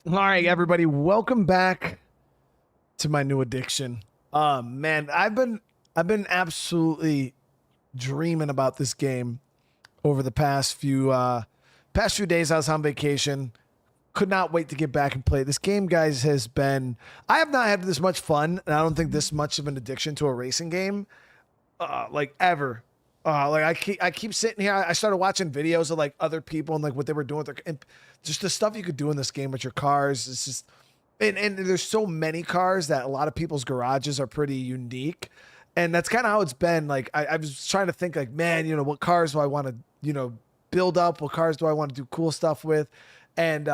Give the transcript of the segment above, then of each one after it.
All right, everybody, welcome back to my new addiction. Man, I've been absolutely dreaming about this game over the past few days. I was on vacation. Could not wait to get back and play. This game, guys, has been I have not had this much fun, and I don't think this much of an addiction to a racing game like ever. Like I keep sitting here. I started watching videos of like other people and like what they were doing with their and just the stuff you could do in this game with your cars. It's just and there's so many cars that a lot of people's garages are pretty unique, and that's kind of how it's been. Like I was trying to think like, man, what cars do I want to build up? What cars do I want to do cool stuff with? And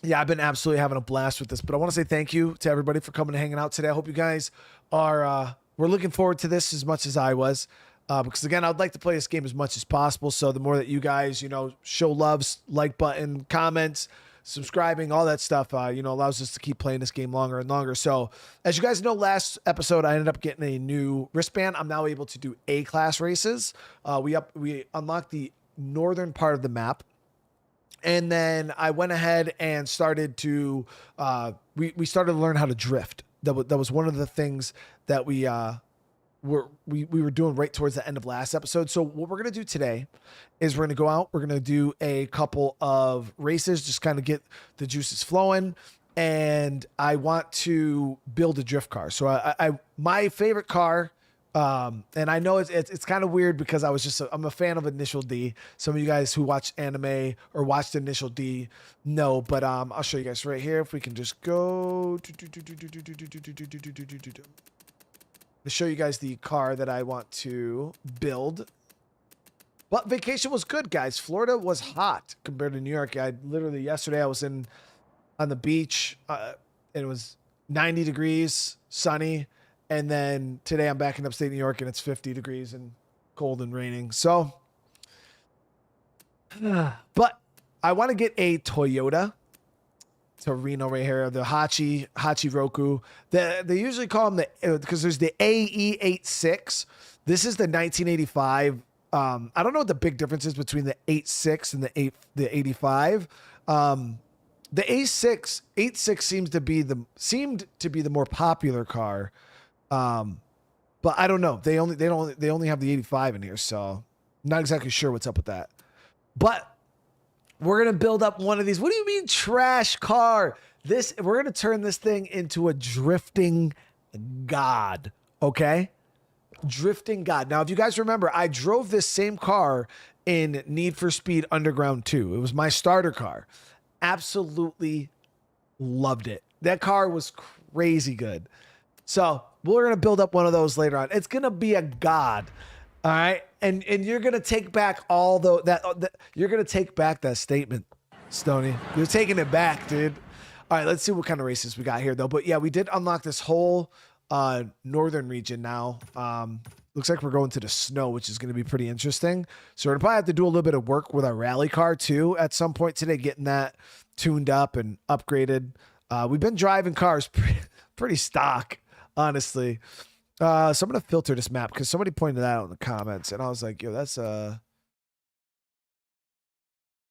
yeah, I've been absolutely having a blast with this. But I want to say thank you to everybody for coming and hanging out today. I hope you guys are we're looking forward to this as much as I was. Because again, I'd like to play this game as much as possible. So the more that you guys, show loves, like button, comments, subscribing, all that stuff, allows us to keep playing this game longer and longer. So as you guys know, last episode, I ended up getting a new wristband. I'm now able to do A-class races. We unlocked the northern part of the map. And then I went ahead and started to, we started to learn how to drift. That was one of the things that we were doing right towards the end of last episode. So what we're going to do today is we're going to go out. We're going to do a couple of races, just kind of get the juices flowing. And I want to build a drift car. So my favorite car, and I know it's kind of weird because I'm a fan of Initial D. Some of you guys who watch anime or watched Initial D know, but I'll show you guys right here. If we can just go to show you guys the car that I want to build. But vacation was good, guys. Florida was hot compared to New York. Yesterday I was on the beach. It was 90 degrees, sunny. And then today I'm back in upstate New York and it's 50 degrees and cold and raining. So, but I want to get a Toyota Torino right here, the Hachiroku. They usually call them because there's the AE86. This is the 1985. I don't know what the big difference is between the 86 and the 85. The A6 seemed to be the more popular car. But I don't know. They only have the 85 in here, so not exactly sure what's up with that. But we're gonna build up one of these. What do you mean trash car? We're gonna turn this thing into a drifting god. Okay, drifting god. Now, if you guys remember, I drove this same car in Need for Speed Underground 2. It was my starter car. Absolutely loved it. That car was crazy good. So we're gonna build up one of those later on. It's gonna be a god. All right, and you're gonna take back you're gonna take back that statement, Stoney. You're taking it back, dude. All right, let's see what kind of races we got here, though. But yeah, we did unlock this whole northern region now. Looks like we're going to the snow, which is gonna be pretty interesting. So we're gonna probably have to do a little bit of work with our rally car too at some point today, getting that tuned up and upgraded. We've been driving cars pretty stock, honestly. So I'm gonna filter this map because somebody pointed that out in the comments, and I was like, "Yo, that's Can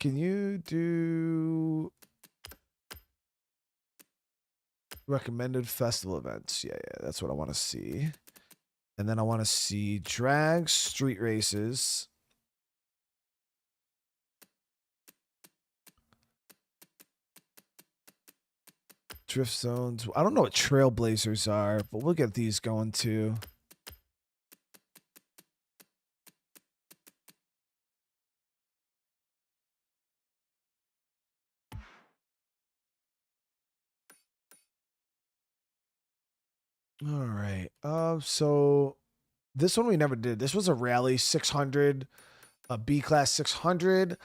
you do recommended festival events?" Yeah, that's what I want to see. And then I want to see drag street races. Drift zones. I don't know what trailblazers are, but we'll get these going too. All right. So this one we never did. This was a rally 600, a B class 600.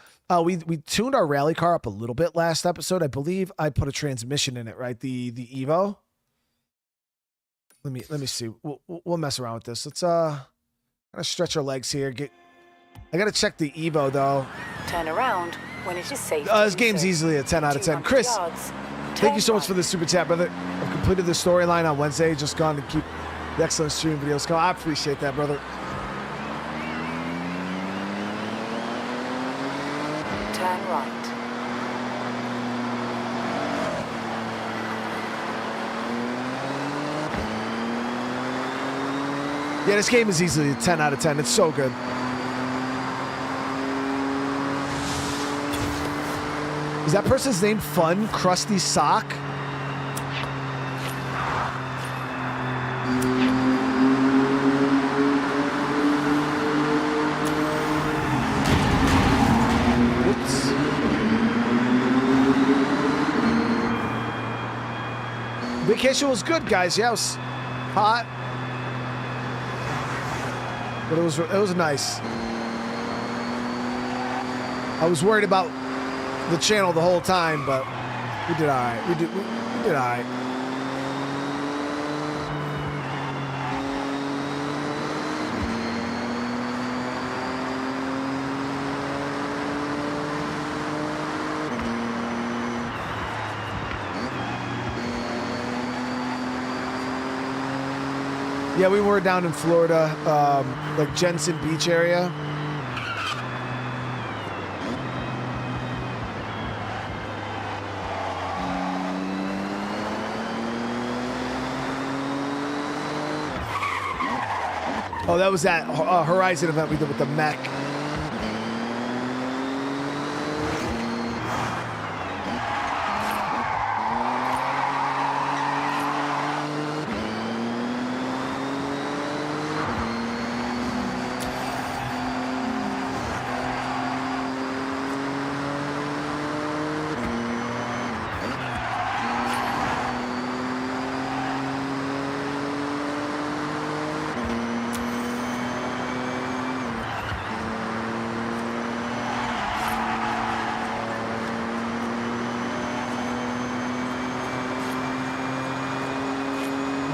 We tuned our rally car up a little bit last episode. I believe I put a transmission in it, right? The Evo. Let me see. We'll mess around with this. Let's kind of stretch our legs here. I gotta check the Evo though. Turn around when it is safe. This game's easily a 10 out of 10. Chris, thank you so much for the super chat, brother. I've completed the storyline on Wednesday. Just gone to keep the excellent stream videos coming. I appreciate that, brother. Turn right. Yeah, this game is easily a 10 out of 10. It's so good. Is that person's name Fun Krusty Sock? Whoops. Vacation was good, guys. Yeah, it was hot. But it was nice. I was worried about the channel the whole time, but we did all right. We did all right. Yeah, we were down in Florida, like Jensen Beach area. Oh, that was that Horizon event we did with the mech.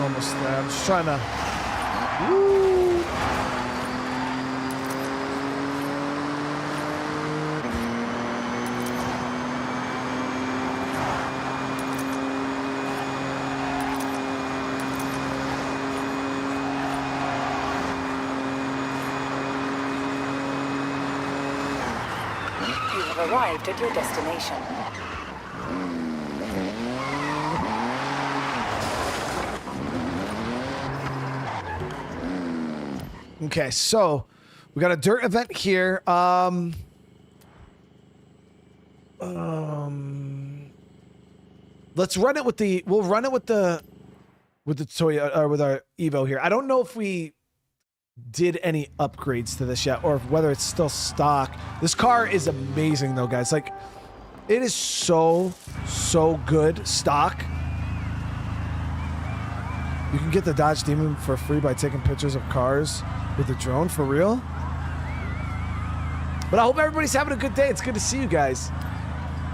Almost there. I'm just trying to. Woo. You have arrived at your destination. Okay, so we got a dirt event here. Let's run it with the. We'll run it with the Toyota or with our Evo here. I don't know if we did any upgrades to this yet, or whether it's still stock. This car is amazing, though, guys. Like, it is so good stock. You can get the Dodge Demon for free by taking pictures of cars with the drone, for real. But I hope everybody's having a good day. It's good to see you guys.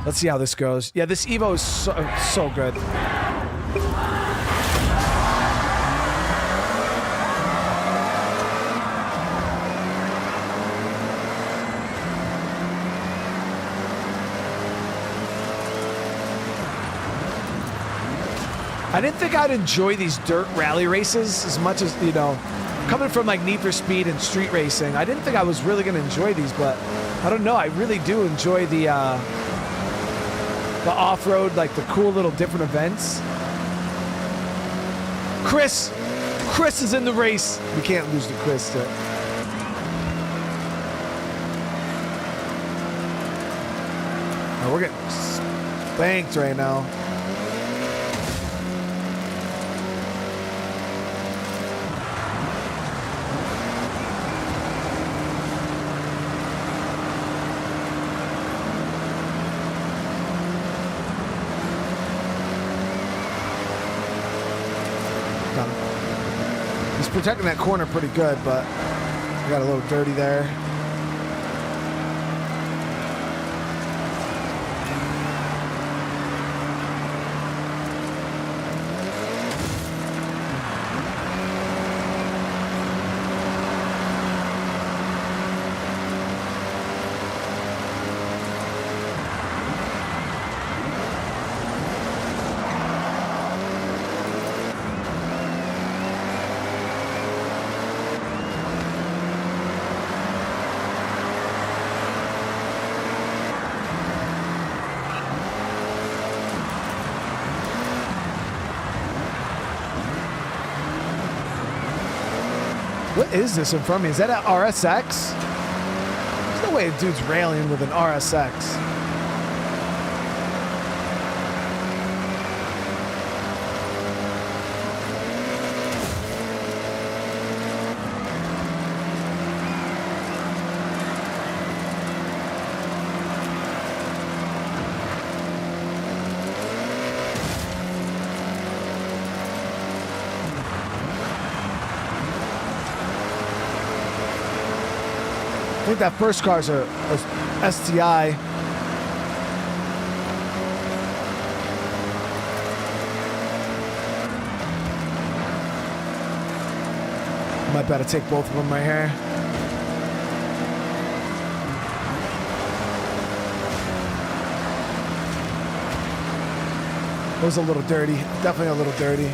Let's see how this goes. Yeah, this Evo is so good. I didn't think I'd enjoy these dirt rally races as much as, you know, coming from like Need for Speed and street racing. I didn't think I was really going to enjoy these, but I don't know. I really do enjoy the off-road, like the cool little different events. Chris is in the race. We can't lose to Chris. Oh, we're getting spanked right now. He's protecting that corner pretty good, but we got a little dirty there. What is this in front of me? Is that an RSX? There's no way a dude's railing with an RSX. I think that first car's a STI. Might better take both of them right here. It was a little dirty. Definitely a little dirty.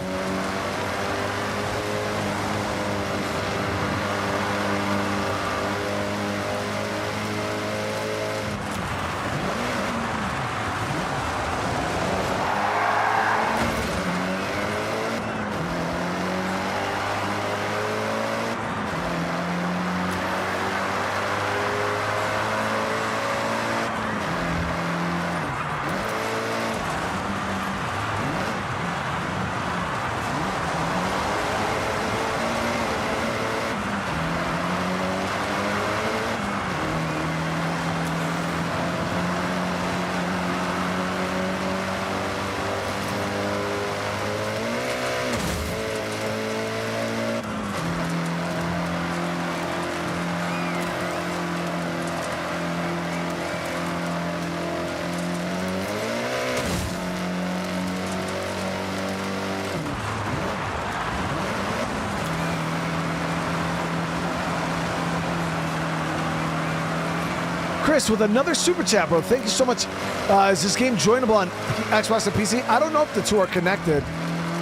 Chris with another super chat, bro. Thank you so much. Is this game joinable on Xbox and PC? I don't know if the two are connected.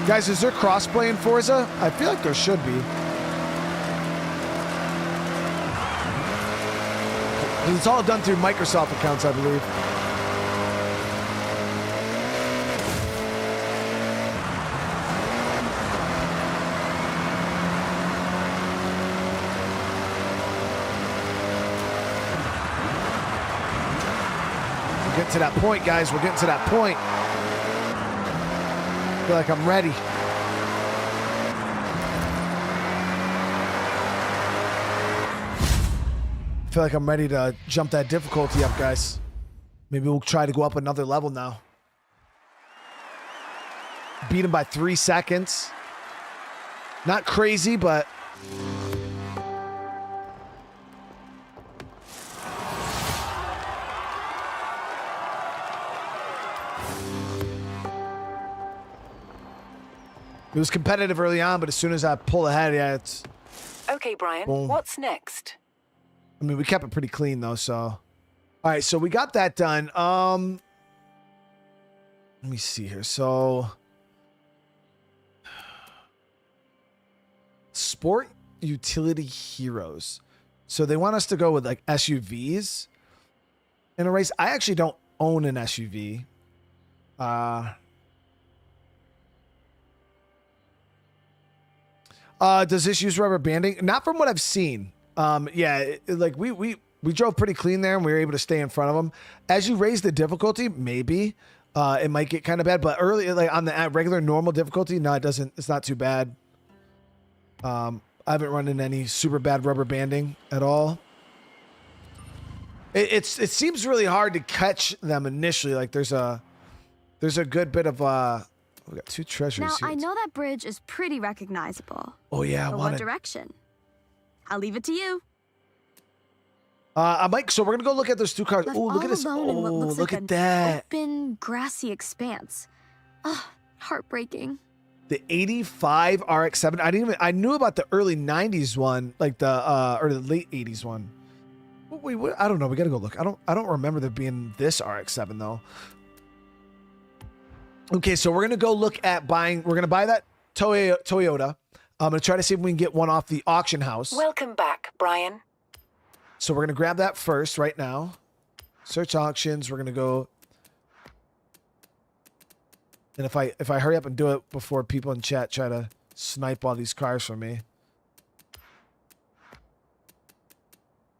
Guys, is there crossplay in Forza? I feel like there should be. It's all done through Microsoft accounts, I believe. We're getting to that point, guys. We're getting to that point. I feel like I'm ready. I feel like I'm ready to jump that difficulty up, guys. Maybe we'll try to go up another level now. Beat him by 3 seconds. Not crazy, but... it was competitive early on, but as soon as I pull ahead, yeah, it's... Okay, Brian, boom. what's next? I mean, we kept it pretty clean, though, so... All right, so we got that done. Let me see here. So... Sport utility heroes. So they want us to go with, like, SUVs in a race. I actually don't own an SUV. Does this use rubber banding? Not from what I've seen. Yeah, like we drove pretty clean there and we were able to stay in front of them. As you raise the difficulty, maybe it might get kind of bad, but early, like on the regular normal difficulty, no, it doesn't. It's not too bad. I haven't run into any super bad rubber banding at all. It seems really hard to catch them initially. Like there's a good bit of we got 2 treasures now, here. I know that bridge is pretty recognizable. Oh yeah, But what direction? I'll leave it to you. I might. So we're gonna go look at those 2 cars. Left Oh, look at this. all alone in what Oh, looks look like at an that. open, grassy expanse. Oh, heartbreaking. The 85 RX-7. I knew about the early 90s one, like the or the late 80s one. Wait, what? I don't know. We gotta go look. I don't remember there being this RX-7 though. Okay, so we're gonna go look at buying. We're gonna buy that Toyota. I'm gonna try to see if we can get one off the auction house. Welcome back, Brian. So we're gonna grab that first right now. Search auctions. We're gonna go. And if I hurry up and do it before people in chat try to snipe all these cars from me.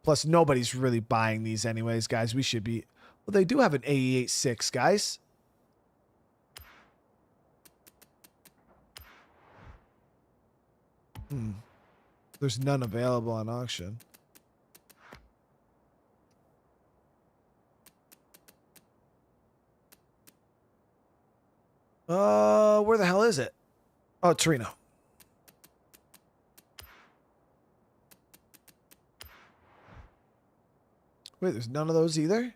Plus, nobody's really buying these anyways, guys. We should be. Well, they do have an AE86, guys. There's none available on auction. Where the hell is it? Oh, Torino. Wait, there's none of those either?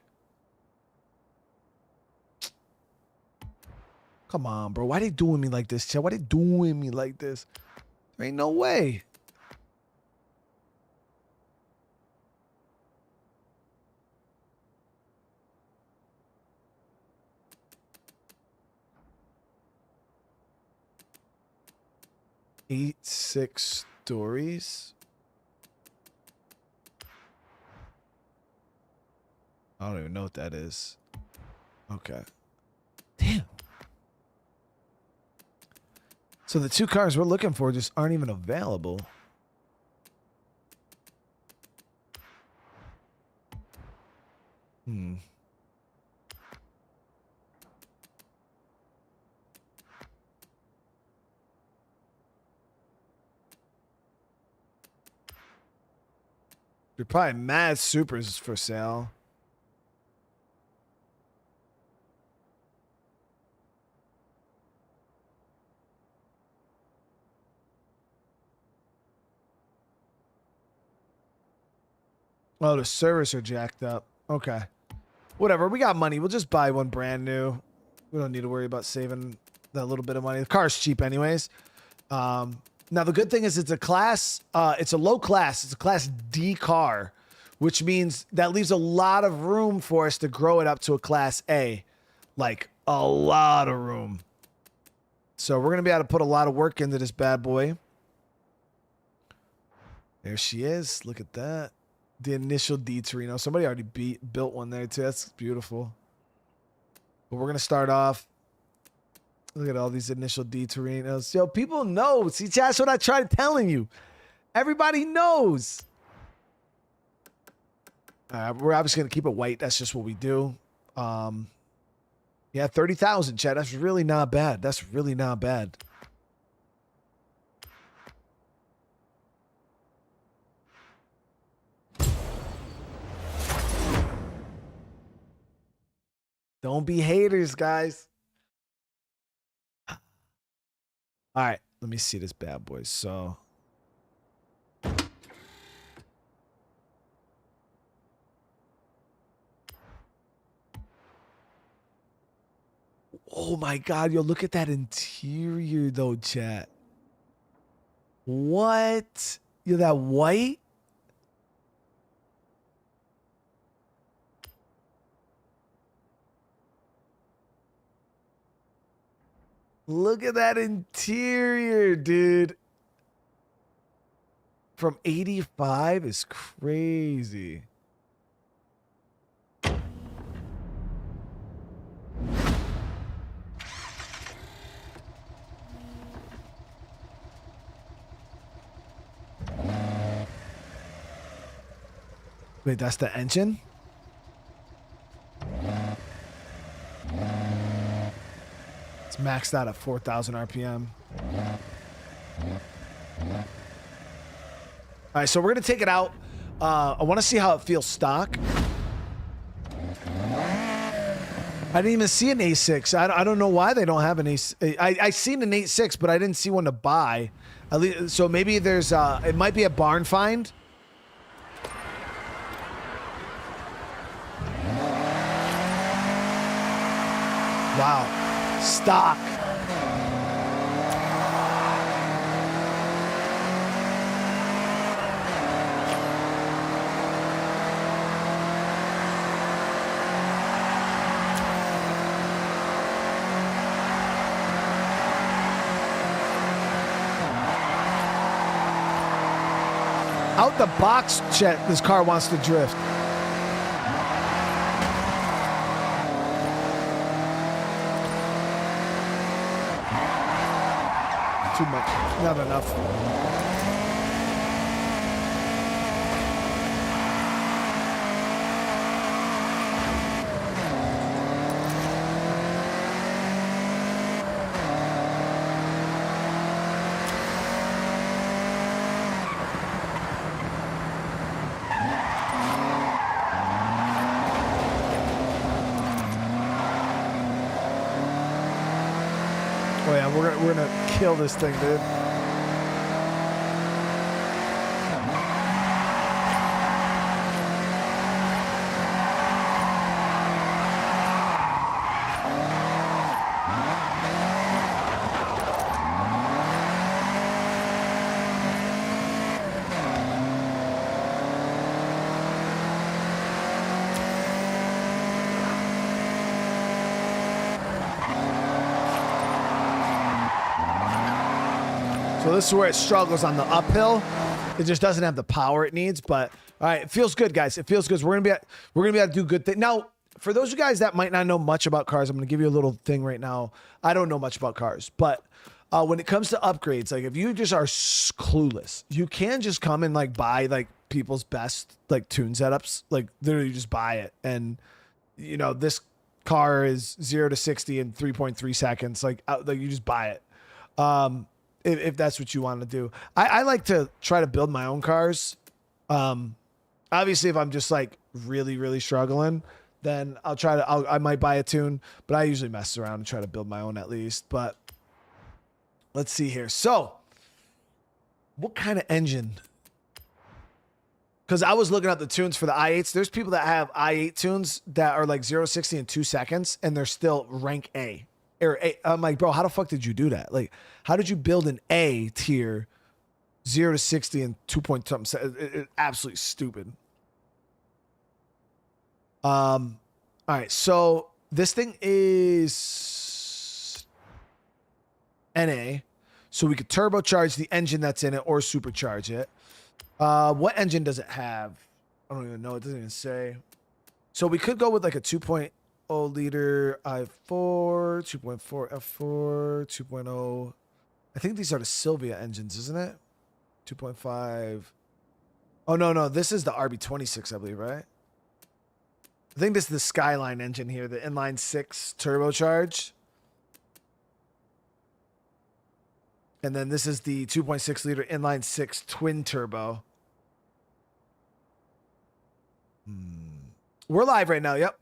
Come on, bro. Why they doing me like this, Chad? Why they doing me like this? There ain't no way. Six stories. I don't even know what that is. Okay. Damn. So the two cars we're looking for just aren't even available. You're probably mad supers for sale. Oh, the servers are jacked up. Okay. Whatever. We got money. We'll just buy one brand new. We don't need to worry about saving that little bit of money. The car's cheap anyways. Now, the good thing is it's a class, it's a low class. It's a class D car, which means that leaves a lot of room for us to grow it up to a class A. Like, a lot of room. So we're going to be able to put a lot of work into this bad boy. There she is. Look at that. The initial D Torino. Somebody already built one there, too. That's beautiful. But we're going to start off. Look at all these initial D Torinos. Yo, people know. See, that's what I tried telling you. Everybody knows. We're obviously going to keep it white. That's just what we do. Yeah, 30,000, Chad. That's really not bad. That's really not bad. Don't be haters, guys. All right, let me see this bad boy. So, oh my God, yo, look at that interior though, chat. What? Yo, that white? Look at that interior, dude. From 85 is crazy. Wait, that's the engine? It's maxed out at 4,000 RPM. All right, so we're going to take it out. I want to see how it feels stock. I didn't even see an A6. I don't know why they don't have an A6. I seen an 8.6, but I didn't see one to buy. At least, so maybe there's it might be a barn find. Wow. Stock. Out the box, Chet, this car wants to drift. Too much. Not enough. Oh yeah, we're gonna kill this thing, dude. So this is where it struggles on the uphill. It just doesn't have the power it needs. But all right, it feels good, guys. It feels good. We're gonna be able to do good things. Now, for those of you guys that might not know much about cars, I'm gonna give you a little thing right now. I don't know much about cars, but when it comes to upgrades, like if you just are clueless, you can just come and like buy like people's best like tune setups. Like literally just buy it, and you know this car is 0 to 60 in 3.3 seconds. Like you just buy it. If that's what you want to do. I like to try to build my own cars. Obviously if I'm just like really, really struggling, then I might buy a tune, but I usually mess around and try to build my own at least. But let's see here. So what kind of engine? Because I was looking at the tunes for the i8s. There's people that have i8 tunes that are like 0 to 60 in 2 seconds and they're still rank A. I'm like, bro, how the fuck did you do that? Like, how did you build an A tier 0 to 60 in 2 point something? It's absolutely stupid. All right, so this thing is NA, so we could turbocharge the engine that's in it or supercharge it. What engine does it have? I don't even know. It doesn't even say. So we could go with like a 2.0 liter i4, 2.4 F4, 2.0. I think these are the Sylvia engines, isn't it? 2.5. Oh, no. This is the RB26, I believe, right? I think this is the Skyline engine here, the inline 6 turbocharged. And then this is the 2.6 liter inline 6 twin turbo. We're live right now. Yep.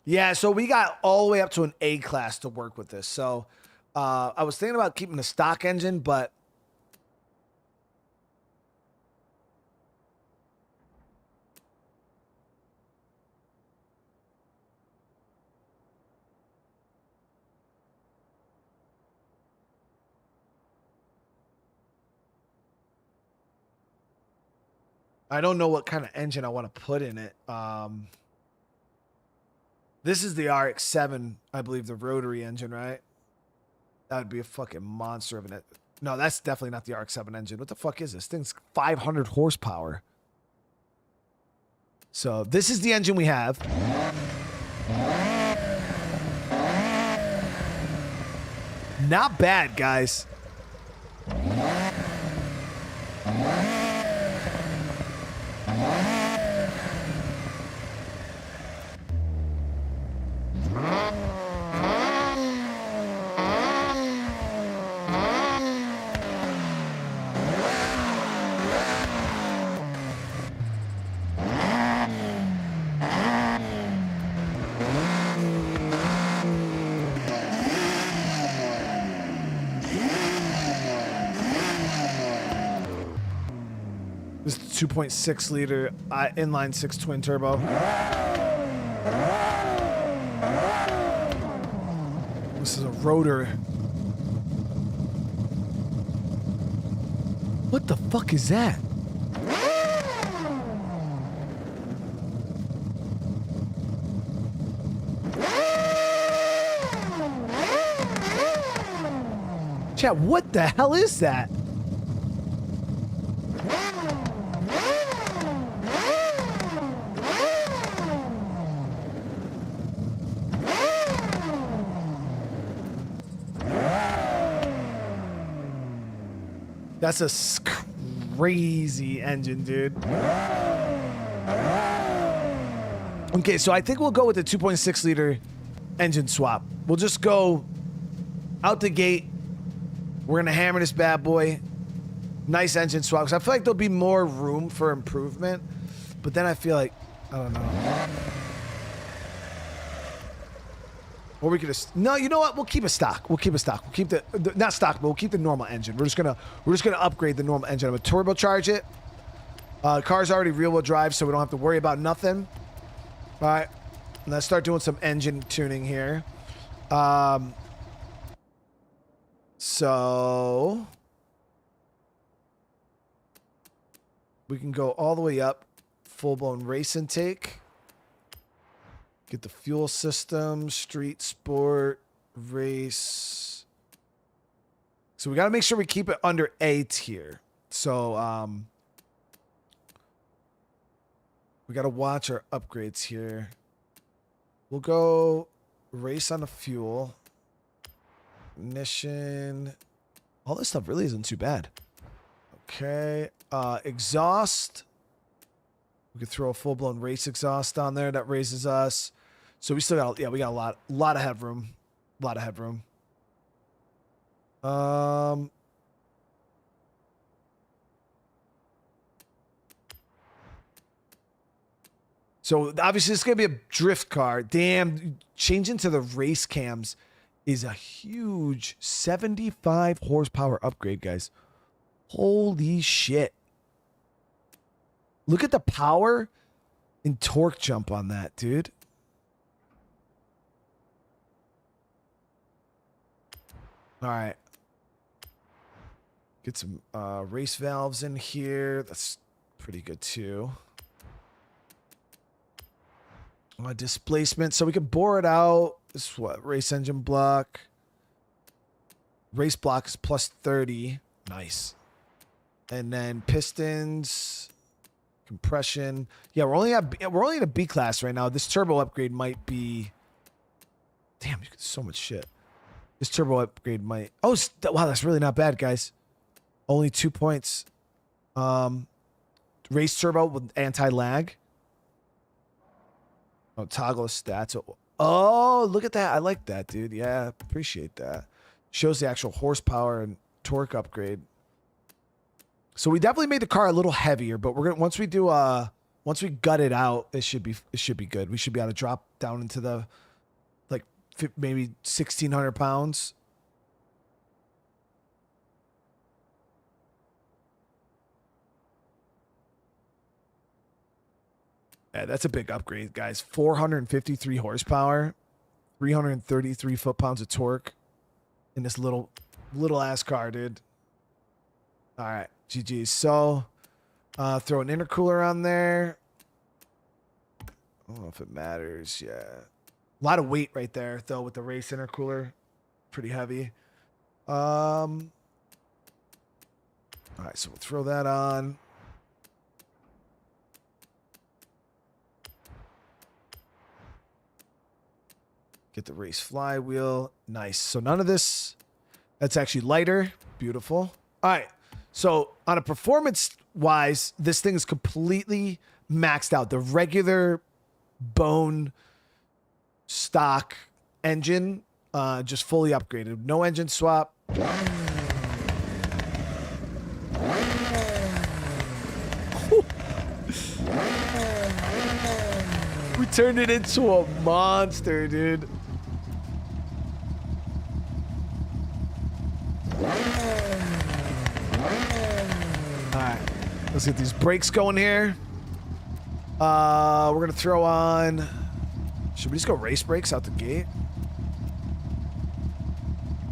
Yeah, so we got all the way up to an A class to work with this. So I was thinking about keeping the stock engine, but I don't know what kind of engine I want to put in it. This is the RX-7, I believe, the rotary engine, right? That would be a fucking monster of an... No, that's definitely not the RX-7 engine. What the fuck is this? Thing's 500 horsepower. So this is the engine we have. Not bad, guys. This is the 2.6 liter inline 6 twin turbo. This is a rotor. What the fuck is that? Chat, what the hell is that? That's a crazy engine, dude. Okay, so I think we'll go with the 2.6 liter engine swap. We'll just go out the gate. We're going to hammer this bad boy. Nice engine swaps. I feel like there'll be more room for improvement, but then I feel like, I don't know. Or we could just, no, you know what? We'll keep a stock. We'll keep a stock. We'll keep the not stock, but we'll keep the normal engine. We're just gonna upgrade the normal engine. I'm gonna turbocharge it. Car's already rear-wheel drive, so we don't have to worry about nothing. All right, let's start doing some engine tuning here. So we can go all the way up, full-blown race intake. Get the fuel system, street, sport, race. So we got to make sure we keep it under A tier. So we got to watch our upgrades here. We'll go race on the fuel. Ignition. All this stuff really isn't too bad. Okay. Exhaust. We could throw a full-blown race exhaust on there. That raises us. So we still got, yeah, we got a lot of headroom. A lot of headroom. So obviously it's going to be a drift car. Damn, changing to the race cams is a huge 75 horsepower upgrade, guys. Holy shit. Look at the power and torque jump on that, dude. All right. Get some race valves in here. That's pretty good too. Displacement. So we can bore it out. This is what? Race engine block. Race block is plus 30. Nice. And then pistons. Compression. Yeah, we're only in a B class right now. This turbo upgrade might be. Damn, you get so much shit. This turbo upgrade might. Oh, wow, that's really not bad, guys. Only 2 points. Race turbo with anti-lag. Oh, toggle stats. Oh, look at that. I like that, dude. Yeah, appreciate that. Shows the actual horsepower and torque upgrade. So we definitely made the car a little heavier, but we're gonna once we gut it out, it should be good. We should be able to drop down into the like maybe 1,600 pounds. Yeah, that's a big upgrade, guys. 453 horsepower, 333 foot-pounds of torque in this little ass car, dude. All right, GG. So, throw an intercooler on there. I don't know if it matters. Yeah, a lot of weight right there, though, with the race intercooler. Pretty heavy. All right, so we'll throw that on. Get the race flywheel. Nice. So none of this. That's actually lighter. Beautiful. All right. So on a performance-wise, this thing is completely maxed out. The regular bone stock engine, just fully upgraded. No engine swap. We turned it into a monster, dude. Alright, let's get these brakes going here. We're gonna throw on. Should we just go race brakes out the gate?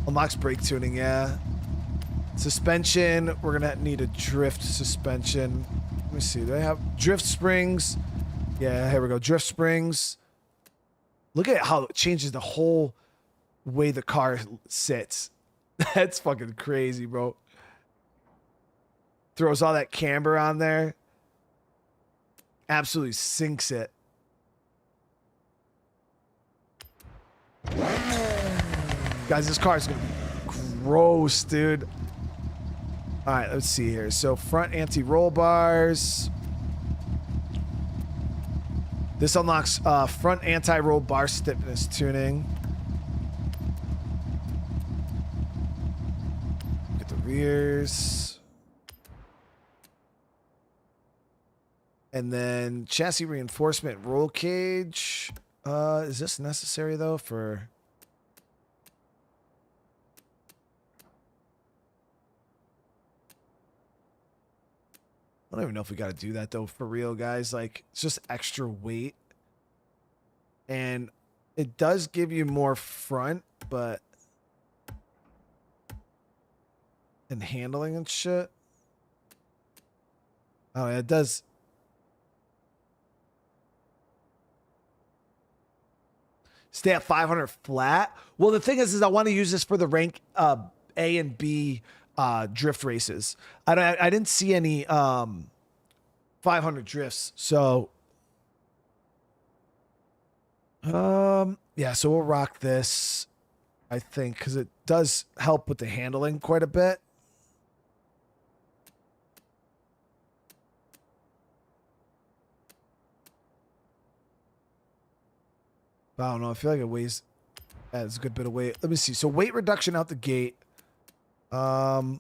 Unlocks brake tuning, yeah. Suspension, we're gonna need a drift suspension. Let me see, do they have drift springs? Yeah, here we go. Drift springs. Look at how it changes the whole way the car sits. That's fucking crazy, bro. Throws all that camber on there. Absolutely sinks it. Guys, this car is going to be gross, dude. All right, let's see here. So front anti-roll bars. This unlocks front anti-roll bar stiffness tuning. Get the rears. And then chassis reinforcement roll cage. Is this necessary though for... I don't even know if we got to do that though for real, guys. Like, it's just extra weight. And it does give you more front, but... and handling and shit. Oh, yeah, it does... stay at 500 flat. Well, the thing is I want to use this for the rank A and B drift races. I didn't see any 500 drifts, so yeah, so we'll rock this, I think, because it does help with the handling quite a bit. I don't know. I feel like it weighs adds a good bit of weight. Let me see. So weight reduction out the gate. Yeah,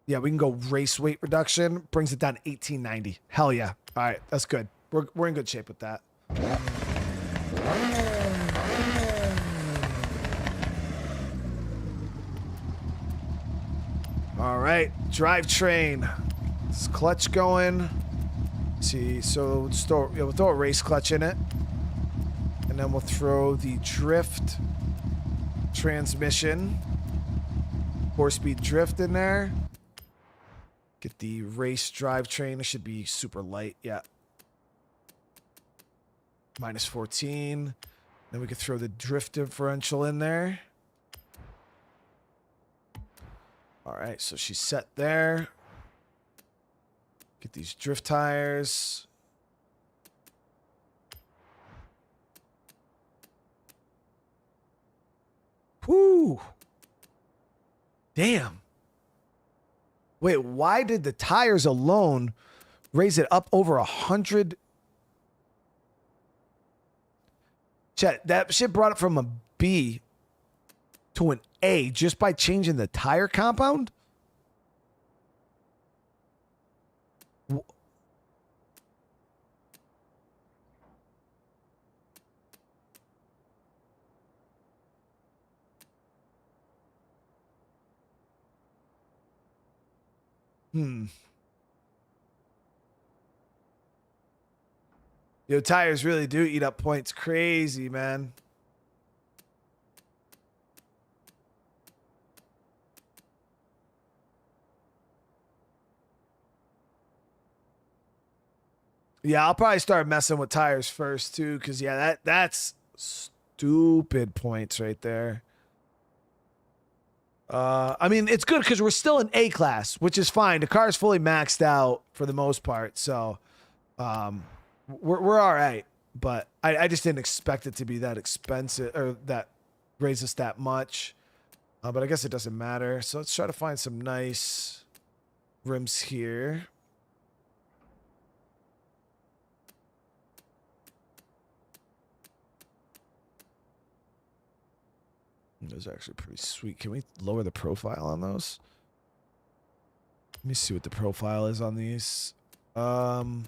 we can go race weight reduction. Brings it down to 1890. Hell yeah. All right, that's good. We're in good shape with that. All right, drivetrain. This clutch going. See, so we'll throw a race clutch in it. And then we'll throw the drift transmission, 4-speed drift in there. Get the race drivetrain. It should be super light. Yeah. Minus 14. Then we could throw the drift differential in there. All right. So she's set there. Get these drift tires. Whoo! Damn. Wait, why did the tires alone raise it up over 100? Chat, that shit brought it from a B to an A just by changing the tire compound? Yo, tires really do eat up points. Crazy, man. Yeah, I'll probably start messing with tires first too, because yeah, that's stupid points right there. I mean, it's good because we're still in A class, which is fine. The car is fully maxed out for the most part, so we're all right. But I just didn't expect it to be that expensive or that raise us that much. But I guess it doesn't matter. So let's try to find some nice rims here. Those are actually pretty sweet. Can we lower the profile on those? Let me see what the profile is on these. Oh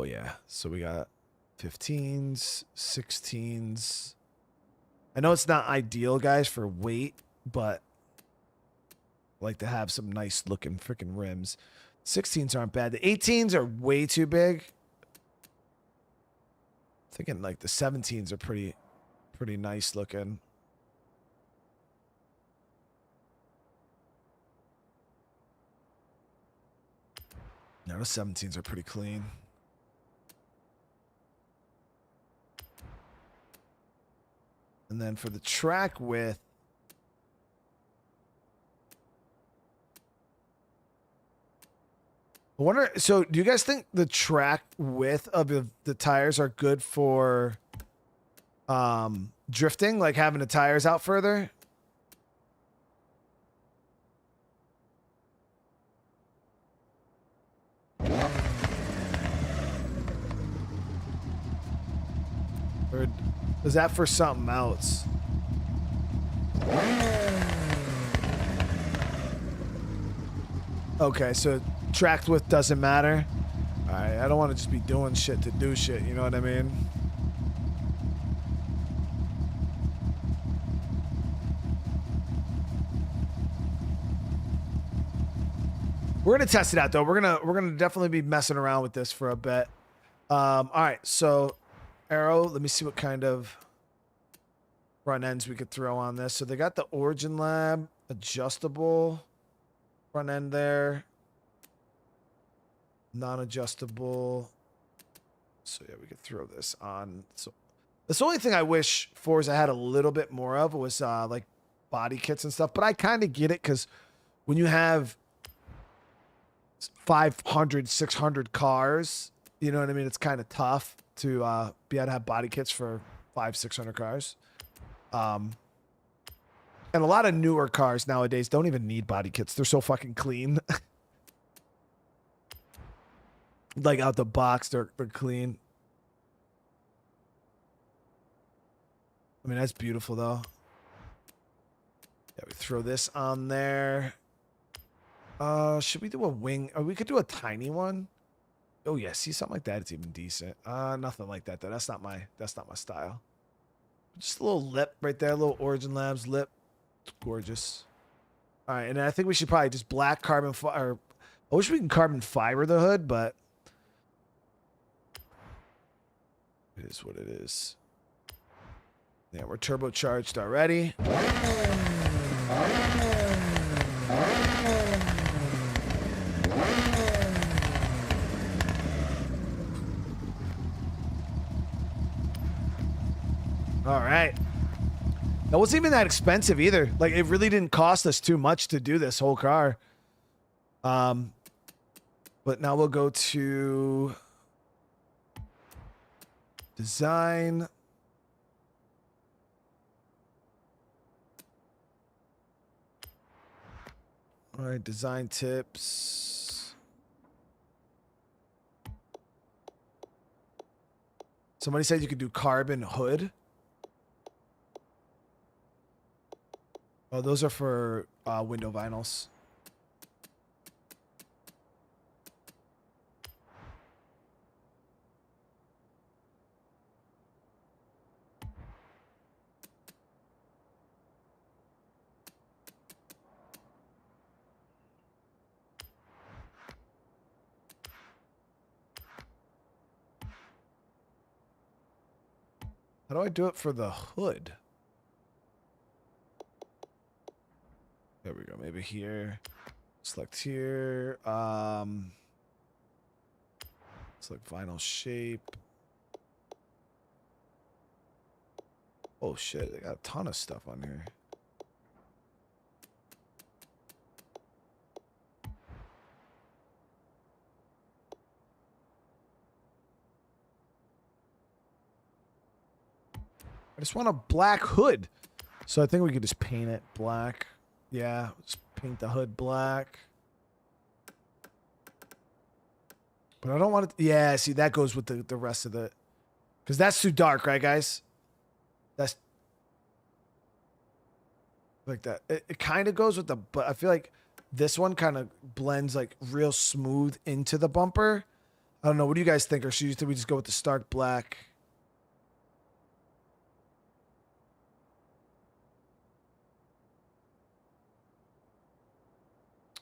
yeah. So we got 15s, 16s. I know it's not ideal, guys, for weight, but I like to have some nice looking freaking rims. 16s aren't bad. The 18s are way too big. Thinking like the 17s are pretty nice looking. No, the 17s are pretty clean. And then for the track width, I wonder, so do you guys think the track width of the tires are good for drifting, like having the tires out further? Or is that for something else? Okay, so tracked width doesn't matter. All right, I don't want to just be doing shit to do shit. You know what I mean? We're gonna test it out though. We're gonna definitely be messing around with this for a bit. All right, so Arrow. Let me see what kind of front ends we could throw on this. So they got the Origin Lab adjustable front end there, non-adjustable. So yeah, we could throw this on. So that's the only thing I wish Forza had a little bit more of was like body kits and stuff. But I kind of get it because when you have 500, 600 cars, you know what I mean? It's kind of tough to be able to have body kits for 500, 600 cars. And a lot of newer cars nowadays don't even need body kits. They're so fucking clean. Like out the box, they're clean. I mean, that's beautiful though. Yeah, we throw this on there. Should we do a wing? Or we could do a tiny one. Oh yeah, see something like that. It's even decent. Nothing like that though. That's not my style. Just a little lip right there, a little Origin Labs lip. It's gorgeous. All right, and then I think we should probably just black carbon fiber. I wish we can carbon fiber the hood, but it is what it is. Yeah, we're turbocharged already. All right. That wasn't even that expensive either. Like it really didn't cost us too much to do this whole car. But now we'll go to design. All right, design tips. Somebody said you could do carbon hood. Oh, those are for window vinyls. How do I do it for the hood? There we go. Maybe here. Select here. Select vinyl shape. Oh shit, they got a ton of stuff on here. I just want a black hood. So I think we could just paint it black. Yeah, just paint the hood black. But I don't want it. Yeah, see, that goes with the rest of the. Because that's too dark, right, guys? That's. Like that. It kind of goes with the. But I feel like this one kind of blends like real smooth into the bumper. I don't know. What do you guys think? Or should we just go with the stark black?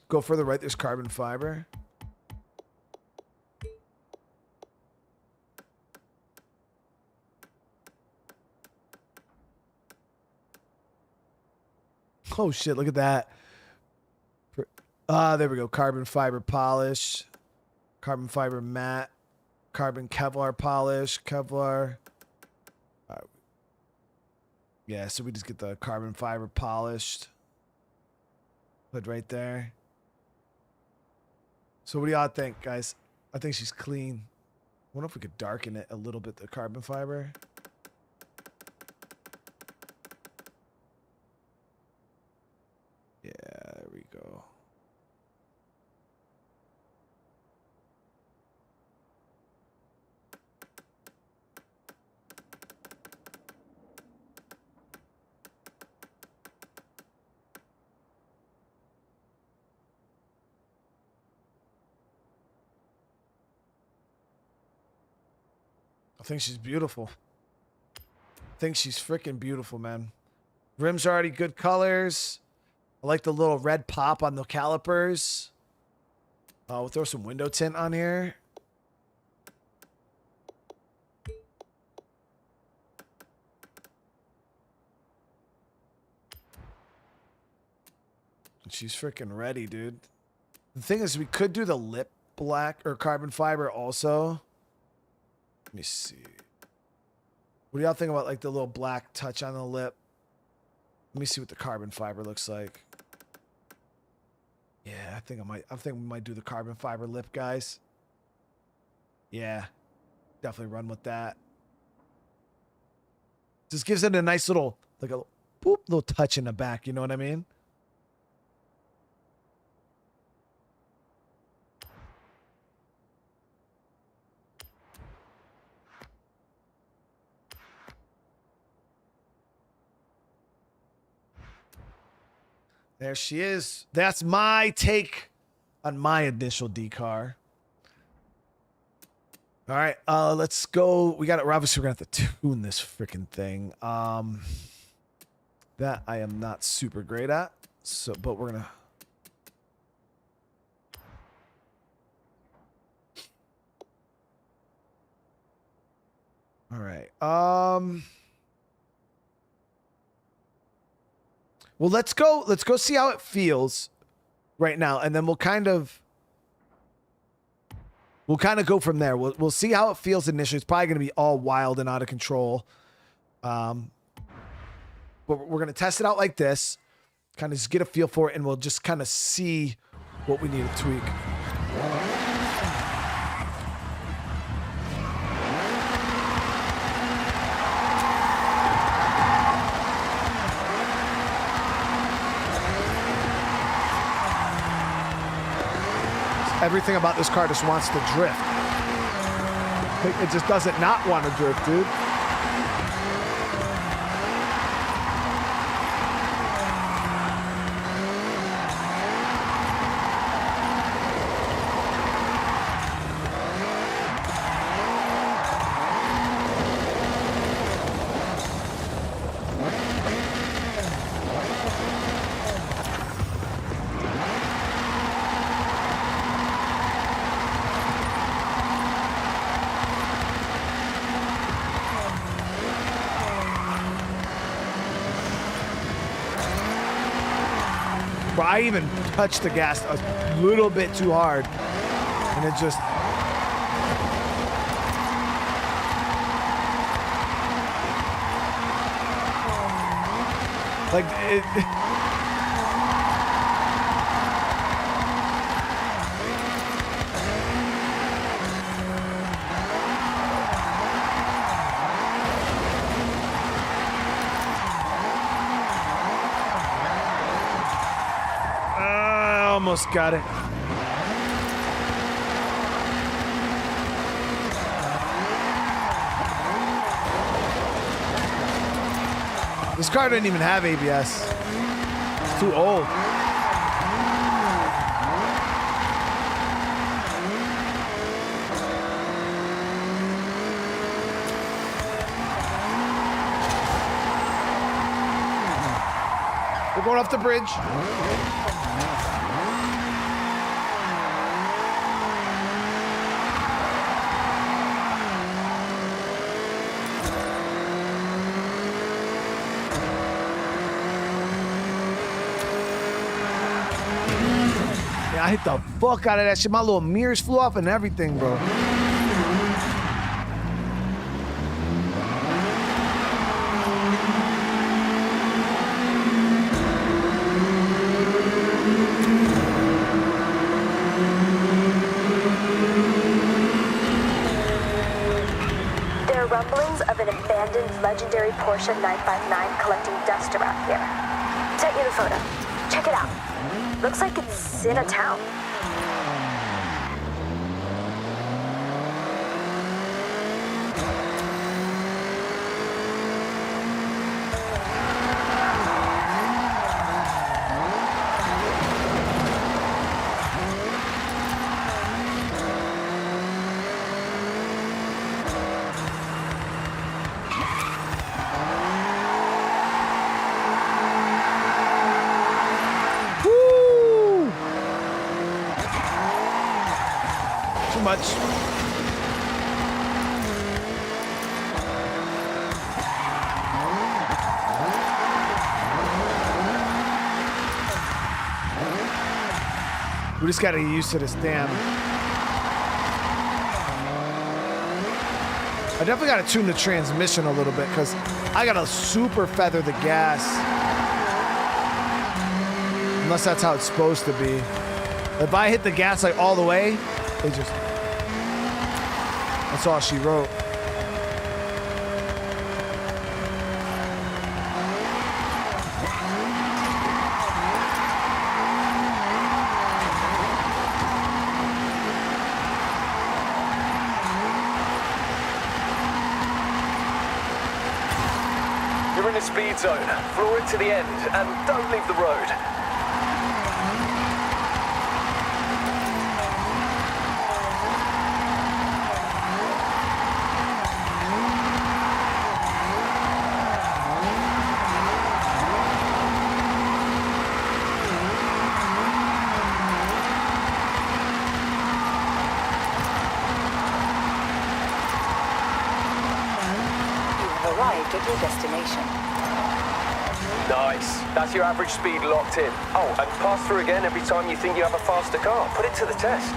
Go further right. There's carbon fiber. Oh shit! Look at that. There we go. Carbon fiber polish, carbon fiber matte, carbon Kevlar polish, Kevlar. Yeah, so we just get the carbon fiber polished. Hood right there. So what do y'all think, guys? I think she's clean. I wonder if we could darken it a little bit, the carbon fiber. Yeah, there we go. think she's beautiful. I think she's freaking beautiful, man. Rims are already good colors. I like the little red pop on the calipers. We'll throw some window tint on here. She's freaking ready, dude. The thing is, we could do the lip black or carbon fiber also. Let me see. What do y'all think about like the little black touch on the lip? Let me see what the carbon fiber looks like. Yeah, I think we might do the carbon fiber lip, guys. Yeah. Definitely run with that. Just gives it a nice little, like a boop, little touch in the back, you know what I mean? There she is. That's my take on my initial D-car. All right, let's go. We got it. Obviously, we're gonna have to tune this freaking thing. That I am not super great at. So, but we're gonna. All right. Well, let's go see how it feels right now, and then we'll kind of go from there. We'll see how it feels initially. It's probably going to be all wild and out of control. But we're going to test it out like this, kind of just get a feel for it, and we'll just kind of see what we need to tweak. Everything about this car just wants to drift. It just doesn't not want to drift, dude. I even touched the gas a little bit too hard, and it just... like, it... almost got it. This car didn't even have ABS. It's too old. We're going off the bridge. I hit the fuck out of that shit. My little mirrors flew off and everything, bro. There are rumblings of an abandoned legendary Porsche 959 collecting dust around here. Sent you the photo. Check it out. Looks like it's in a town. much. We just gotta get used to this damn. I definitely gotta tune the transmission a little bit because I gotta super feather the gas. Unless that's how it's supposed to be. If I hit the gas like all the way, it just. That's all she wrote. You're in a speed zone. Floor it to the end and don't leave the road. Arrived at your destination. Nice. That's your average speed locked in. Oh, and pass through again every time you think you have a faster car. Put it to the test.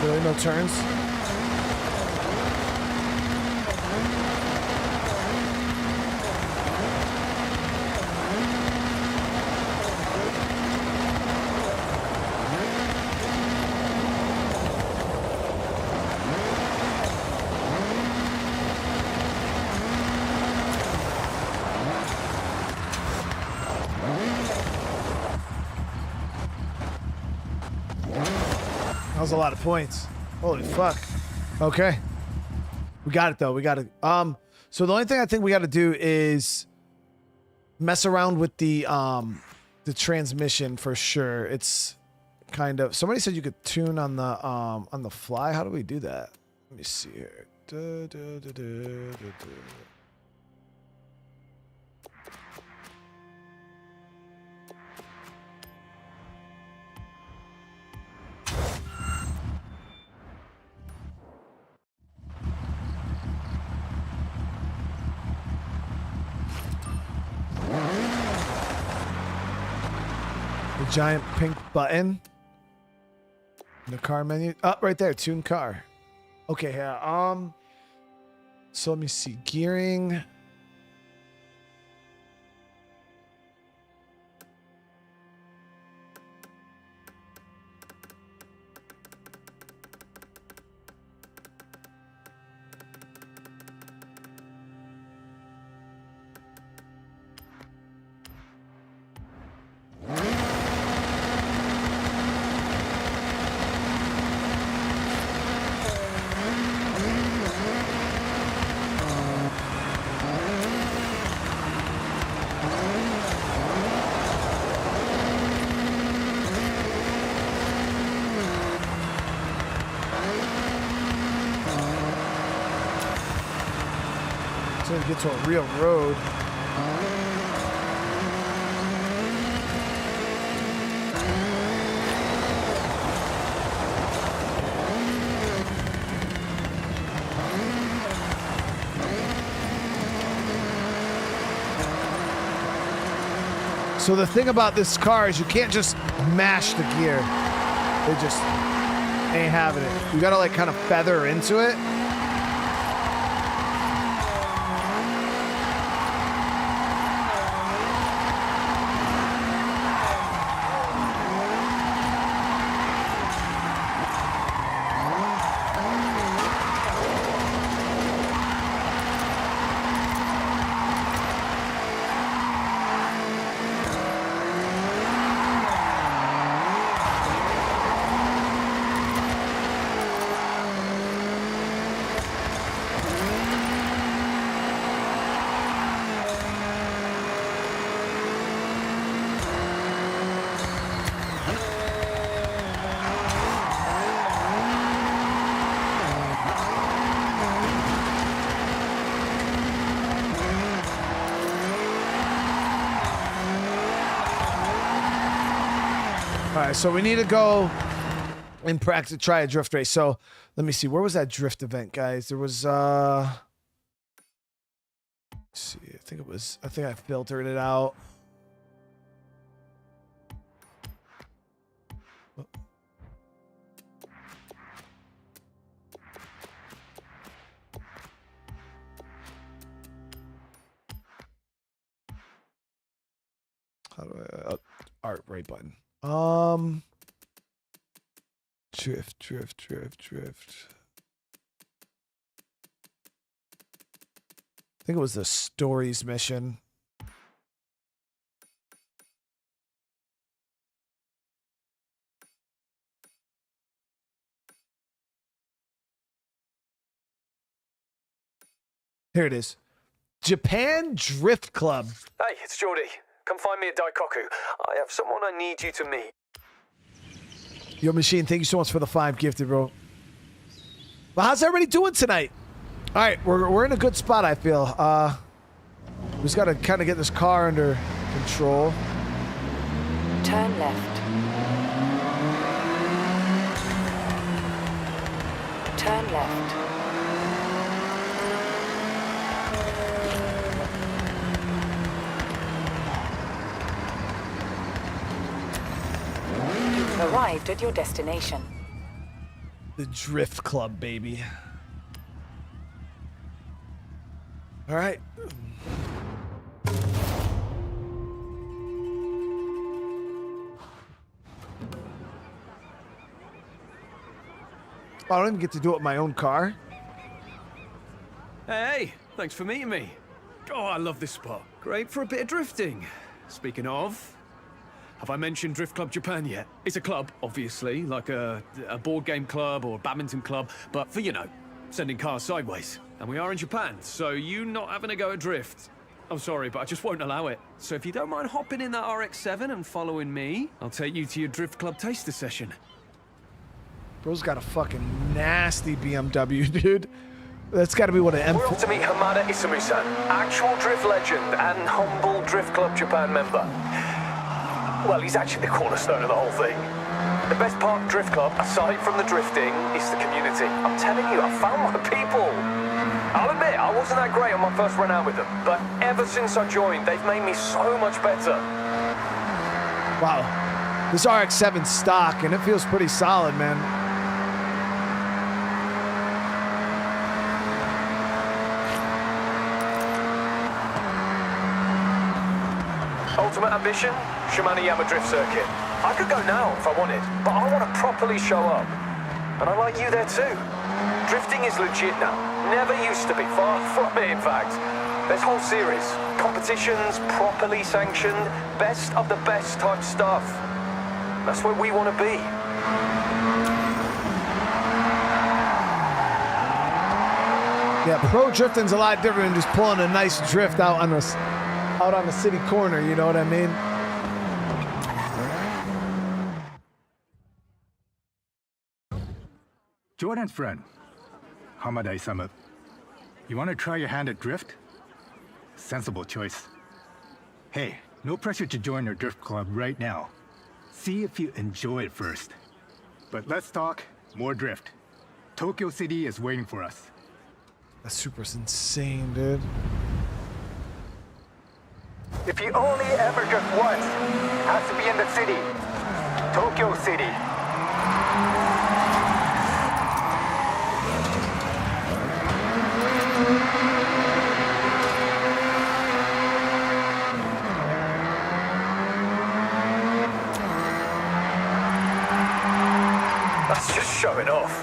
Really, no turns? That was a lot of points. Holy fuck. Okay. We got it though. We got it. So the only thing I think we got to do is mess around with the transmission for sure. It's kind of, somebody said you could tune on the fly. How do we do that? Let me see here. The giant pink button in the car menu. Oh, right there, tune car. Okay, yeah. So let me see. Gearing. So we get to a real road. So the thing about this car is you can't just mash the gear. They just ain't having it. You gotta like kind of feather into it. All right, so we need to go and practice, try a drift race. So let me see, where was that drift event, guys? There was, let's see, I think I filtered it out. How do I, art, right button. Drift. I think it was the stories mission. Here it is. Japan Drift Club. Hey, it's Geordie. Come find me at Daikoku. I have someone I need you to meet. Yo, Machine, thank you so much for the 5 gifted, bro. Well, how's everybody doing tonight? All right, we're in a good spot, I feel. We just got to kind of get this car under control. Turn left. Turn left. You've arrived at your destination. The Drift Club, baby. All right. I don't even get to do it with my own car. Hey, thanks for meeting me. Oh, I love this spot. Great for a bit of drifting. Speaking of, have I mentioned Drift Club Japan yet? It's a club, obviously, like a board game club or a badminton club, but for, you know, sending cars sideways. And we are in Japan, so you not having a go at drift. I'm sorry, but I just won't allow it. So if you don't mind hopping in that RX-7 and following me, I'll take you to your Drift Club taster session. Bro's got a fucking nasty BMW, dude. That's got to be what an We're off to meet Hamada Isamu-san, actual drift legend and humble Drift Club Japan member. Well, he's actually the cornerstone of the whole thing. The best part of Drift Club, aside from the drifting, is the community. I'm telling you, I found my people. I'll admit, I wasn't that great on my first run out with them, but ever since I joined, they've made me so much better. Wow. This RX-7 stock, and it feels pretty solid, man. Ultimate ambition? Shimano-Yama Drift Circuit. I could go now if I wanted, but I want to properly show up. And I like you there too. Drifting is legit now. Never used to be, far from it in fact. There's whole series, competitions, properly sanctioned, best of the best type stuff. That's where we want to be. Yeah, pro drifting's a lot different than just pulling a nice drift out on the city corner, you know what I mean? Jordan's friend, Hamada Isamu. You want to try your hand at drift? Sensible choice. Hey, no pressure to join our drift club right now. See if you enjoy it first. But let's talk more drift. Tokyo City is waiting for us. That Supra's insane, dude. If you only ever drift once, has to be in the city. Tokyo City. That's just showing off.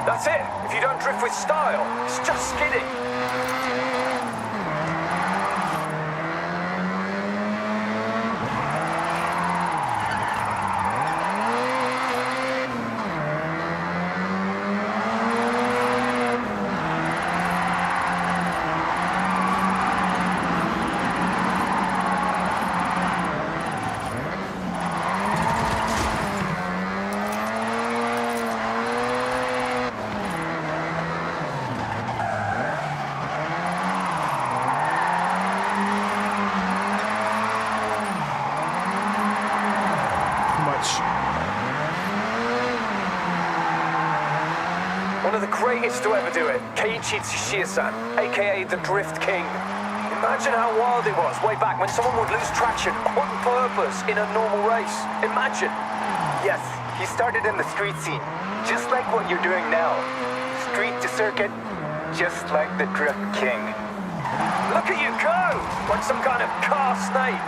That's it. If you don't drift with style, it's just skidding. One of the greatest to ever do it, Keiichi Tsuchiya-san, aka the Drift King. Imagine how wild it was way back when someone would lose traction on purpose in a normal race. Imagine. Yes, he started in the street scene, just like what you're doing now. Street to circuit, just like the Drift King. Look at you go! Like some kind of car snake.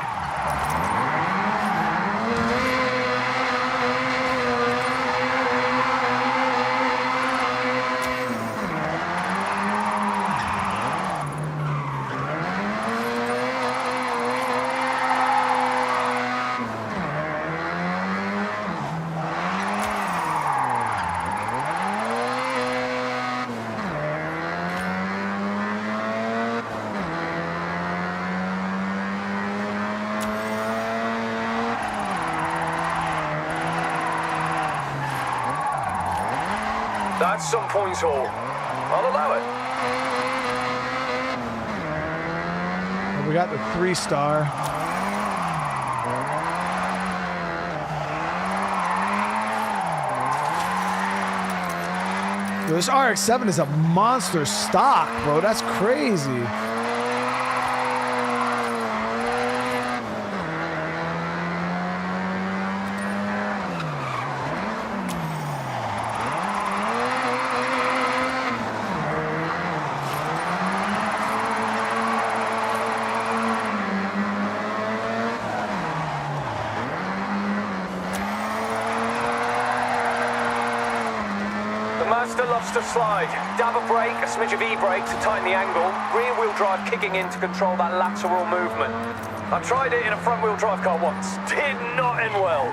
That's some points haul. I'll allow it. We got the 3-star. Yo, this RX-7 is a monster stock, bro. That's crazy. Master loves to slide. Dab a brake, a smidge of e-brake to tighten the angle. Rear-wheel drive kicking in to control that lateral movement. I tried it in a front-wheel drive car once. Did not end well.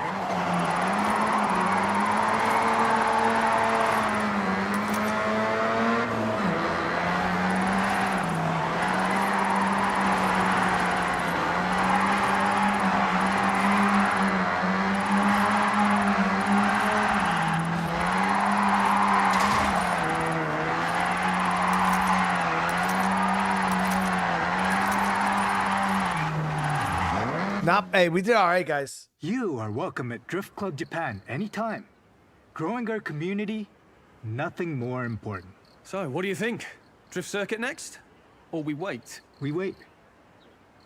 Hey, we did all right, guys. You are welcome at Drift Club Japan anytime. Growing our community, nothing more important. So, what do you think? Drift circuit next? Or we wait? We wait.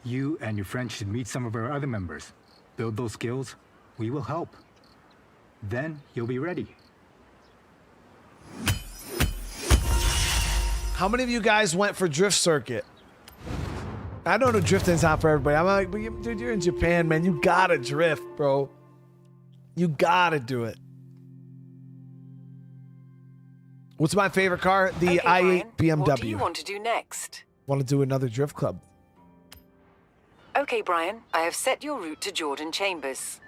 You and your friends should meet some of our other members. Build those skills, we will help. Then you'll be ready. How many of you guys went for drift circuit? I know the drifting's not for everybody. I'm like, dude, you're in Japan, man. You gotta drift, bro. You gotta do it. What's my favorite car? The Okay, i8 Brian, BMW. What do you want to do next? Want to do another drift club. Okay, Brian, I have set your route to Jordan Chambers.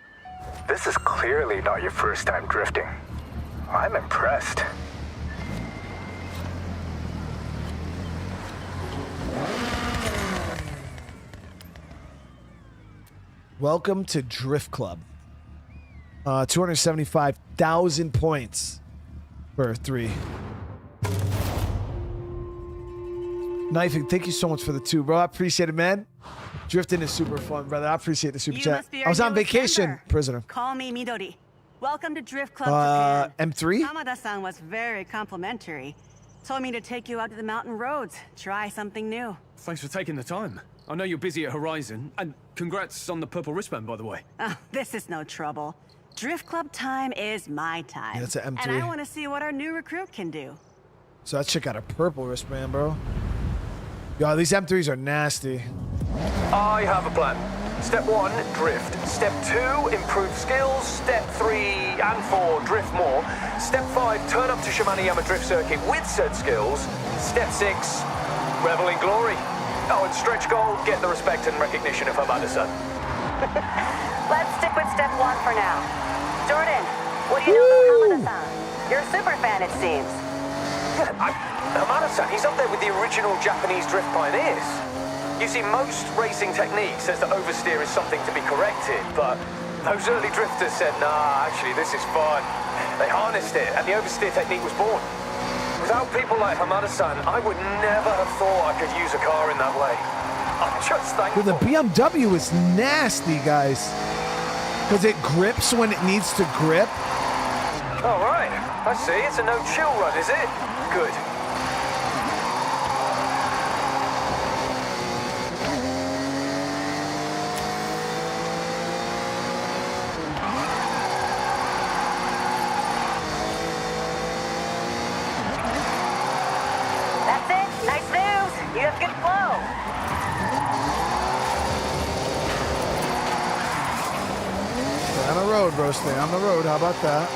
This is clearly not your first time drifting. I'm impressed. Welcome to Drift Club. 275,000 points for 3. Knifing, thank you so much for the 2, bro. I appreciate it, man. Drifting is super fun, brother. I appreciate the super chat. I was on vacation, prisoner. Call me Midori. Welcome to Drift Club Japan. M3? Hamada-san was very complimentary. Told me to take you out to the mountain roads, try something new. Thanks for taking the time. I know you're busy at Horizon, and congrats on the purple wristband, by the way. Oh, this is no trouble. Drift Club time is my time. Yeah, that's an M3. And I want to see what our new recruit can do. So that chick got a purple wristband, bro. Yo, these M3s are nasty. I have a plan. Step 1, drift. Step 2, improve skills. Step 3 and 4, drift more. Step 5, turn up to Shimane-Yama Drift Circuit with said skills. Step 6, revel in glory. Oh, and stretch goal, get the respect and recognition of Hamada-san. Let's stick with step 1 for now. Jordan, what do you know about Hamada-san? You're a super fan, it seems. Yeah, Hamada-san, he's up there with the original Japanese drift pioneers. You see, most racing technique says that oversteer is something to be corrected, but those early drifters said, nah, actually, this is fun. They harnessed it, and the oversteer technique was born. Without people like Hamada-san, I would never have thought I could use a car in that way. I'm just thankful. Dude, the BMW is nasty, guys. Because it grips when it needs to grip. All right, I see. It's a no-chill run, is it? Good. That's it. Nice moves. You have good flow. Stay on the road, bro. Stay on the road. How about that?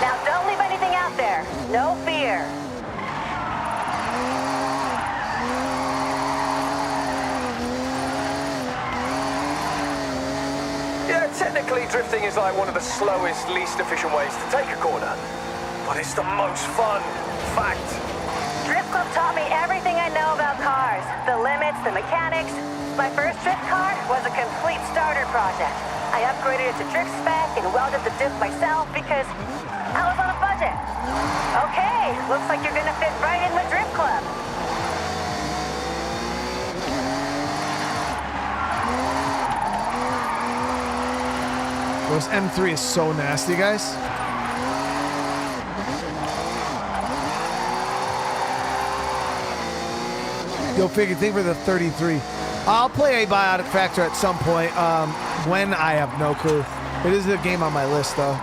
Now don't leave anything out there. No fear. Yeah, technically drifting is like one of the slowest, least efficient ways to take a corner. But it's the most fun. Fact. Drift Club taught me everything I know about cars. The limits, the mechanics. My first drift car was a complete starter project. I upgraded it to drift spec and welded the diff myself because I was on a budget. Okay, looks like you're gonna fit right in with Drift Club. This M3 is so nasty, guys. Yo, Figgy, think for the 33. I'll play a Biotic Factor at some point. When, I have no clue. It is a game on my list, though.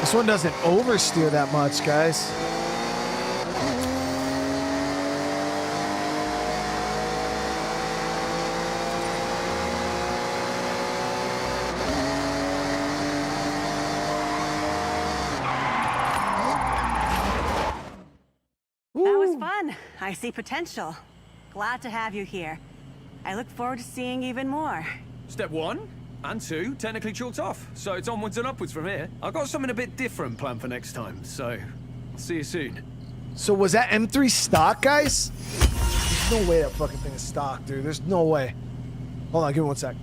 This one doesn't oversteer that much, guys. That was fun. I see potential. Glad to have you here. I look forward to seeing even more. Step 1 and 2 technically chalked off, so it's onwards and upwards from here. I've got something a bit different planned for next time, so I'll see you soon. So was that M3 stock, guys? There's no way that fucking thing is stock, dude. There's no way. Hold on, give me 1 sec.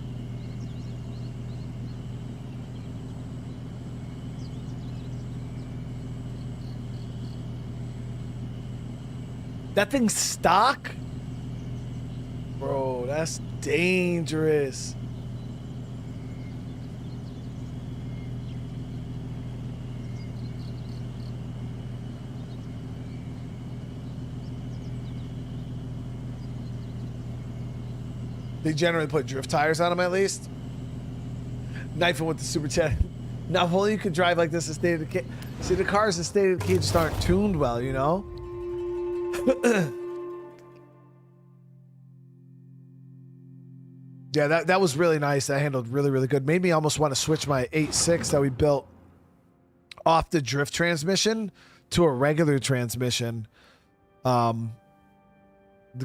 That thing's stock? Bro, that's dangerous. They generally put drift tires on them at least. Knifing with the super chat. Now, if only you could drive like this in state of decay. See, the cars in state of decay just aren't tuned well, you know? Yeah, that was really nice. That handled really, really good. Made me almost want to switch my 8.6 that we built off the drift transmission to a regular transmission. To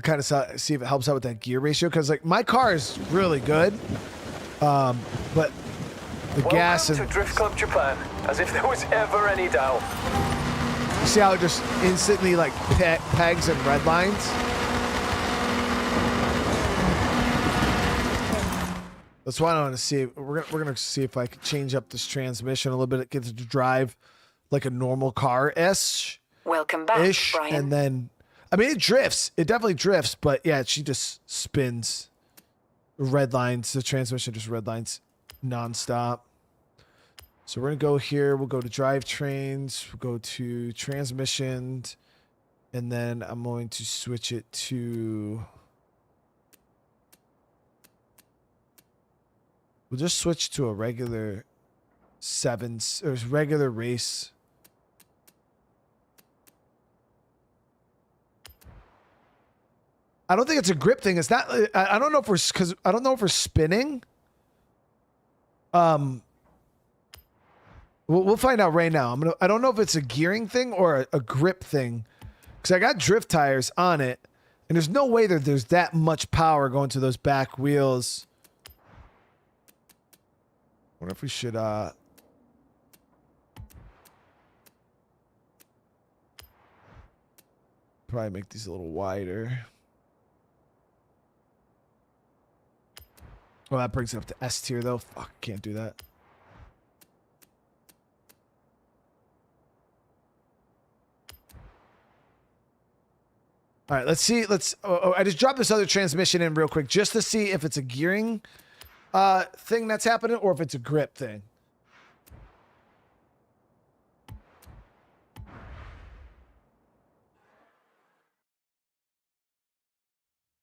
kind of see if it helps out with that gear ratio. Because, like, my car is really good. But the gas and... to Drift Club Japan, as if there was ever any doubt. You see how it just instantly, like, pegs and red lines? That's why I want to see. We're gonna see if I can change up this transmission a little bit. Get it to drive like a normal car-ish. Welcome back, Brian. And then, I mean, it drifts. It definitely drifts, but yeah, she just spins. Red lines. The transmission just red lines nonstop. So we're gonna go here. We'll go to drivetrains. We'll go to transmissions, and then I'm going to switch it to. We'll just switch to a regular sevens or regular race. I don't think it's a grip thing. It's not. I don't know if we're spinning. We'll find out right now. I don't know if it's a gearing thing or a grip thing, because I got drift tires on it, and there's no way that there's that much power going to those back wheels. I wonder if we should probably make these a little wider. Well, that brings it up to S tier though. Fuck, can't do that. All right, let's see. I just dropped this other transmission in real quick just to see if it's a gearing thing that's happening or if it's a grip thing.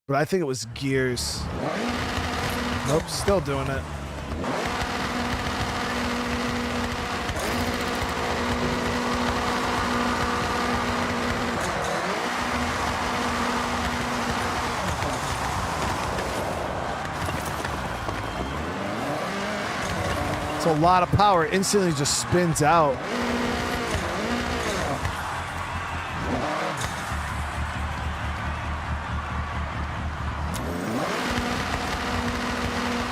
But I think it was gears. Nope, still doing it. It's a lot of power. Instantly just spins out.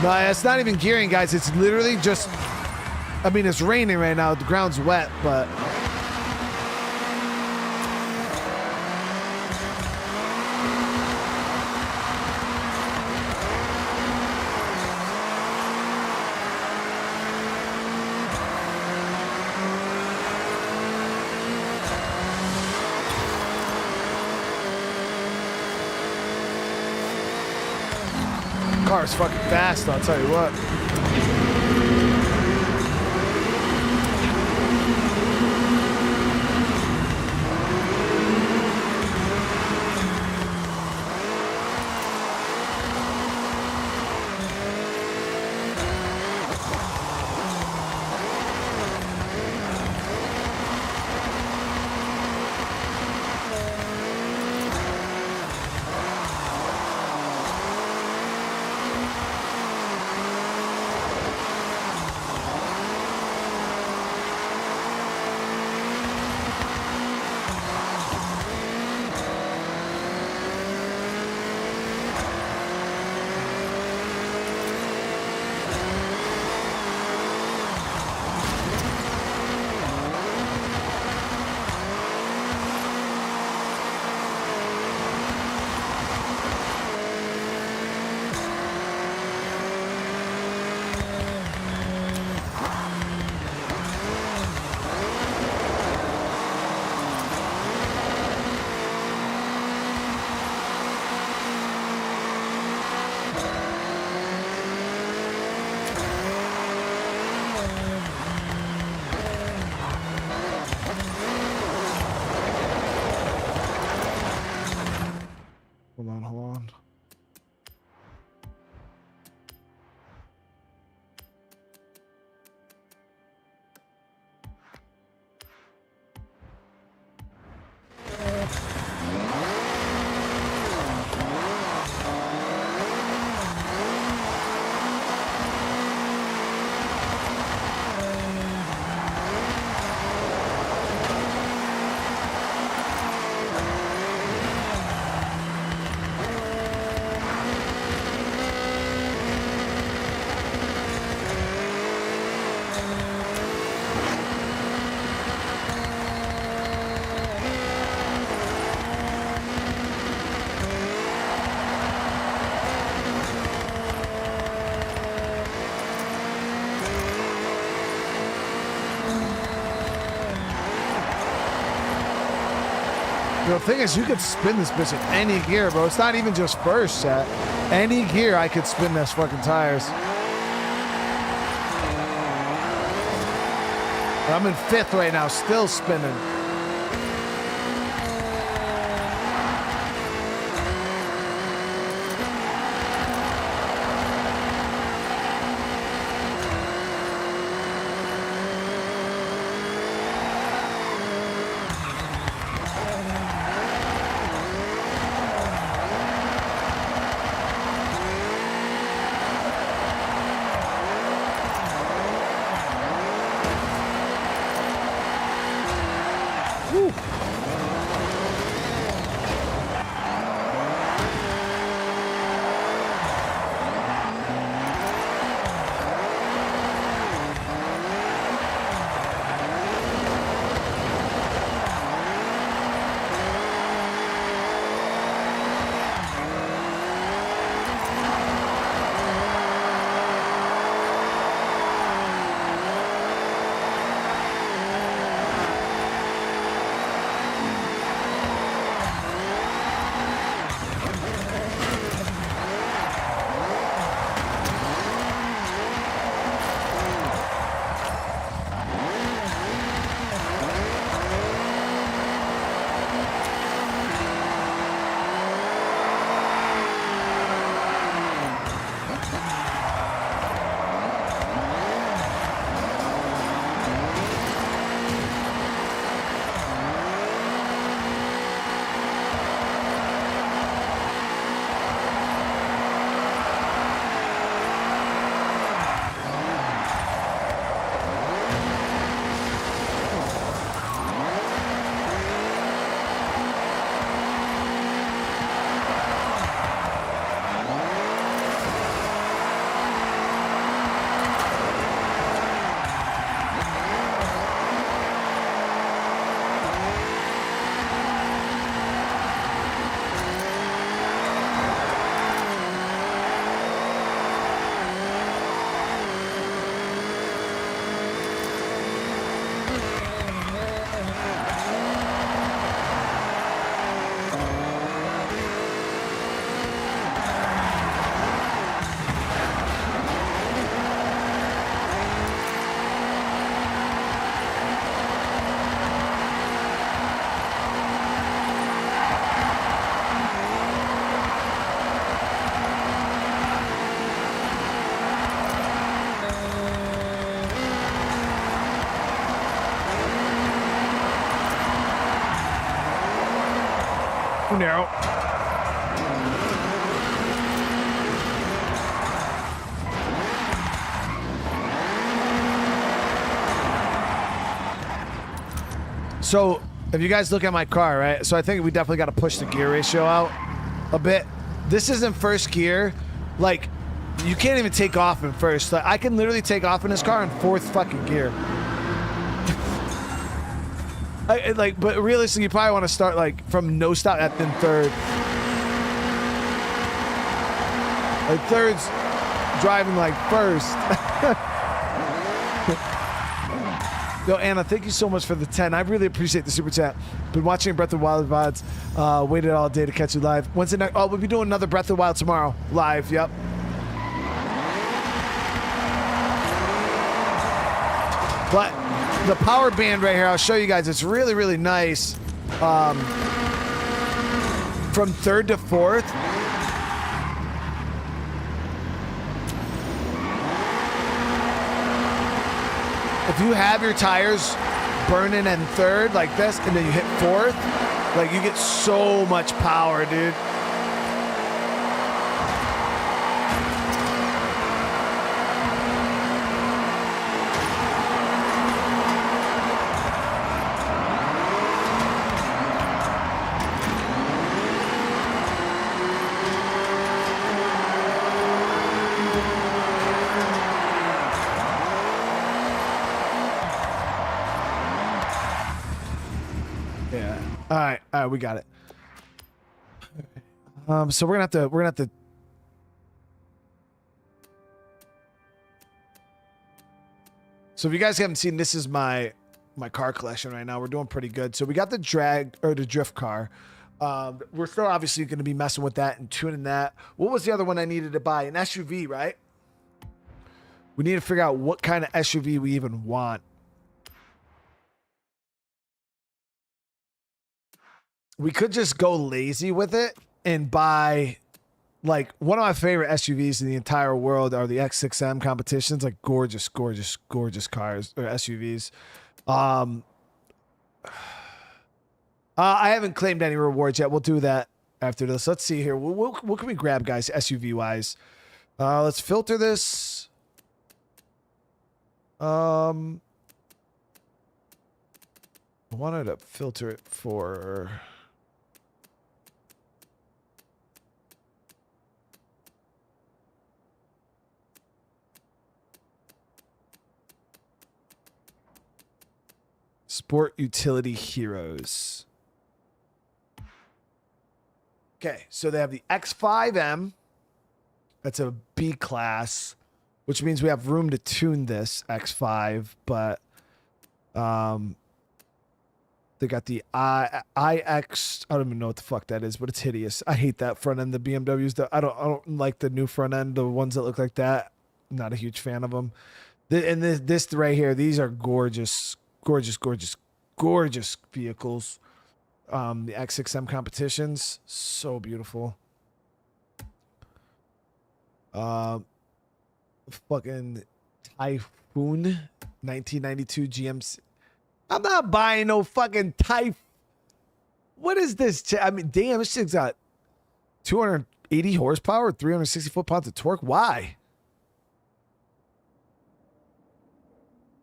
No, it's not even gearing, guys. It's literally just, I mean, it's raining right now. The ground's wet, but. Car's fucking fast, I'll tell you what. Hold on, hold on. The thing is, you could spin this bitch in any gear, bro. It's not even just first, chat. Any gear, I could spin those fucking tires. I'm in 5th right now, still spinning. No. So, if you guys look at my car, right? So I think we definitely got to push the gear ratio out a bit. This isn't first gear. Like, you can't even take off in first. Like, I can literally take off in this car in 4th fucking gear. But realistically, you probably want to start like from no stop at then 3rd. Like 3rd's driving like 1st. Yo, Anna, thank you so much for the 10. I really appreciate the super chat. Been watching Breath of the Wild VODs. Waited all day to catch you live. When's the next? Oh, we'll be doing another Breath of the Wild tomorrow. Live, yep. But the power band right here, I'll show you guys. It's really, really nice. from third to fourth. If you have your tires burning in third like this, and then you hit fourth, like you get so much power, dude. Yeah. All right, we got it. So we're gonna have to. So if you guys haven't seen, this is my car collection right now. We're doing pretty good. So we got the drift car. We're still obviously going to be messing with that and tuning that. What was the other one I needed to buy? An SUV, right? We need to figure out what kind of SUV we even want. We could just go lazy with it and buy, like, one of my favorite SUVs in the entire world are the X6M competitions, like gorgeous, gorgeous, gorgeous cars or SUVs. I haven't claimed any rewards yet. We'll do that after this. Let's see here. What can we grab, guys, SUV wise? Let's filter this. I wanted to filter it for. Sport Utility Heroes. Okay, so they have the X5M. That's a B class, which means we have room to tune this X5, but they got the iX. I don't even know what the fuck that is, but it's hideous. I hate that front end, the BMWs. I don't like the new front end, the ones that look like that. I'm not a huge fan of them. And this right here, these are gorgeous. Gorgeous, gorgeous, gorgeous vehicles. The X6M competitions, so beautiful. Fucking Typhoon 1992 GMC. I'm not buying no fucking What is this? I mean, damn, this thing's got 280 horsepower, 360 foot-pounds of torque. Why?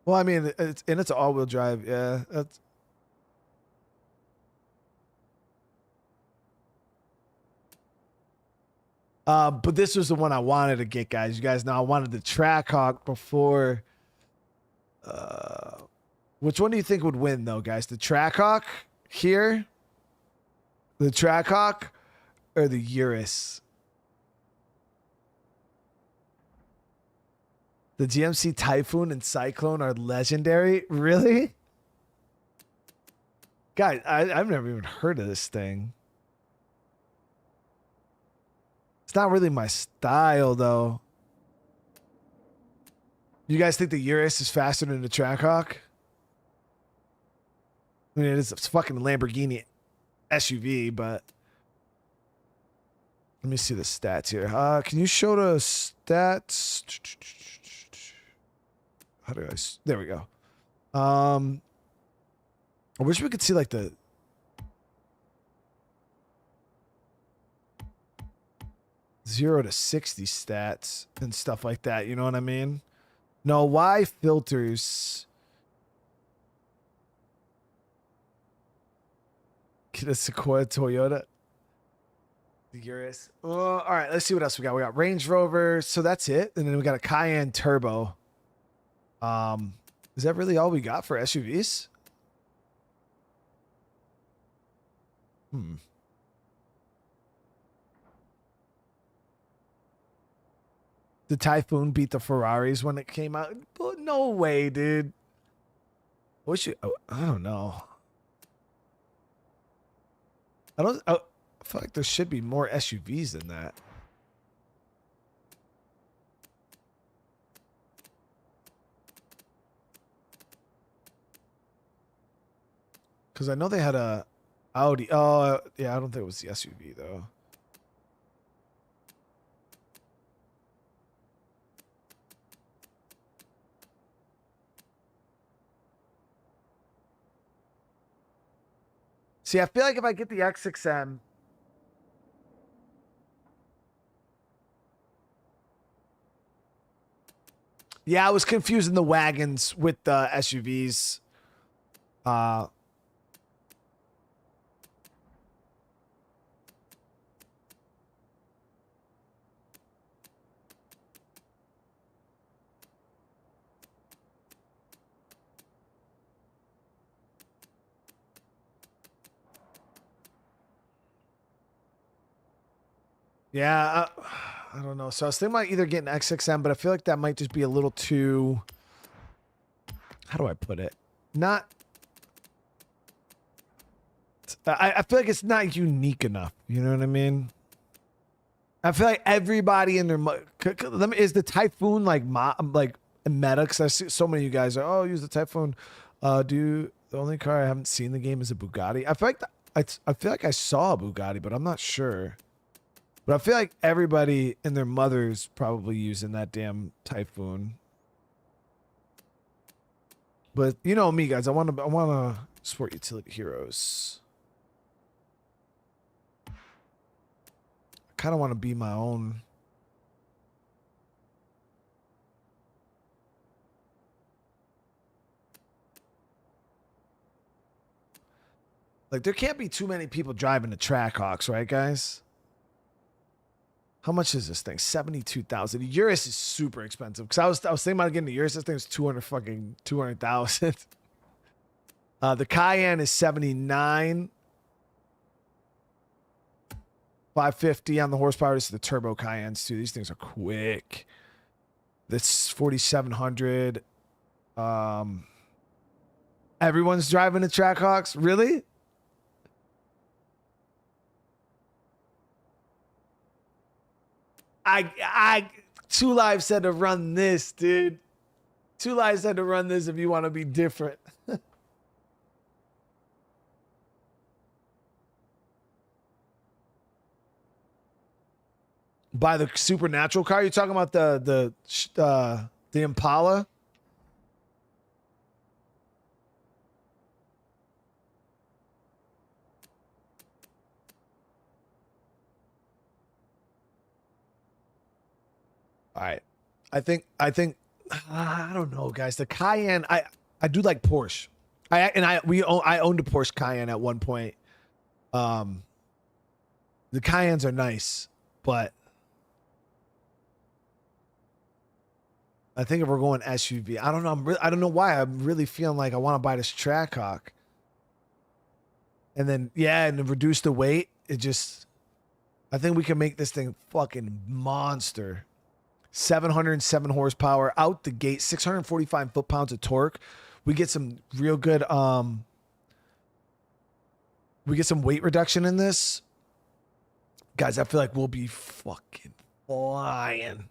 Well, I mean, it's all-wheel drive. Yeah, that's. But this was the one I wanted to get, guys. You guys know I wanted the Trackhawk before. Which one do you think would win, though, guys? The Trackhawk here, the Trackhawk, or the Urus? The GMC Typhoon and Cyclone are legendary. Really? Guys, I've never even heard of this thing. It's not really my style, though. You guys think the Urus is faster than the Trackhawk? I mean, it's fucking Lamborghini SUV, but let me see the stats here. Can you show the stats? How do I? There we go. I wish we could see like the. Zero to 60 stats and stuff like that. You know what I mean? No, why filters? Get a Sequoia Toyota. The Urus. Oh, all right, let's see what else we got. We got Range Rover. So that's it. And then we got a Cayenne Turbo. Is that really all we got for SUVs? The Typhoon beat the Ferraris when it came out. No way, dude. I don't know. I feel like there should be more SUVs than that. Because I know they had a Audi. Oh, yeah, I don't think it was the SUV though. See, I feel like if I get the X6M, yeah, I was confusing the wagons with the SUVs. Yeah, I don't know. So I was thinking about either getting X6M, but I feel like that might just be a little too. How do I put it? Not. I feel like it's not unique enough. You know what I mean? I feel like everybody in their is the Typhoon like meta? Because I see so many of you guys are use the Typhoon. The only car I haven't seen in the game is a Bugatti. I feel like I saw a Bugatti, but I'm not sure. But I feel like everybody and their mother's probably using that damn Typhoon. But you know me, guys. I want to support utility heroes. I kind of want to be my own. Like there can't be too many people driving the Trackhawks, right, guys? How much is this thing? 72,000. The Urus is super expensive. Because I was thinking about getting the Urus. This thing's 200,000. The Cayenne is 79. 550 on the horsepower. This is the turbo Cayennes too. These things are quick. This 4,700. Everyone's driving the Trackhawks. Really? Two Lives said to run this, dude. Two Lives said to run this if you want to be different. By the supernatural car, you're talking about the Impala. All right. I think I don't know, guys. The Cayenne, I do like Porsche. I owned a Porsche Cayenne at one point. The Cayennes are nice, but I think if we're going SUV, I don't know. I don't know why I'm really feeling like I want to buy this Trackhawk. And then and reduce the weight. I think we can make this thing fucking monster. 707 horsepower out the gate, 645 foot-pounds of torque. We get some real good we get some weight reduction in this. Guys, I feel like we'll be fucking flying.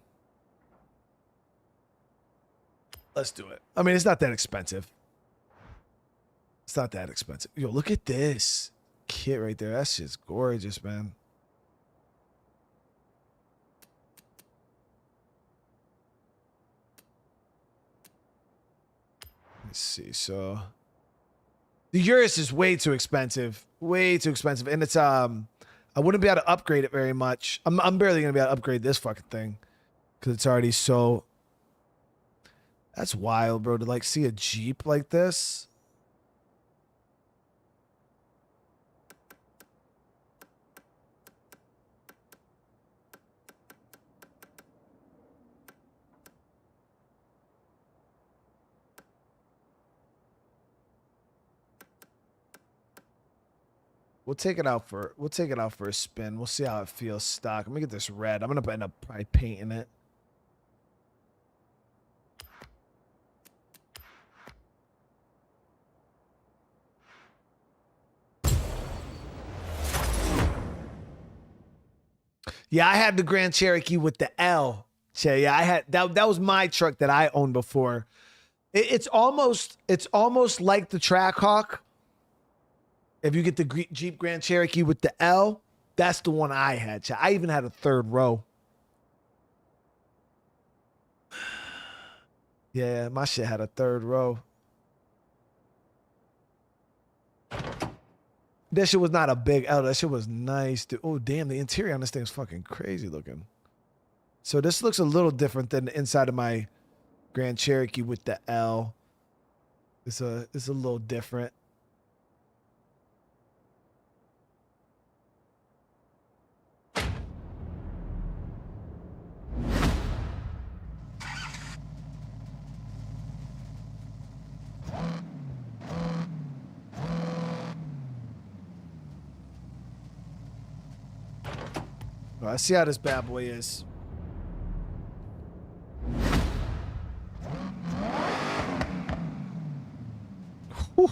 Let's do it. I mean, it's not that expensive. It's not that expensive. Yo, look at this kit right there. That shit's gorgeous, man. Let's see. So the Urus is way too expensive. Way too expensive. And it's I wouldn't be able to upgrade it very much. I'm barely gonna be able to upgrade this fucking thing. Cause it's already so. That's wild, bro, to like see a Jeep like this. We'll take it out for a spin. We'll see how it feels stock. Let me get this red. I'm gonna end up probably painting it. Yeah, I had the Grand Cherokee with the L. So yeah, I had that was my truck that I owned before. It's almost like the Trackhawk. If you get the Jeep Grand Cherokee with the L, that's the one I had. I even had a third row. Yeah, my shit had a third row. That shit was not a big L. That shit was nice. Dude. Oh, damn. The interior on this thing is fucking crazy looking. So this looks a little different than the inside of my Grand Cherokee with the L. It's a little different. Well, I see how this bad boy is. Whew.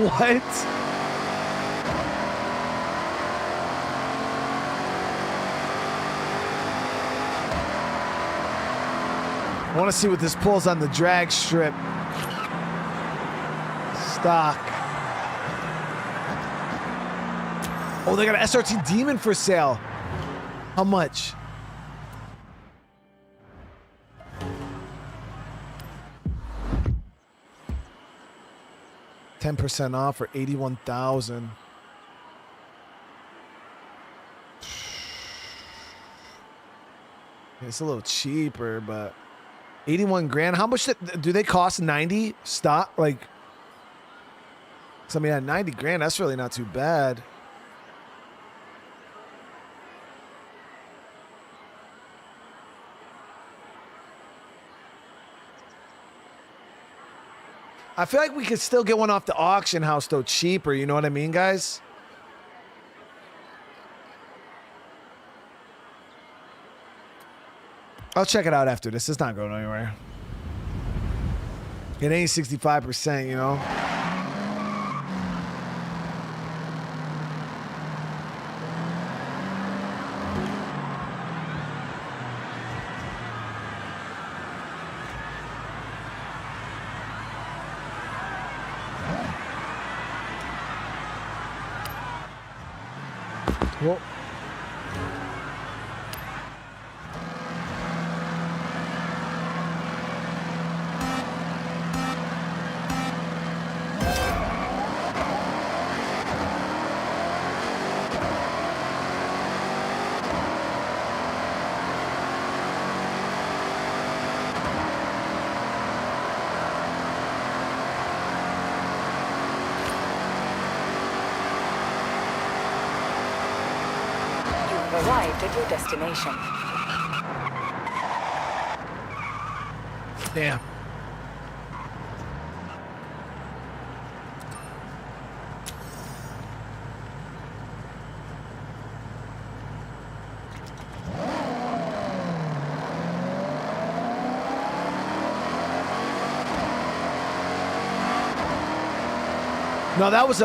What? I want to see what this pulls on the drag strip. Stock. Oh, they got an SRT Demon for sale. How much? $10% off for $81,000. It's a little cheaper, but 81 grand. How much do they cost? 90 stock? Like, so I mean, at 90 grand, that's really not too bad. I feel like we could still get one off the auction house though, cheaper. You know what I mean, guys? I'll check it out after this. It's not going anywhere. It ain't 65%, you know? Whoa. Arrived at your destination. Damn. No, that was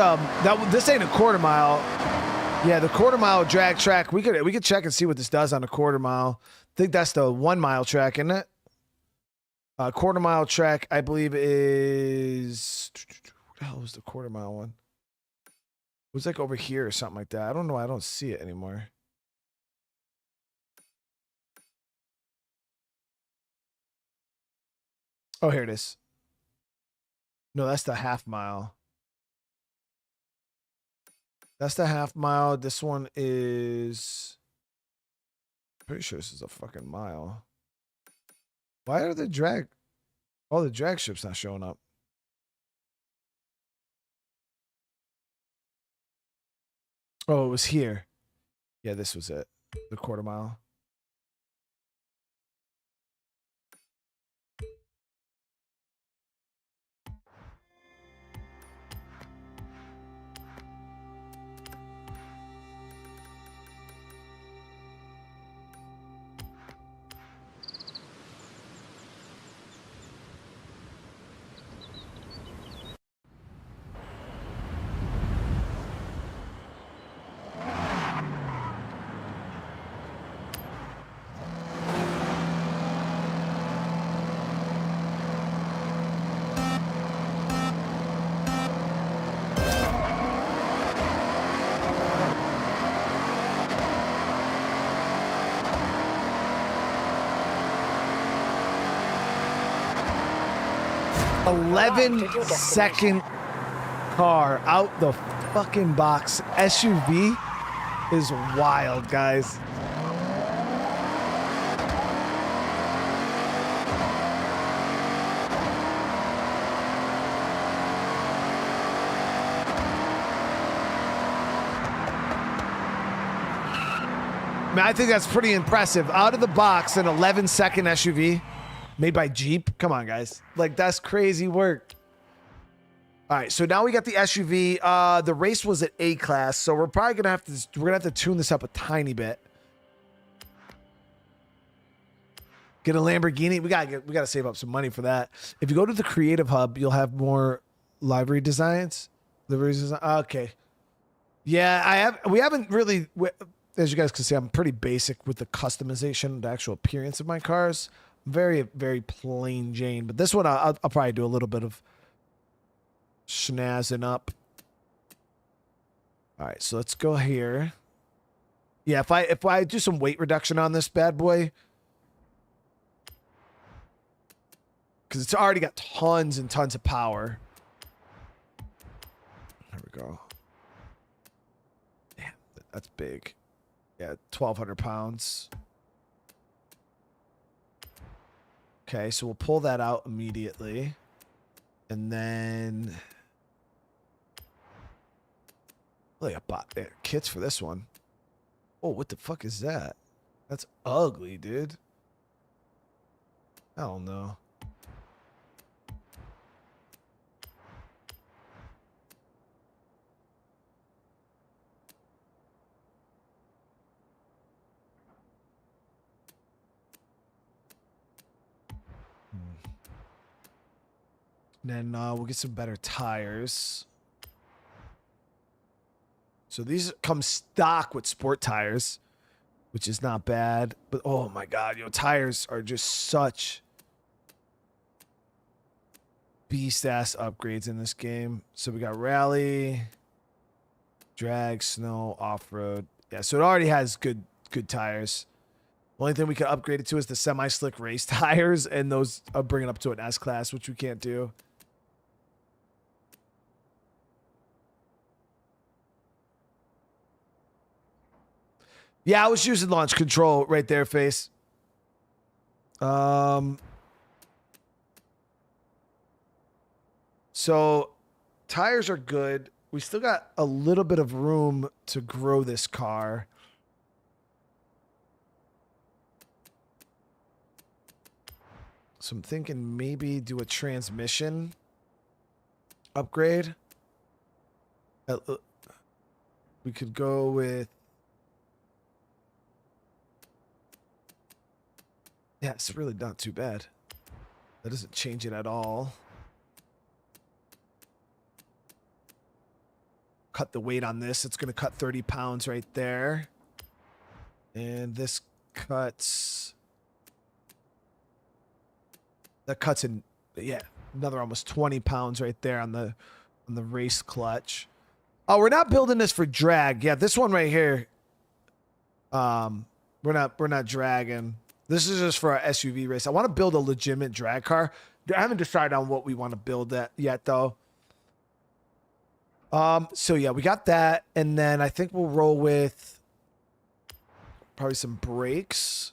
this ain't a quarter mile. Yeah, the quarter mile drag track. We could check and see what this does on a quarter mile. I think that's the 1 mile track, isn't it? Quarter mile track, I believe, is what the hell was the quarter mile one? It was like over here or something like that. I don't know. I don't see it anymore. Oh, here it is. No, that's the half mile. That's the half mile. This one is... pretty sure this is a fucking mile. Why are the drag... all the drag strips not showing up? Oh, it was here. Yeah, this was it. The quarter mile. 11 Arrived at your second car out the fucking box. SUV is wild, guys. I mean, I think that's pretty impressive. Out of the box, an 11-second SUV made by Jeep. Come on, guys. Like, that's crazy work. All right, so now we got the SUV. The race was at A class, so we're probably gonna have to tune this up a tiny bit. Get a Lamborghini. We gotta save up some money for that. If you go to the Creative Hub, you'll have more livery designs. Okay. Yeah, we haven't really. As you guys can see, I'm pretty basic with the customization, the actual appearance of my cars. Very, very plain Jane. But this one, I'll probably do a little bit of schnazzing up. All right, so let's go here. Yeah, if I do some weight reduction on this bad boy, because it's already got tons and tons of power. There we go. Damn, that's big. Yeah, 1,200 pounds. Okay, so we'll pull that out immediately. And then... Look, I bought kits for this one. Oh, what the fuck is that? That's ugly, dude. I don't know. Then we'll get some better tires. So these come stock with sport tires, which is not bad. But oh my god, tires are just such beast ass upgrades in this game. So we got rally, drag, snow, off-road. Yeah, so it already has good tires. The only thing we can upgrade it to is the semi-slick race tires, and those bring it up to an S class, which we can't do. Yeah, I was using launch control right there, face. So tires are good. We still got a little bit of room to grow this car. So I'm thinking maybe do a transmission upgrade. We could go with... Yeah, it's really not too bad. That doesn't change it at all. Cut the weight on this. It's going to cut 30 pounds right there. And this cuts... That cuts in, yeah, another almost 20 pounds right there on the race clutch. Oh, we're not building this for drag. Yeah, this one right here. We're not dragging. This is just for our SUV race. I want to build a legitimate drag car. I haven't decided on what we want to build that yet, though. So yeah, we got that, and then I think we'll roll with probably some brakes.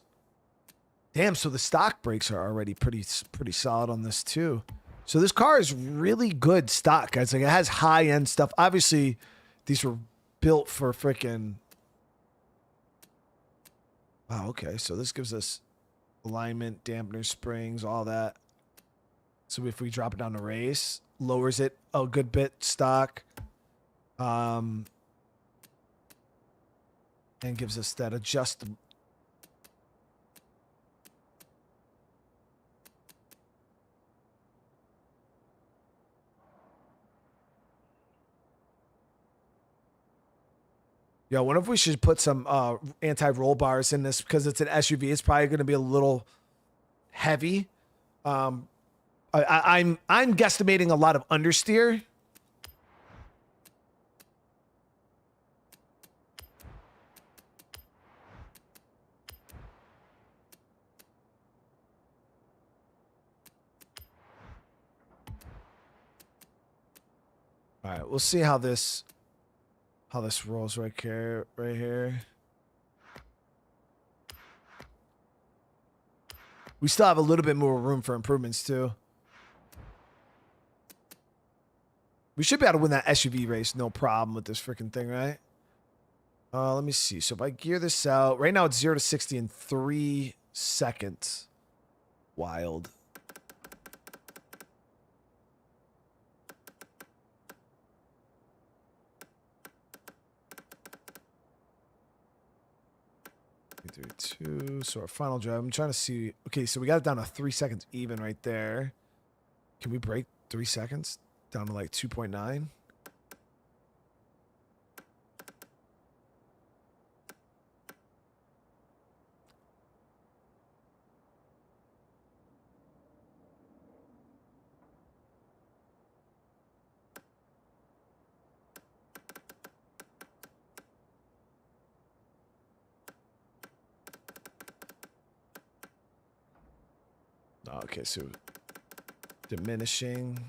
Damn, so the stock brakes are already pretty solid on this too. So this car is really good stock, guys. Like, it has high-end stuff. Obviously, these were built for freaking... Wow, okay. So this gives us alignment, dampener, springs, all that. So if we drop it down to race, lowers it a good bit stock. And gives us that adjustable... Yeah, I wonder if we should put some anti-roll bars in this, because it's an SUV. It's probably going to be a little heavy. I'm guesstimating a lot of understeer. All right, we'll see how this rolls right here. We still have a little bit more room for improvements too. We should be able to win that SUV race, no problem with this freaking thing, right? Let me see. So if I gear this out, right now it's 0 to 60 in 3 seconds. Wild. Three, two. So our final drive. I'm trying to see. Okay, so we got it down to 3 seconds even right there. Can we break 3 seconds down to like 2.9? Okay, so diminishing.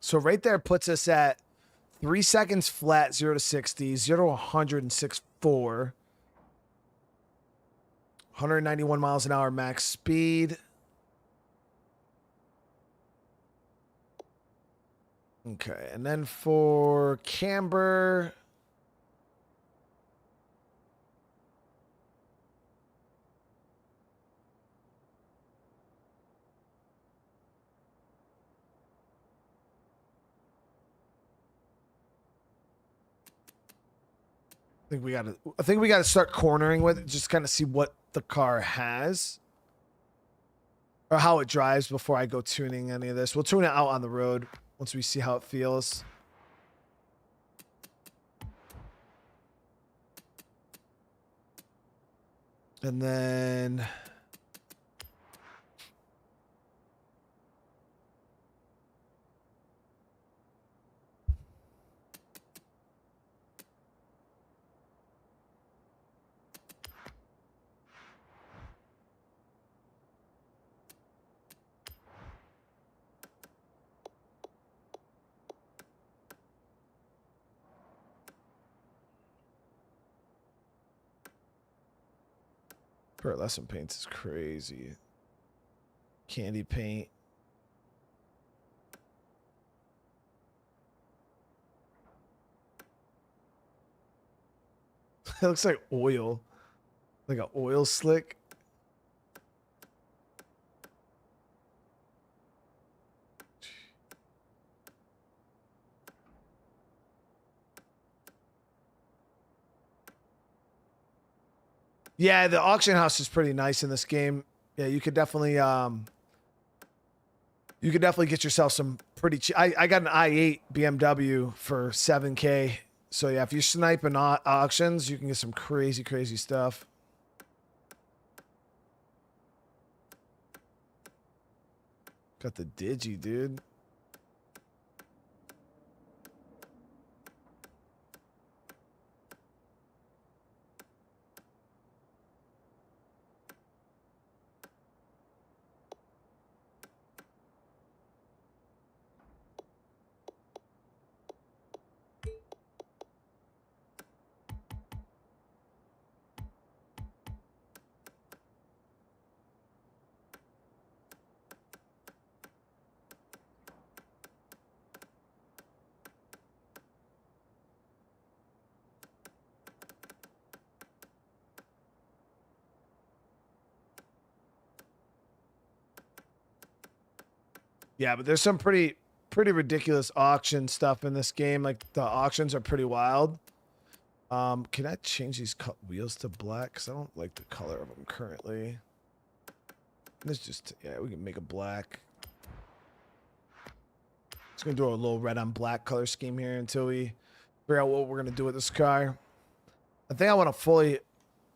So right there puts us at 3 seconds flat, 0 to 60, 0 to 106.4, 191 miles an hour max speed. Okay, and then for camber, I think we gotta start cornering with it, just kind of see what the car has or how it drives before I go tuning any of this. We'll tune it out on the road once we see how it feels. And then pearlescent paints is crazy. Candy paint. It looks like oil. Like an oil slick. Yeah, the auction house is pretty nice in this game. Yeah, you could definitely get yourself some pretty cheap. I got an i8 BMW for 7K. So yeah, if you snipe in auctions, you can get some crazy, crazy stuff. Got the Digi, dude. Yeah, but there's some pretty ridiculous auction stuff in this game. Like the auctions are pretty wild. Can I change these wheels to black? Because I don't like the color of them currently. Let's just, yeah, we can make a black. Just gonna do a little red on black color scheme here until we figure out what we're gonna do with this car. I think I want to fully,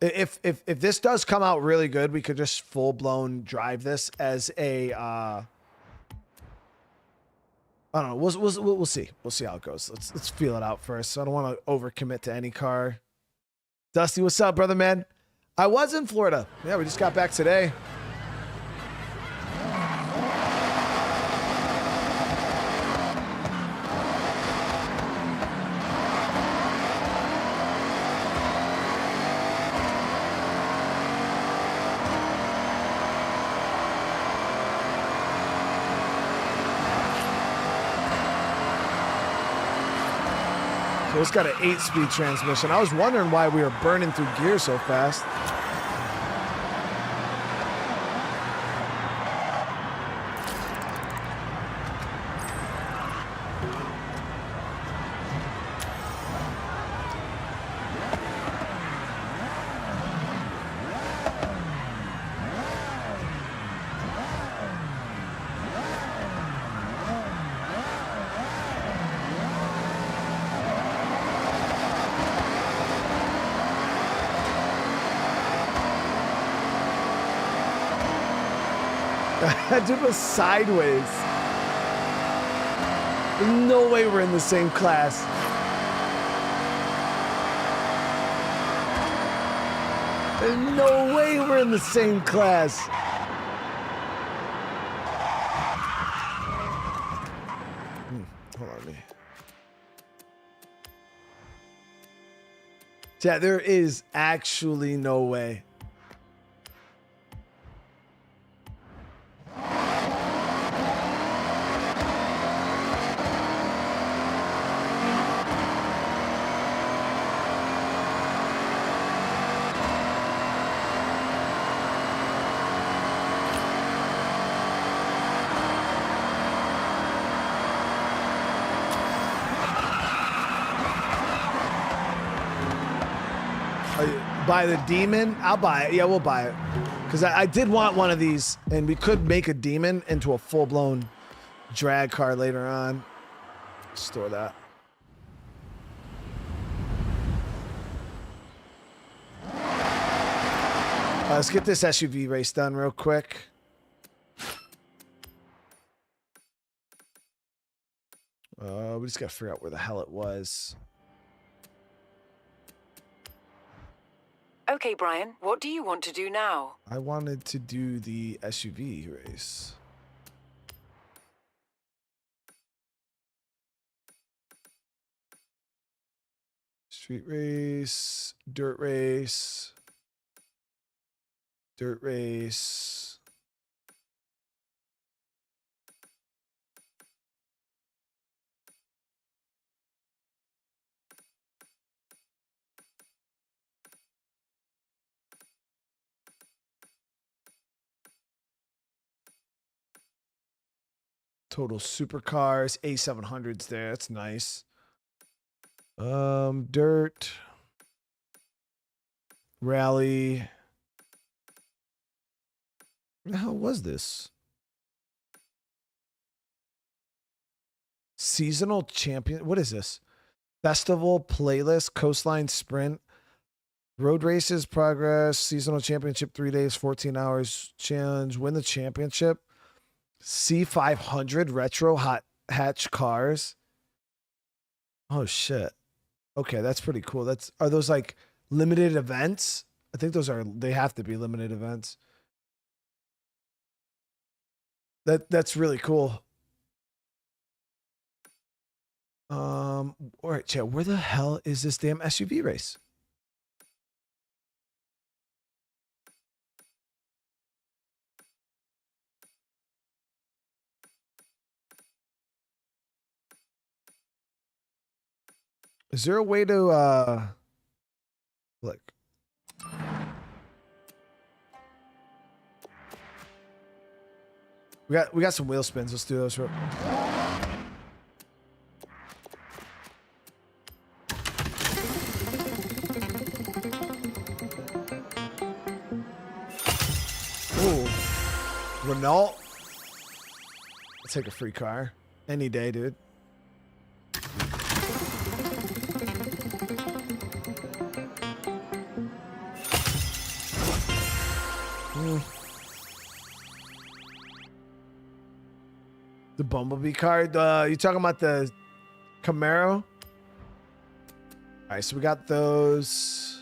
if this does come out really good, we could just full blown drive this as a I don't know. We'll see. We'll see how it goes. Let's feel it out first. So I don't want to overcommit to any car. Dusty, what's up, brother, man? I was in Florida. Yeah, we just got back today. cool. It's got an 8-speed transmission. I was wondering why we were burning through gear so fast. That dude was sideways. There's no way we're in the same class. There's no way we're in the same class. Hold on me. Yeah, there is actually no way. Buy the demon? I'll buy it. Yeah, we'll buy it. Because I did want one of these, and we could make a demon into a full-blown drag car later on. Store that. Let's get this SUV race done real quick. We just got to figure out where the hell it was. Okay, Brian, what do you want to do now? I wanted to do the SUV race. Street race, dirt race, dirt race. Total supercars, A700s there. That's nice. Dirt. Rally. What the hell was this? Seasonal champion. What is this? Festival, playlist, coastline sprint, road races, progress, seasonal championship, 3 days, 14 hours challenge, win the championship. C500 retro hot hatch cars. Oh shit. Okay, that's pretty cool. Are those like limited events? I think they have to be limited events. That's really cool. All right, Chad, where the hell is this damn SUV race? Is there a way to look? We got some wheel spins. Let's do those. Ooh, Renault. I'll take a free car any day, dude. The Bumblebee car. You talking about the Camaro? All right, so we got those.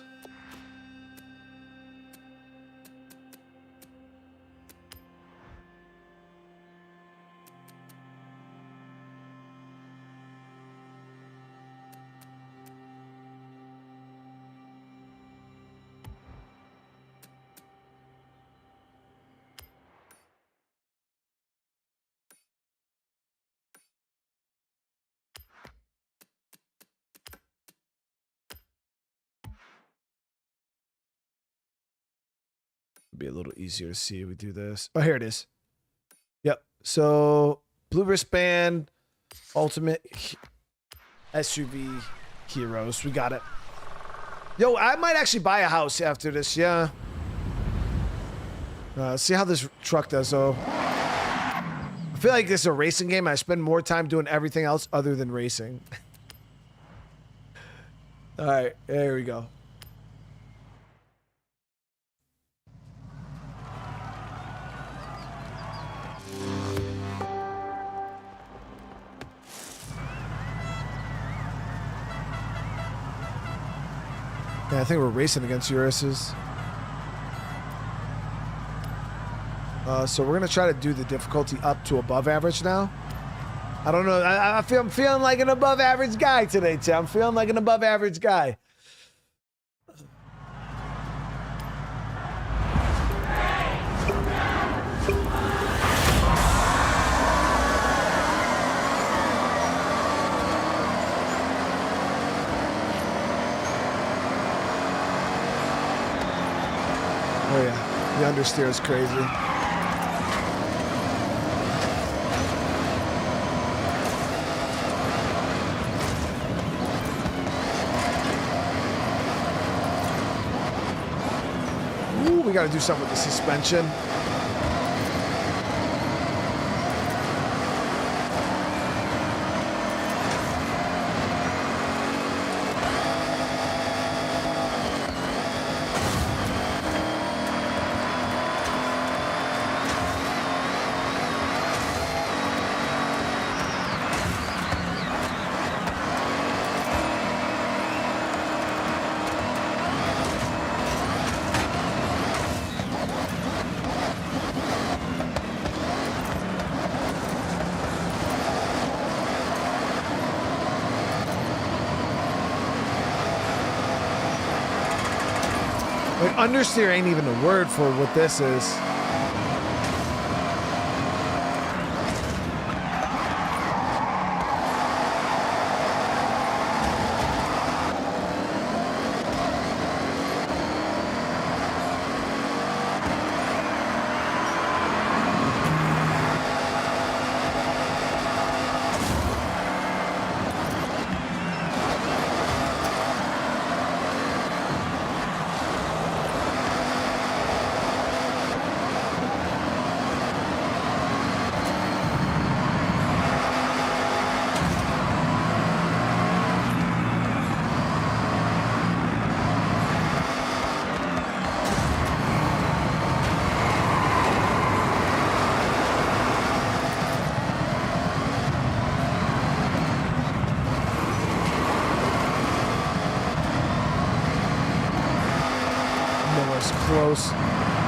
It'll be a little easier to see if we do this. Oh, here it is. Yep. So blue wristband, ultimate SUV heroes. We got it. Yo, I might actually buy a house after this. Yeah. See how this truck does, though. I feel like this is a racing game. I spend more time doing everything else other than racing. All right, there we go. Yeah, I think we're racing against Urus's. So we're gonna try to do the difficulty up to above average now. I don't know. I'm feeling like an above average guy today, Tim. I'm feeling like an above average guy. Oh yeah, the understeer is crazy. We got to do something with the suspension. Like, understeer ain't even a word for what this is. Close.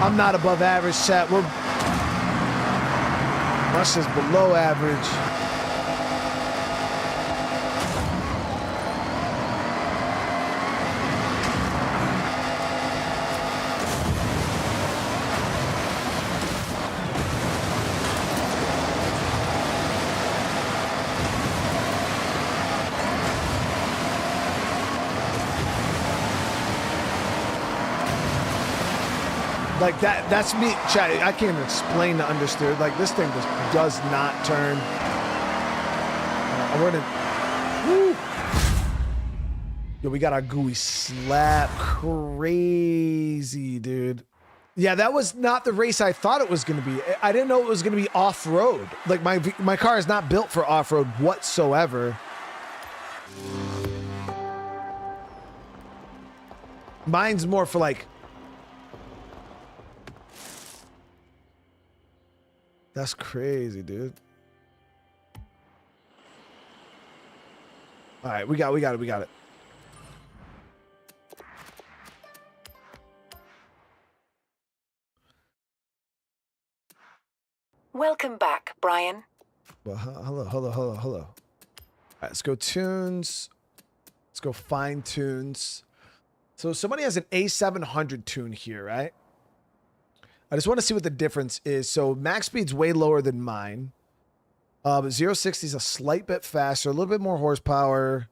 I'm not above average, chat. We're much as below average. Like that's me, chat. I can't even explain the understeer. Like this thing just does not turn. I wouldn't. Woo. Yo, we got our gooey slap. Crazy, dude. Yeah, that was not the race I thought it was going to be. I didn't know it was going to be off-road. Like my car is not built for off-road whatsoever. Mine's more for like. That's crazy, dude. All right, we got it. Welcome back, Brian. Well, hello. All right, let's go tunes. Let's go fine tunes. So somebody has an A700 tune here, right? I just want to see what the difference is. So max speed's way lower than mine. But 0-60 is a slight bit faster, a little bit more horsepower.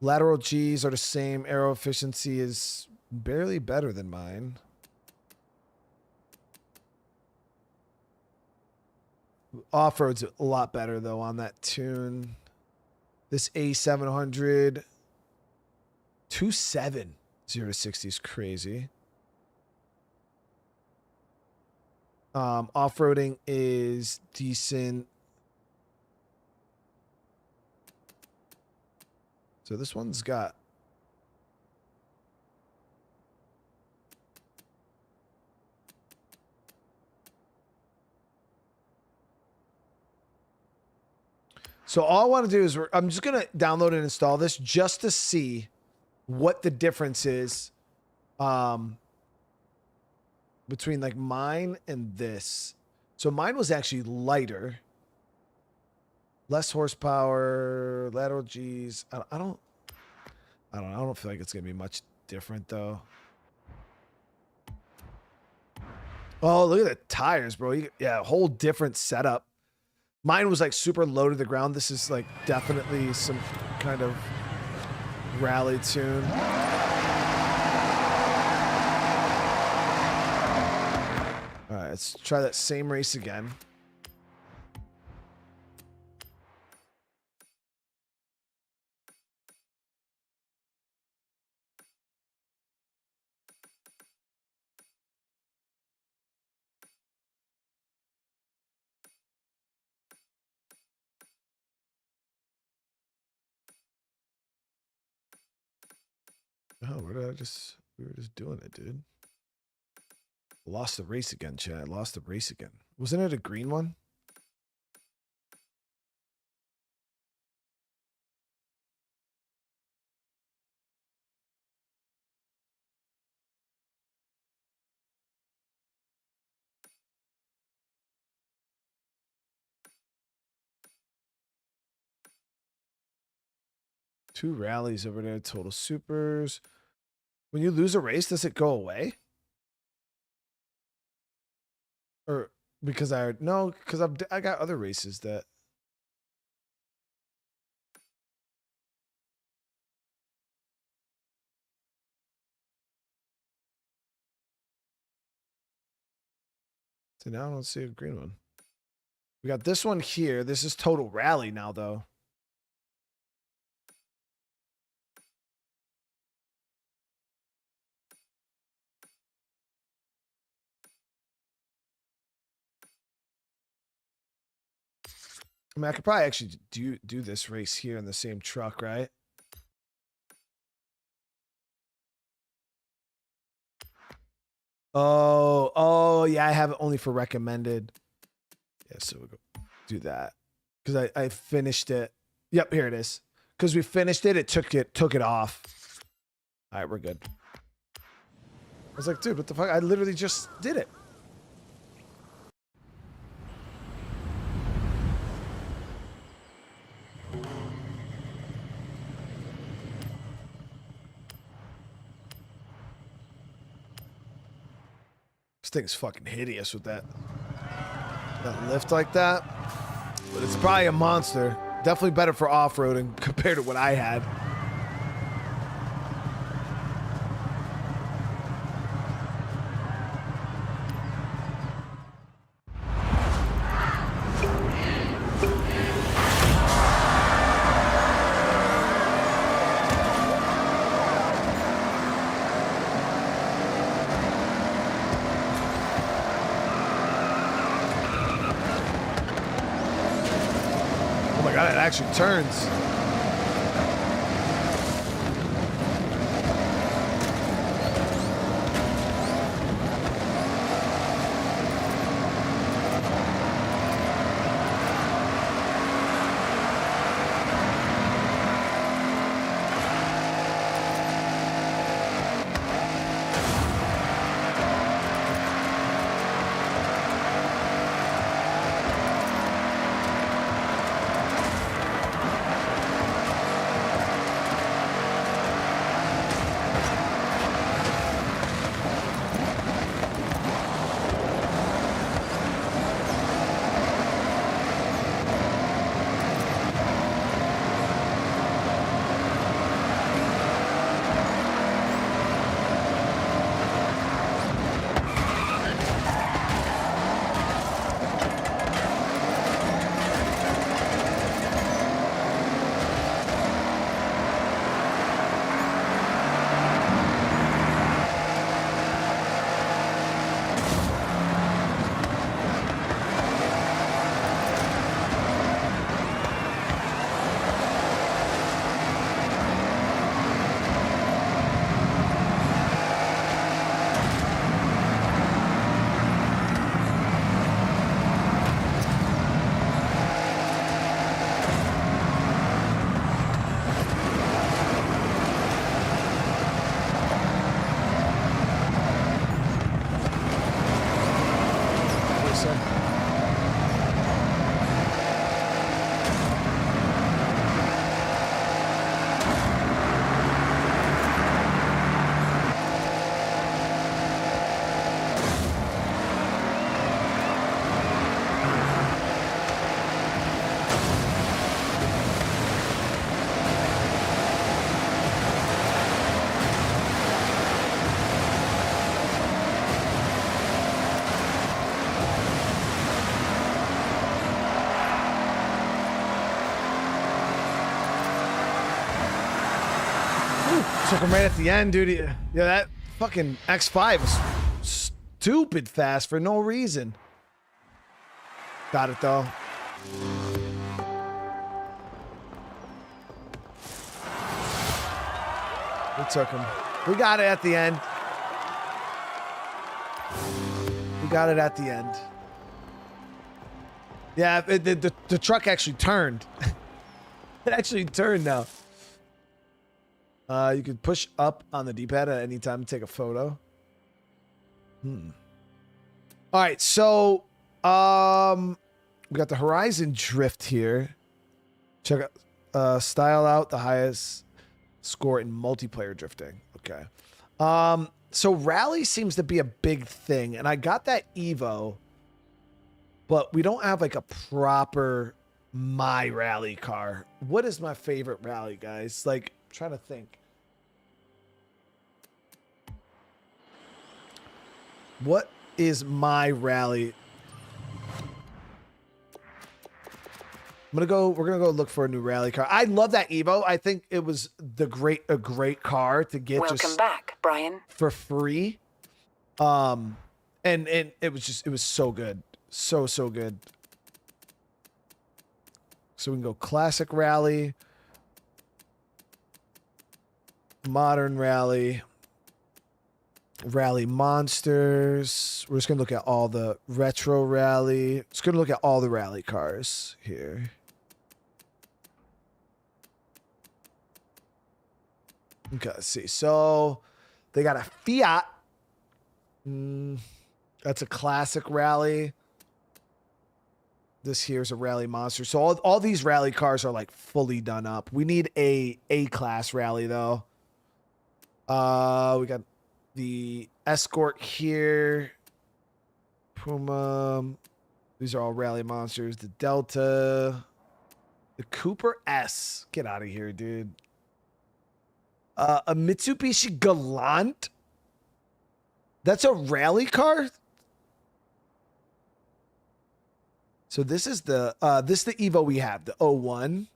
Lateral G's are the same. Aero efficiency is barely better than mine. Off-road's a lot better, though, on that tune. This A700... 2.7 0 to 60 is crazy. Off-roading is decent. So this one's got... So all I want to do is I'm just going to download and install this just to see what the difference is between like mine and this. So mine was actually lighter, less horsepower, lateral G's. I don't feel like it's gonna be much different though. Oh, look at the tires, bro. Yeah, a whole different setup. Mine was like super low to the ground. This is like definitely some kind of rally tune. All right, let's try that same race again. Oh, where did we were just doing it, dude. Lost the race again, Chad. Lost the race again. Wasn't it a green one? Two rallies over there, total supers. When you lose a race, does it go away? Or because I got other races that. So now I don't see a green one. We got this one here. This is total rally now, though. I mean, I could probably actually do this race here in the same truck, right? Oh, yeah, I have it only for recommended. Yeah, so we'll go do that. Because I finished it. Yep, here it is. Because we finished it, it took it off. All right, we're good. I was like, dude, what the fuck? I literally just did it. This thing's fucking hideous with that lift like that. But it's probably a monster. Definitely better for off-roading compared to what I had. Actually turns. Took him right at the end, dude. Yeah, that fucking X5 was stupid fast for no reason. Got it though. We took him. We got it at the end. We got it at the end. Yeah, the truck actually turned. It actually turned now. You can push up on the D-pad at any time to take a photo. All right, so we got the Horizon Drift here. Check out style out the highest score in multiplayer drifting. Okay. So rally seems to be a big thing, and I got that Evo, but we don't have like a proper my rally car. What is my favorite rally, guys? Like, I'm trying to think. What is my rally? We're gonna go look for a new rally car. I love that Evo. I think it was a great car to get. Welcome back, Brian. For free. And it was so good. So good. So we can go classic rally, modern rally, rally monsters. We're just gonna look at all the retro rally. Just gonna look at all the rally cars here. Okay, let's see. So they got a Fiat. That's a classic rally. This here's a rally monster. So all these rally cars are like fully done up. We need a A-class rally though. We got the Escort here. Puma. These are all rally monsters. The Delta. The Cooper S. Get out of here, dude. A Mitsubishi Galant. That's a rally car? So this is the Evo we have, the 01.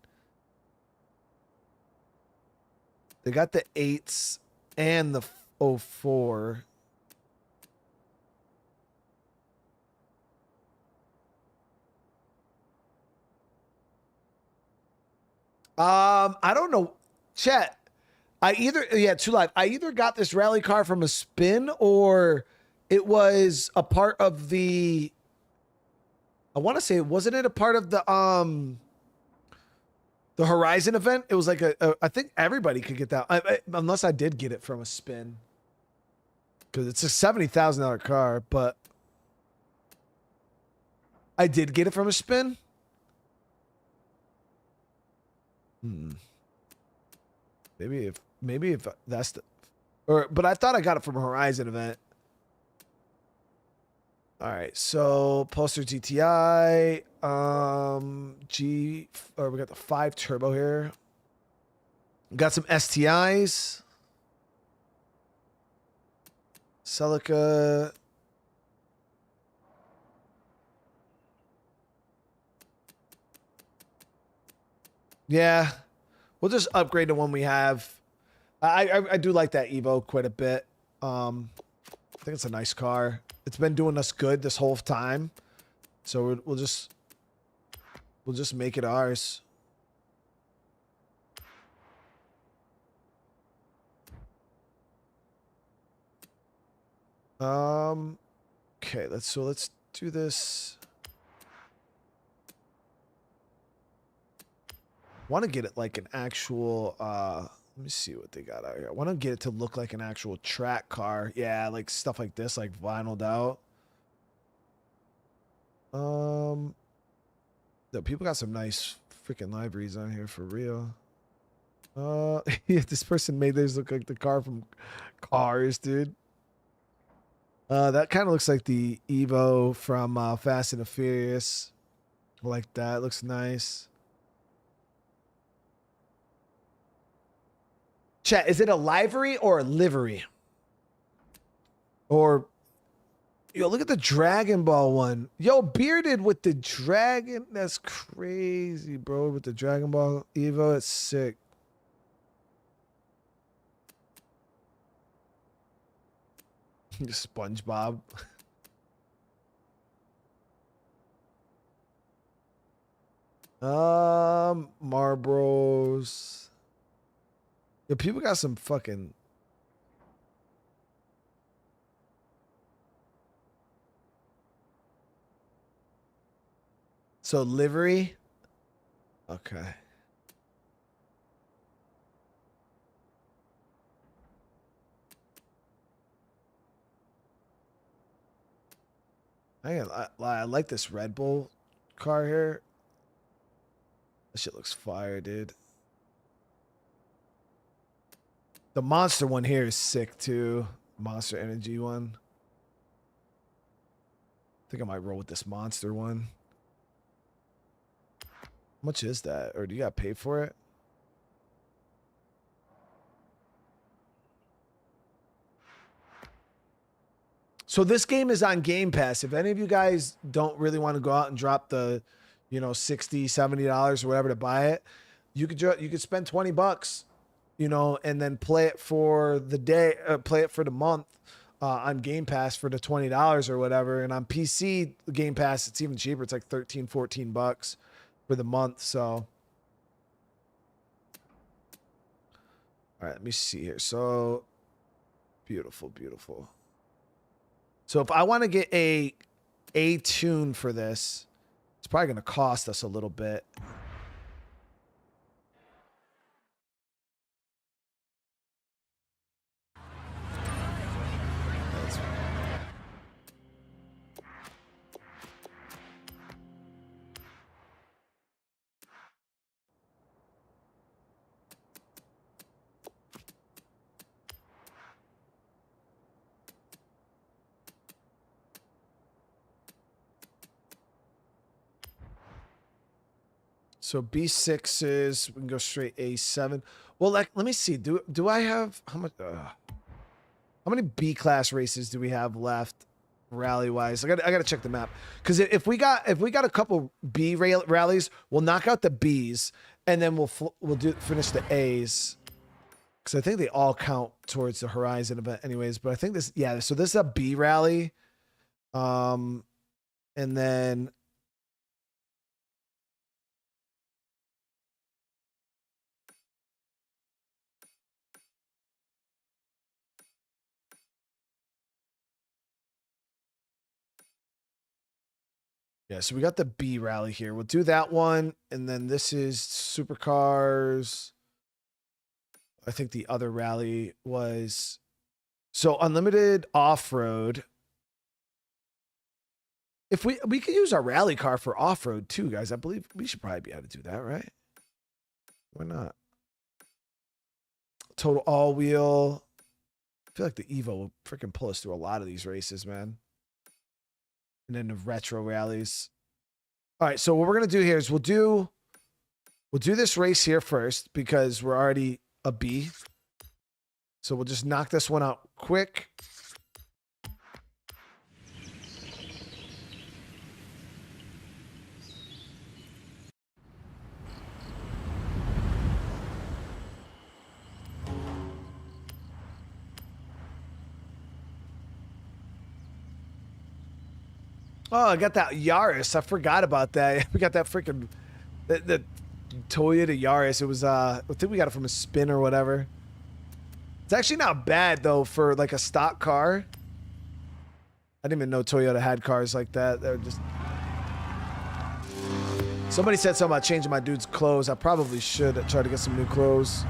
They got the 8s and the 04. I don't know. Chat. Too live. I either got this rally car from a spin or it was a part of the, I want to say, wasn't it a part of the Horizon event? It was like I think everybody could get that, unless I did get it from a spin, because it's a $70,000 car, but I did get it from a spin. Maybe if that's the, but I thought I got it from a Horizon event. All right, so Pulsar GTI, we got the 5 turbo here. Got some STIs. Celica. Yeah, we'll just upgrade the one we have. I do like that Evo quite a bit. I think it's a nice car. It's been doing us good this whole time, so we'll just make it ours. Okay, let's do this. Want to get it like an actual let me see what they got out here. I want to get it to look like an actual track car. Yeah, like stuff like this, like vinyled out. The people got some nice freaking libraries on here for real. Yeah, this person made theirs look like the car from Cars, dude. That kind of looks like the Evo from Fast and the Furious. I like that. Looks nice. Chat, is it a livery or a livery? Or, yo, look at the Dragon Ball one. Yo, bearded with the dragon. That's crazy, bro. With the Dragon Ball Evo, it's sick. SpongeBob. Marlboros. Yeah, people got some fucking. So livery. Okay. I like this Red Bull car here. That shit looks fire, dude. The Monster one here is sick too. Monster Energy one. I think I might roll with this Monster one. How much is that? Or do you got to pay for it? So this game is on Game Pass. If any of you guys don't really want to go out and drop the, $60, $70 or whatever to buy it, you could spend $20, and then play it for the day, play it for the month on Game Pass for the $20 or whatever. And on PC Game Pass, it's even cheaper. It's like $13, $14 for the month. So, all right, let me see here. So beautiful, beautiful. So if I want to get a tune for this, it's probably going to cost us a little bit. So B6s, we can go straight A7. Well, let me see. Do I have how much? How many B class races do we have left, rally wise? I got to check the map, because if we got a couple B rallies, we'll knock out the Bs and then we'll finish the As, because I think they all count towards the Horizon event, anyways. But I think this, yeah. So this is a B rally, and then. Yeah, so we got the B rally here. We'll do that one, and then this is supercars. I think the other rally was so unlimited off-road. If we could use our rally car for off-road too, guys. I believe we should probably be able to do that, right? Why not? Total all-wheel. I feel like the Evo will freaking pull us through a lot of these races, man. And then the retro rallies. All right, so what we're gonna do here is we'll do this race here first, because we're already a B. So we'll just knock this one out quick. Oh, I got that Yaris. I forgot about that. We got that freaking the Toyota Yaris. It was I think we got it from a spin or whatever. It's actually not bad though for like a stock car. I didn't even know Toyota had cars like that. They're just. Somebody said something about changing my dude's clothes. I probably should try to get some new clothes.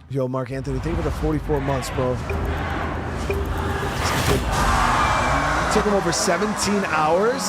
Yo, Mark Anthony, thank you for the 44 months, bro. It took him over 17 hours.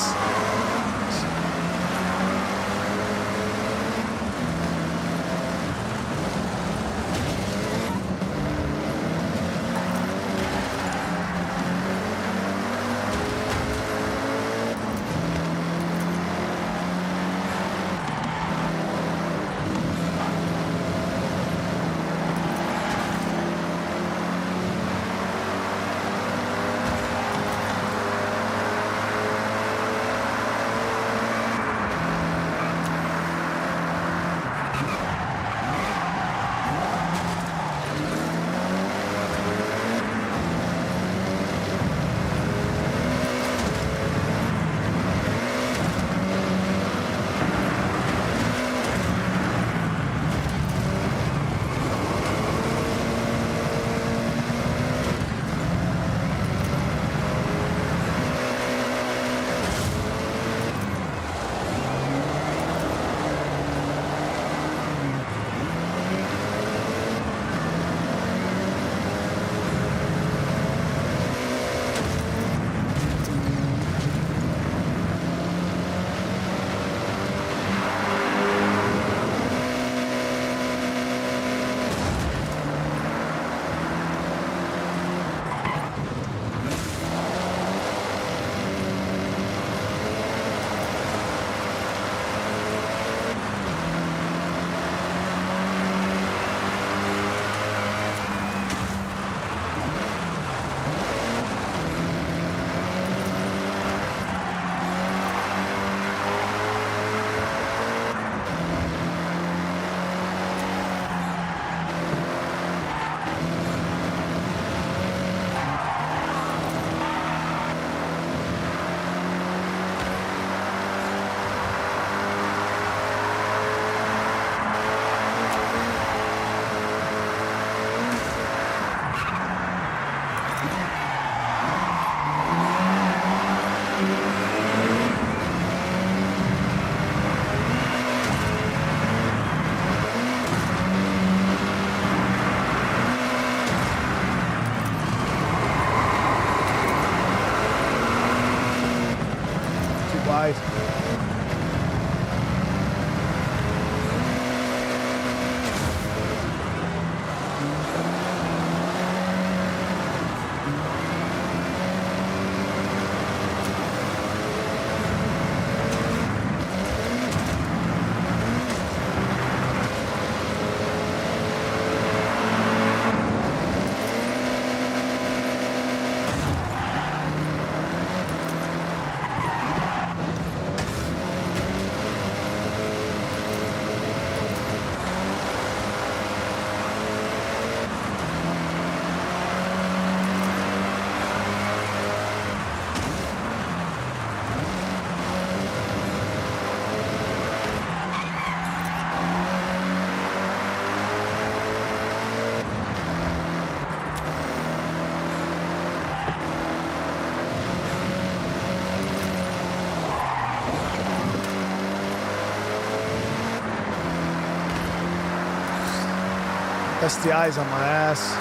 STI's on my ass.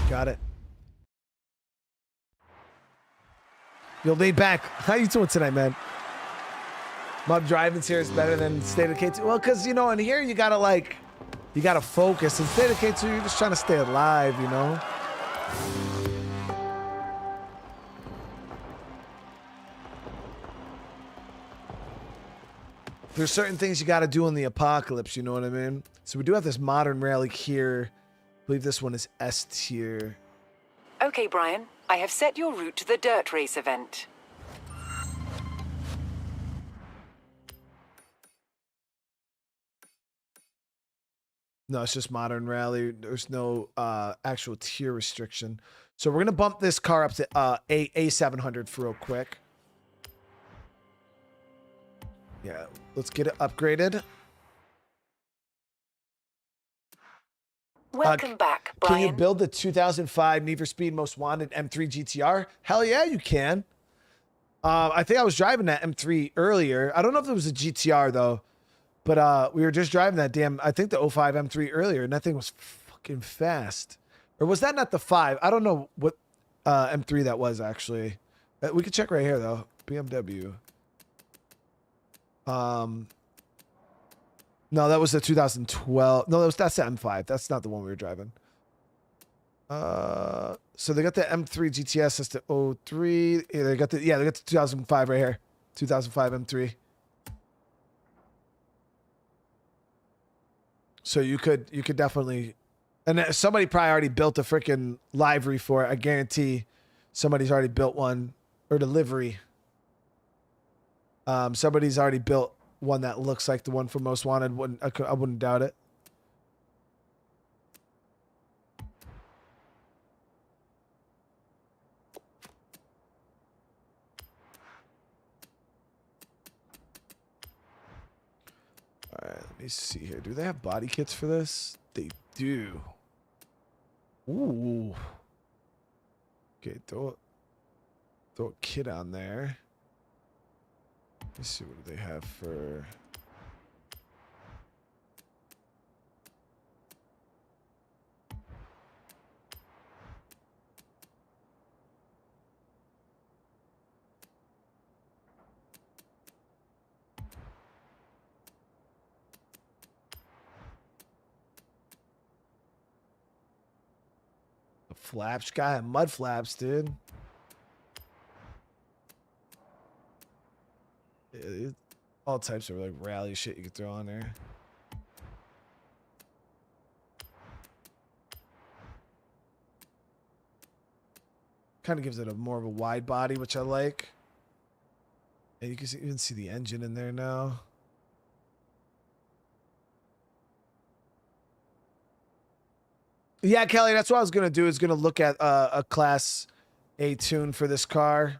Got it. Yo, laid back. How you doing tonight, man? Mud driving's here is better than State of K2. Well, because, you know, in here you gotta focus. In State of K2, you're just trying to stay alive, you know? There's certain things you gotta do in the apocalypse, you know what I mean? So we do have this modern rally here. I believe this one is S tier. Okay, Brian. I have set your route to the dirt race event. No, it's just modern rally. There's no actual tier restriction. So we're gonna bump this car up to A700 for real quick. Yeah, let's get it upgraded. Welcome back, Brian. Can you build the 2005 Need for Speed Most Wanted M3 GTR? Hell yeah, you can. I think I was driving that M3 earlier. I don't know if it was a GTR though, but we were just driving that damn, I think the 05 M3 earlier, and that thing was fucking fast. Or was that not the 5? I don't know what M3 that was actually. We could check right here though. BMW. No, that was the 2012. No, that's the M5. That's not the one we were driving. So they got the M3 GTS. That's the 03. Yeah, they got the 2005 right here. 2005 M3. So you could definitely, and somebody probably already built a freaking livery for it. I guarantee somebody's already built one, or delivery. Somebody's already built one that looks like the one for Most Wanted. I wouldn't doubt it. All right, let me see here. Do they have body kits for this? They do. Ooh. Okay, throw a kit on there. Let's see, what do they have for... The flaps guy, mud flaps, dude. Yeah, all types of like rally shit you could throw on there. Kind of gives it a more of a wide body, which I like. And you can even see the engine in there now. Yeah, Kelly, that's what I was gonna do. Is gonna look at a Class A tune for this car.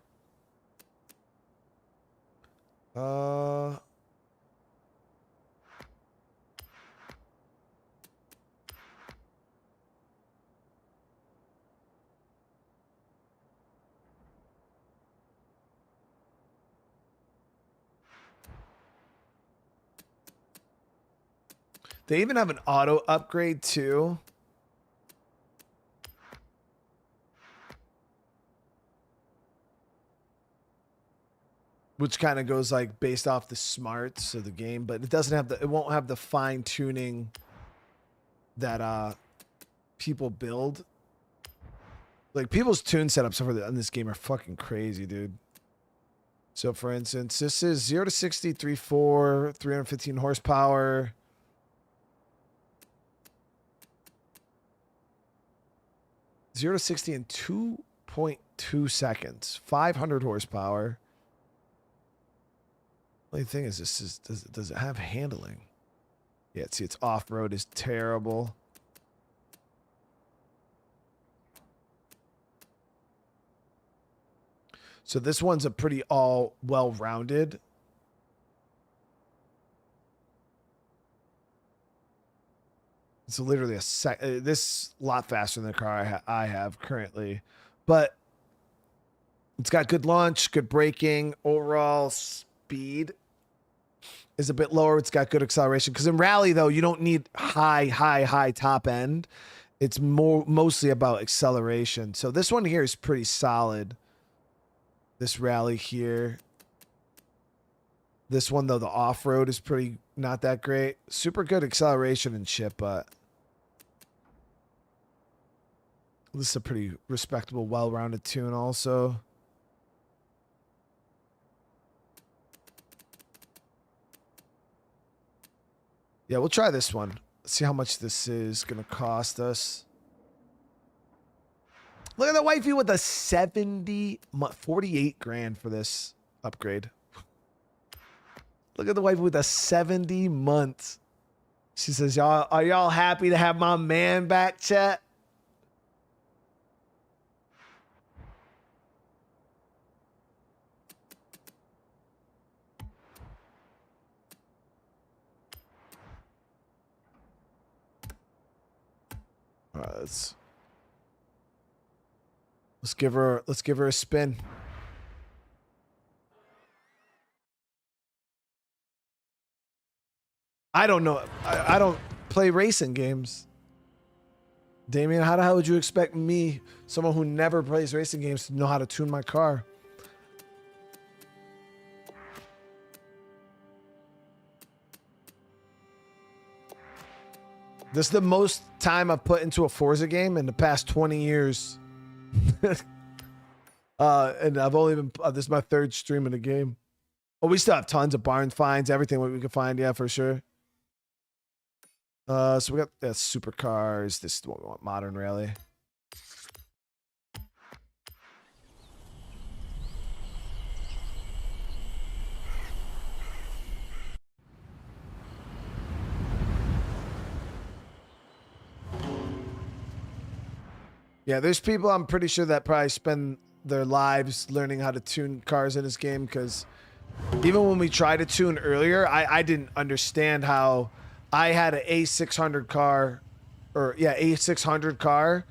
They even have an auto upgrade too. which kind of goes like based off the smarts of the game, but it doesn't have it won't have the fine tuning that people build. Like people's tune setups in this game are fucking crazy, dude. So for instance, this is 0 to 60, 3.4, 315 horsepower. Zero to 60 in 2.2 seconds. 500 horsepower. Only thing is, does it have handling? Yeah, see, its off-road is terrible. So this one's a pretty all well-rounded. It's literally this lot faster than the car I have currently, but it's got good launch, good braking, overall speed is a bit lower. It's got good acceleration because in rally though, you don't need high top end. It's mostly about acceleration. So this one here is pretty solid. This rally here. This one though, the off-road is pretty not that great. Super good acceleration and shit, but this is a pretty respectable, well-rounded tune also. Yeah, we'll try this one. Let's see how much this is going to cost us. Look at the wifey with a 48 grand for this upgrade. Look at the wifey with a 70 months. She says, "Y'all, are y'all happy to have my man back, chat?" All right, let's give her a spin. I don't know. I don't play racing games. Damien, how the hell would you expect me, someone who never plays racing games, to know how to tune my car? This is the most time I've put into a Forza game in the past 20 years. And I've only been, this is my third stream in the game. Oh, we still have tons of barn finds, everything we can find. Yeah, for sure. So we got supercars. This is what we want, modern rally. Yeah, there's people I'm pretty sure that probably spend their lives learning how to tune cars in this game, because even when we tried to tune earlier, I didn't understand how I had an A600 car, or yeah, A600 car,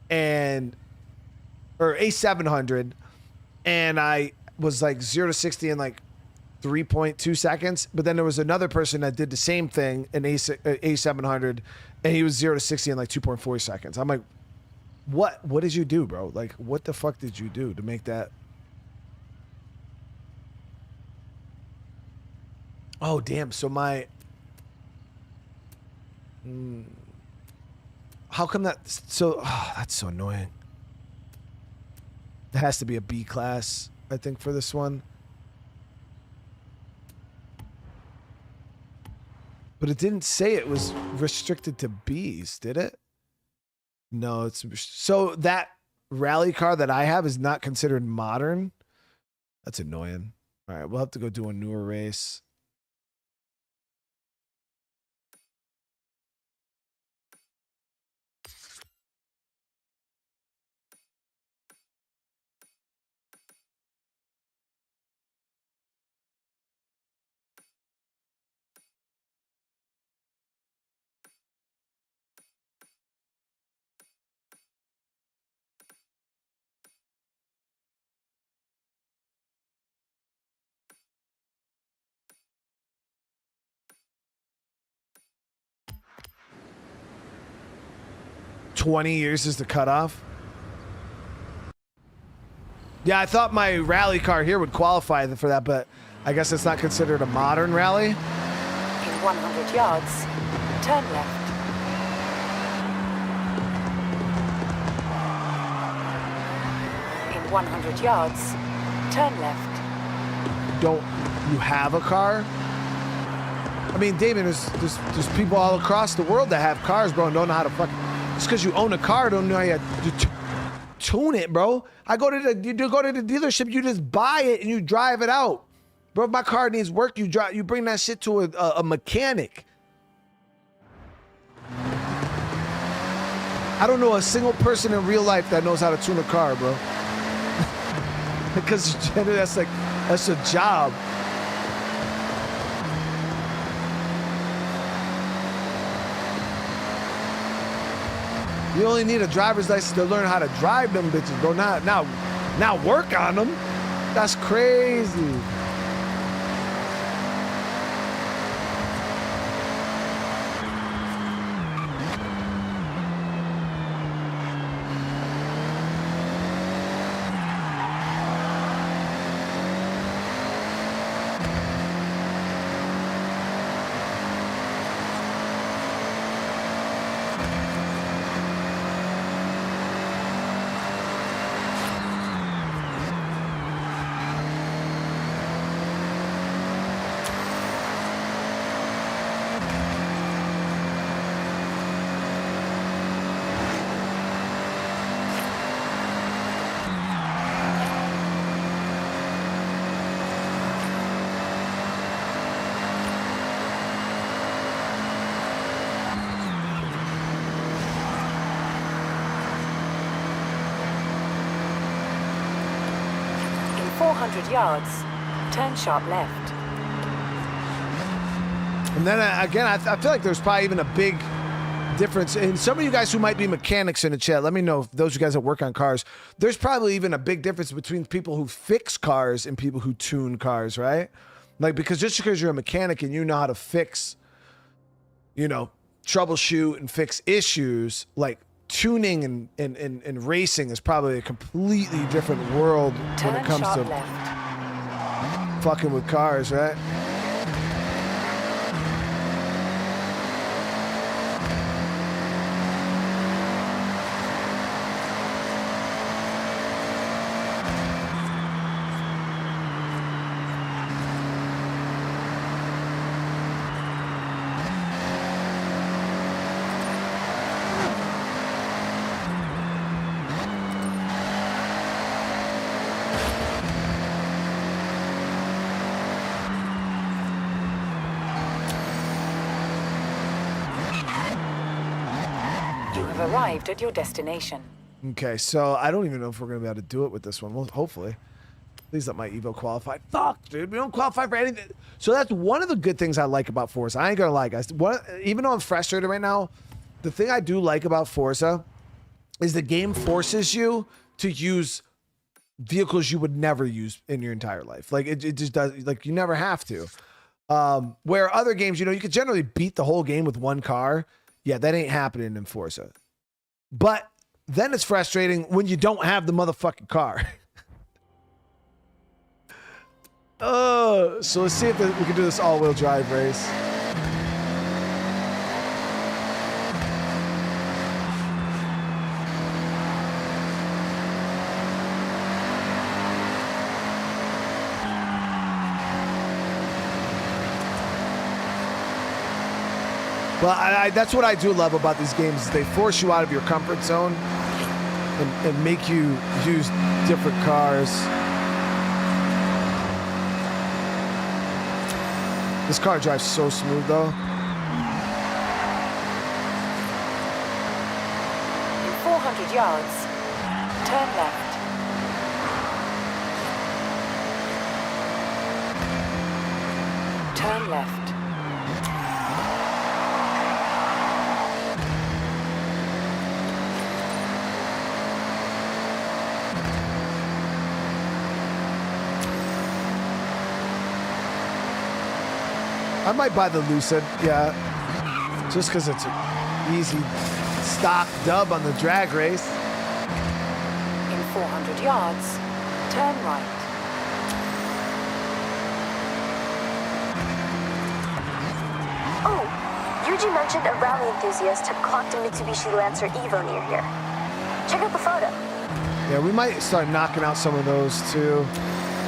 or A700, and I was like 0 to 60 in like 3.2 seconds. But then there was another person that did the same thing in A700, and he was 0 to 60 in like 2.4 seconds. I'm like, what did you do, bro? Like, what the fuck did you do to make that? Oh, damn. So my... how come that... So... Oh, that's so annoying. It has to be a B class, I think, for this one. But it didn't say it was restricted to Bs, did it? No, it's... So that rally car that I have is not considered modern? That's annoying. All right, we'll have to go do a newer race. $20 is the cutoff. Yeah, I thought my rally car here would qualify for that, but I guess it's not considered a modern rally. In 100 yards, turn left. In 100 yards, turn left. Don't you have a car? I mean, Damon, there's people all across the world that have cars, bro, and don't know how to fucking... Just because you own a car, don't know how to tune it, bro. You go to the dealership, you just buy it and you drive it out. Bro, if my car needs work, you bring that shit to a mechanic. I don't know a single person in real life that knows how to tune a car, bro. Because that's a job. You only need a driver's license to learn how to drive them bitches, bro. Now work on them. That's crazy. In 400 yards, turn sharp left. And then again, I feel like there's probably even a big difference. And some of you guys who might be mechanics in the chat, let me know if those of you guys that work on cars, there's probably even a big difference between people who fix cars and people who tune cars, right? Like, because just because you're a mechanic and you know how to fix, troubleshoot and fix issues, like tuning and racing is probably a completely different world when it comes to fucking with cars, right? Arrived at your destination. Okay, so I don't even know if we're gonna be able to do it with this one. Well, hopefully. Please let my Evo qualify. Fuck, dude, we don't qualify for anything. So that's one of the good things I like about Forza. I ain't gonna lie, guys. Even though I'm frustrated right now, the thing I do like about Forza is the game forces you to use vehicles you would never use in your entire life. Like it just does. Like you never have to. Where other games, you could generally beat the whole game with one car. Yeah, that ain't happening in Forza. But then it's frustrating when you don't have the motherfucking car. So let's see if we can do this all-wheel drive race. Well, that's what I do love about these games is they force you out of your comfort zone and make you use different cars. This car drives so smooth, though. In 400 yards, turn left. Turn left. I might buy the Lucid, yeah. Just because it's an easy stock dub on the drag race. In 400 yards, Turn right. Oh, Yuji mentioned a rally enthusiast had clocked a Mitsubishi Lancer Evo near here. Check out the photo. Yeah, we might start knocking out some of those too.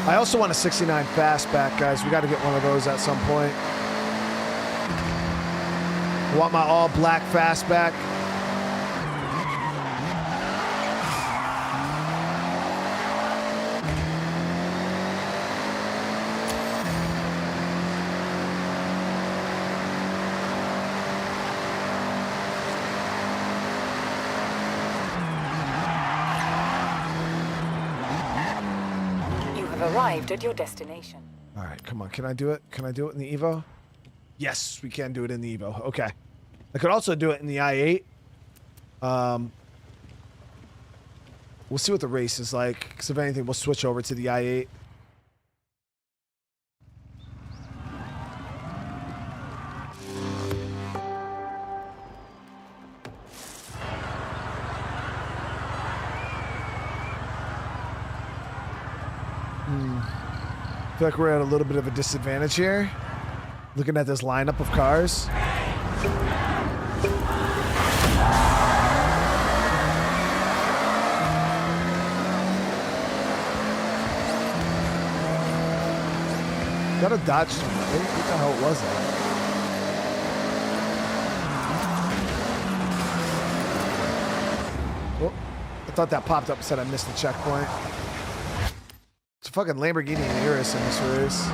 I also want a 69 fastback, guys. We got to get one of those at some point. I want my all black fastback. Arrived at your destination. All right, come on. Can I do it? Can I do it in the Evo? Yes, we can do it in the Evo. Okay. I could also do it in the i8. We'll see what the race is like, because if anything, we'll switch over to the i8. I feel like we're at a little bit of a disadvantage here. Looking at this lineup of cars. Got a Dodge Storm, right? What the hell was that? Oh, I thought that popped up and said I missed the checkpoint. It's a fucking Lamborghini Urus in this race.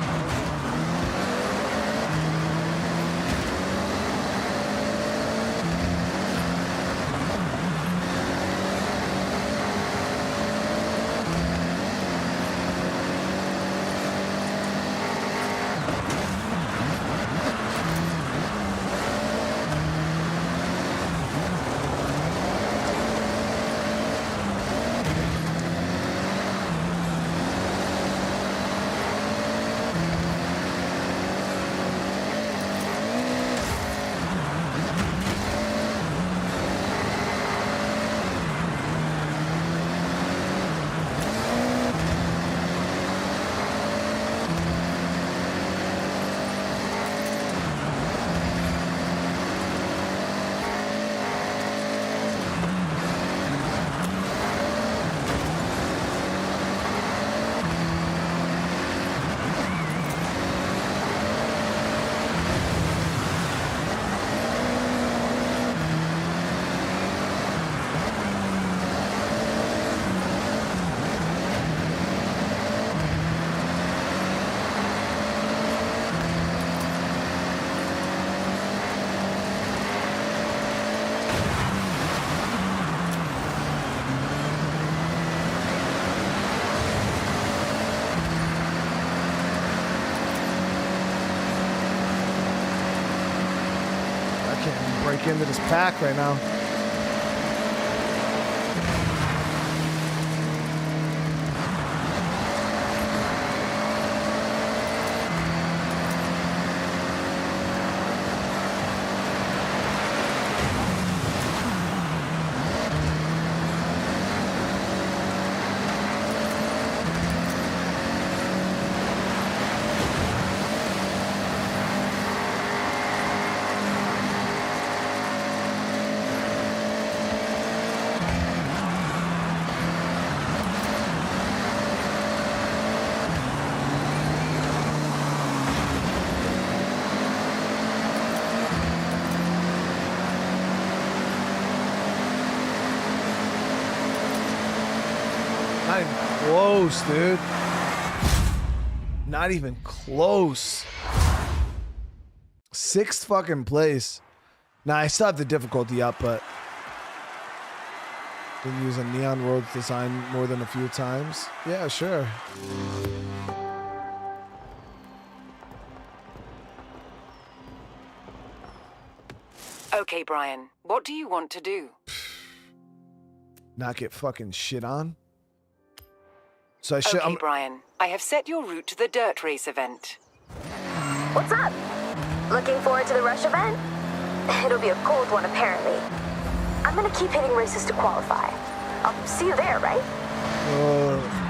Into this pack right now. Not even close, dude. Not even close. 6th fucking place. Now, I still have the difficulty up, but been using Neon World design more than a few times. Yeah, sure. Okay, Brian, what do you want to do? Not get fucking shit on. So I should. Okay, Brian, I have set your route to the dirt race event. What's up? Looking forward to the Rush event? It'll be a cold one, apparently. I'm gonna keep hitting races to qualify. I'll see you there, right?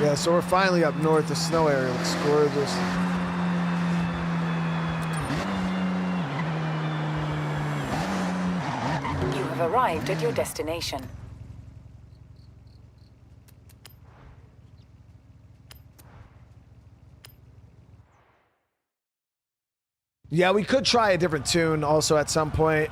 Yeah, so we're finally up north, the snow area. Let's score this. You have arrived at your destination. Yeah, we could try a different tune also at some point.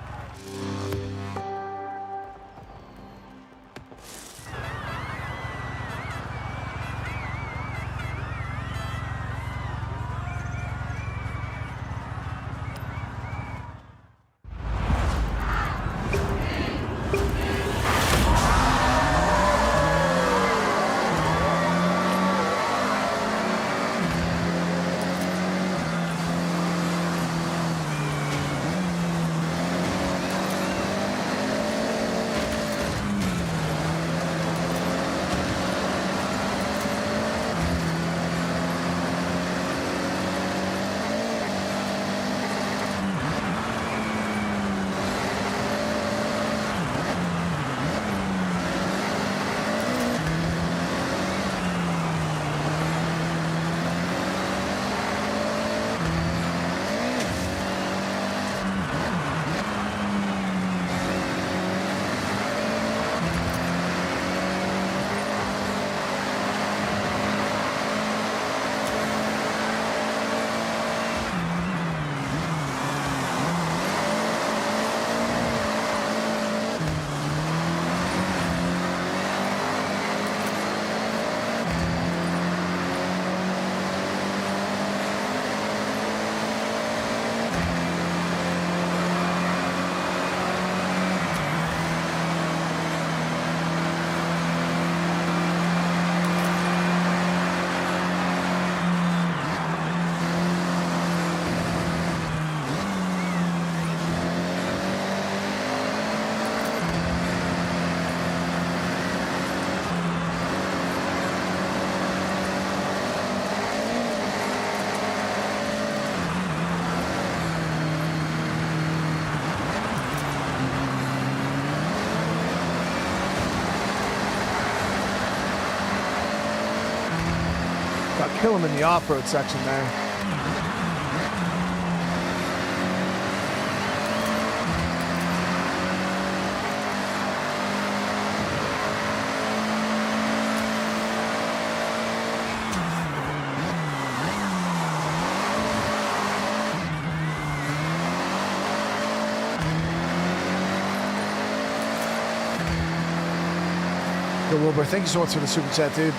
Kill him in the off-road section there. Yo, Wilbur, thank you so much for the super chat, dude.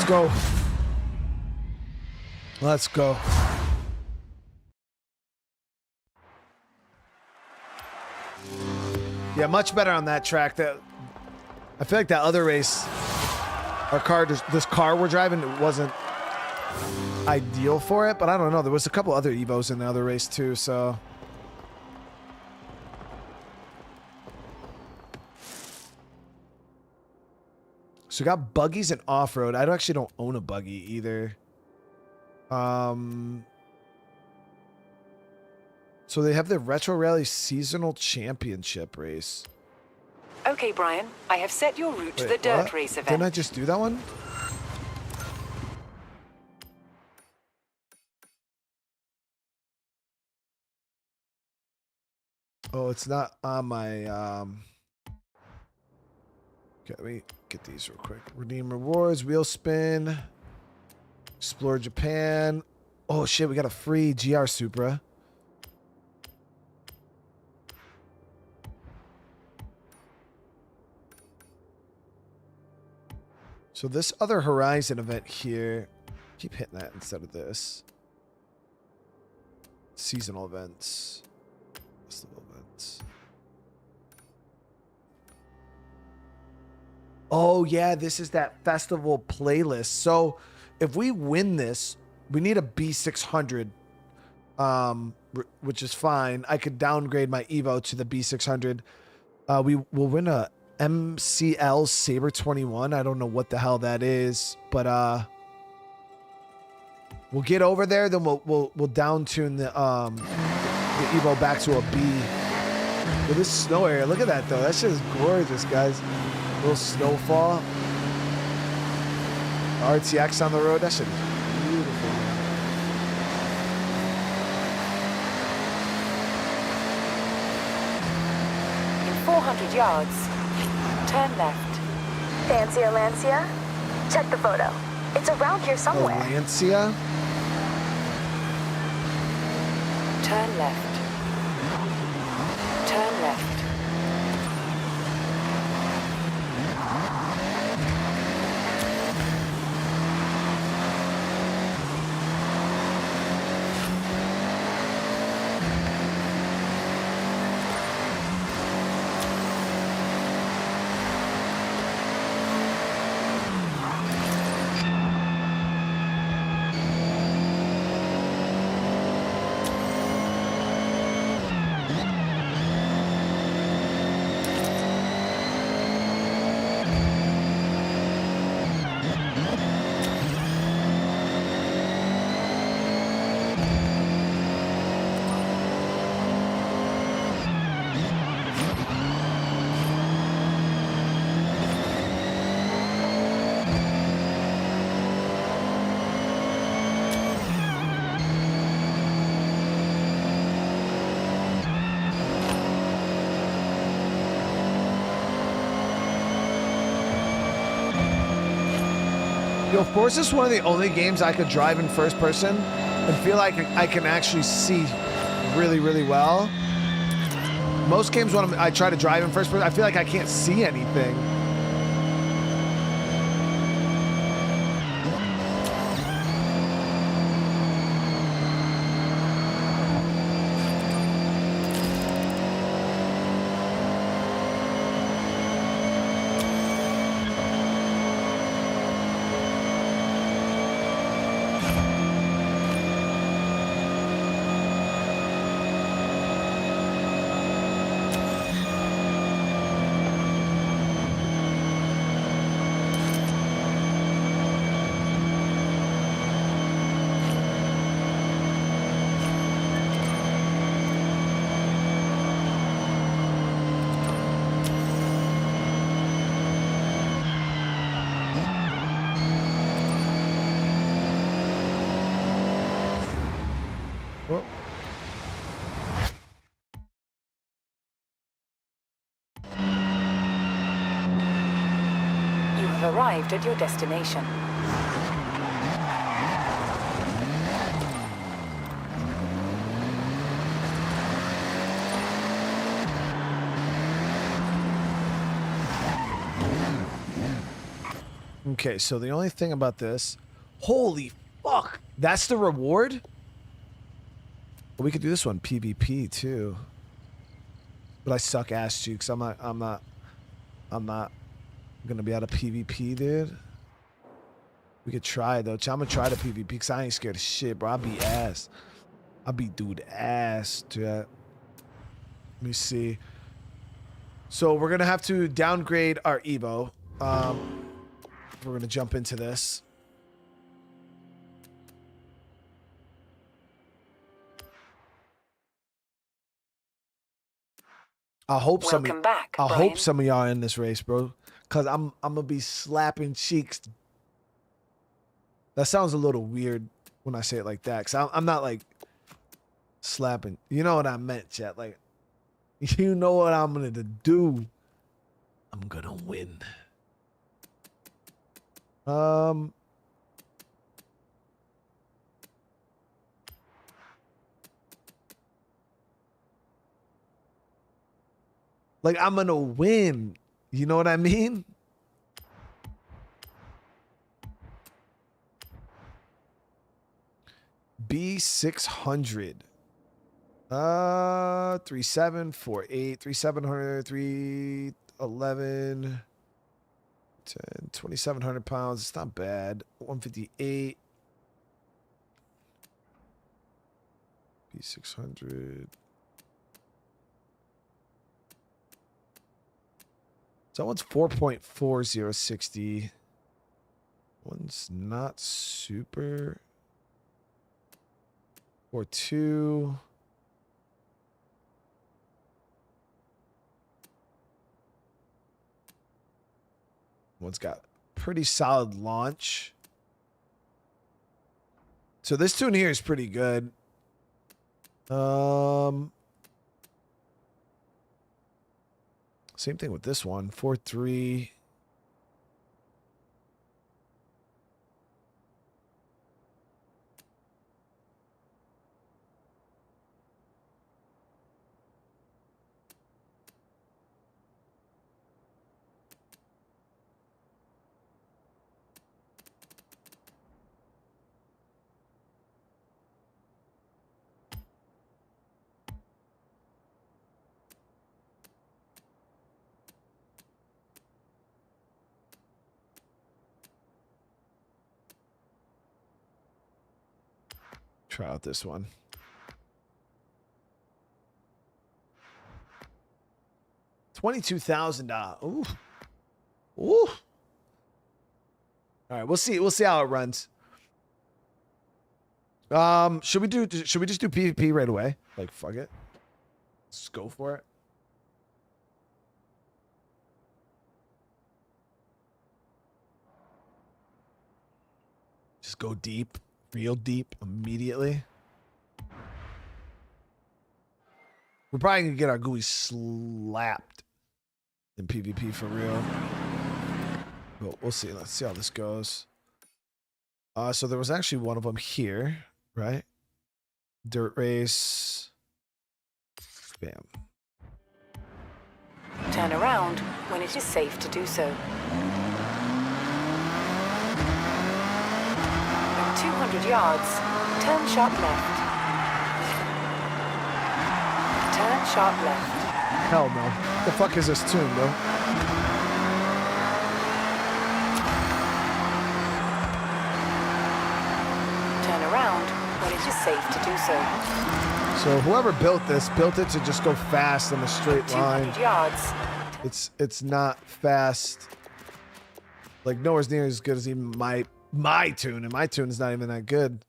Let's go. Let's go. Yeah, much better on that track. That I feel like that other race, this car we're driving, it wasn't ideal for it, but I don't know. There was a couple other Evos in the other race too, so. So we got buggies and off-road. I actually don't own a buggy either. So they have the Retro Rally Seasonal Championship race. Okay, Brian, I have set your route to the Wait, dirt what? race event. Didn't I just do that one? Oh, it's not on my okay, let me get these real quick. Redeem rewards, wheel spin, explore Japan. Oh shit, we got a free GR Supra. So this other Horizon event here, keep hitting that instead of this. Seasonal events. Festival events. Oh yeah, this is that festival playlist. So if we win this, we need a B600, which is fine. I could downgrade my Evo to the B600. We will win a MCL Saber 21. I don't know what the hell that is, but we'll get over there. Then we'll down tune the Evo back to a B. With this snow area, look at that though. That shit is gorgeous, guys. Little snowfall. RTX on the road. That shit is beautiful. In 400 yards, turn left. Fancier Lancia? Check the photo. It's around here Oh, somewhere. Lancia. Turn left. Turn left. Yo, Forza is one of the only games I could drive in first person and feel like I can actually see really, really well. Most games when I try to drive in first person, I feel like I can't see anything. Well, You have arrived at your destination. okay, so the only thing about this, holy fuck, that's the reward? We could do this one PvP too. But I suck ass jukes. I'm not gonna be out of PvP, dude. We could try though. I'm gonna try the PvP because I ain't scared of shit, bro. I beat ass. I beat dude ass, dude. Let me see. So we're gonna have to downgrade our Evo. We're gonna jump into this. I hope Welcome back, I Brian. hope some of y'all are in this race, bro. Cause I'm gonna be slapping cheeks. That sounds a little weird when I say it like that. Cause I'm not like slapping. You know what I meant, chat. Like, you know what I'm gonna do. I'm gonna win. Like, I'm gonna win. You know what I mean? B600. 3748, 3700, 311, 10, 2700 pounds. It's not bad. 158. B600. So that one's 4.4060. One's not super. 4.2. One's got pretty solid launch. So this tune here is pretty good. Same thing with this one. 4.3. Try out this one. $22,000. Ooh. Ooh. All right, we'll see. We'll see how it runs. Should we just do PvP right away? Like, fuck it. Let's go for it. Just go deep, real deep immediately. We're probably gonna get our GUI slapped in PvP for real. But we'll see. Let's see how this goes. So there was actually one of them here, right? Dirt race. Bam. Turn around when it is safe to do so. In 200 yards, turn sharp left. Turn sharp left. Hell no. The fuck is this tune, bro? Turn around when it is safe to do so. So whoever built this built it to just go fast in a straight line. 200 yards. It's not fast. Like nowhere near as good as even my tune, and my tune is not even that good.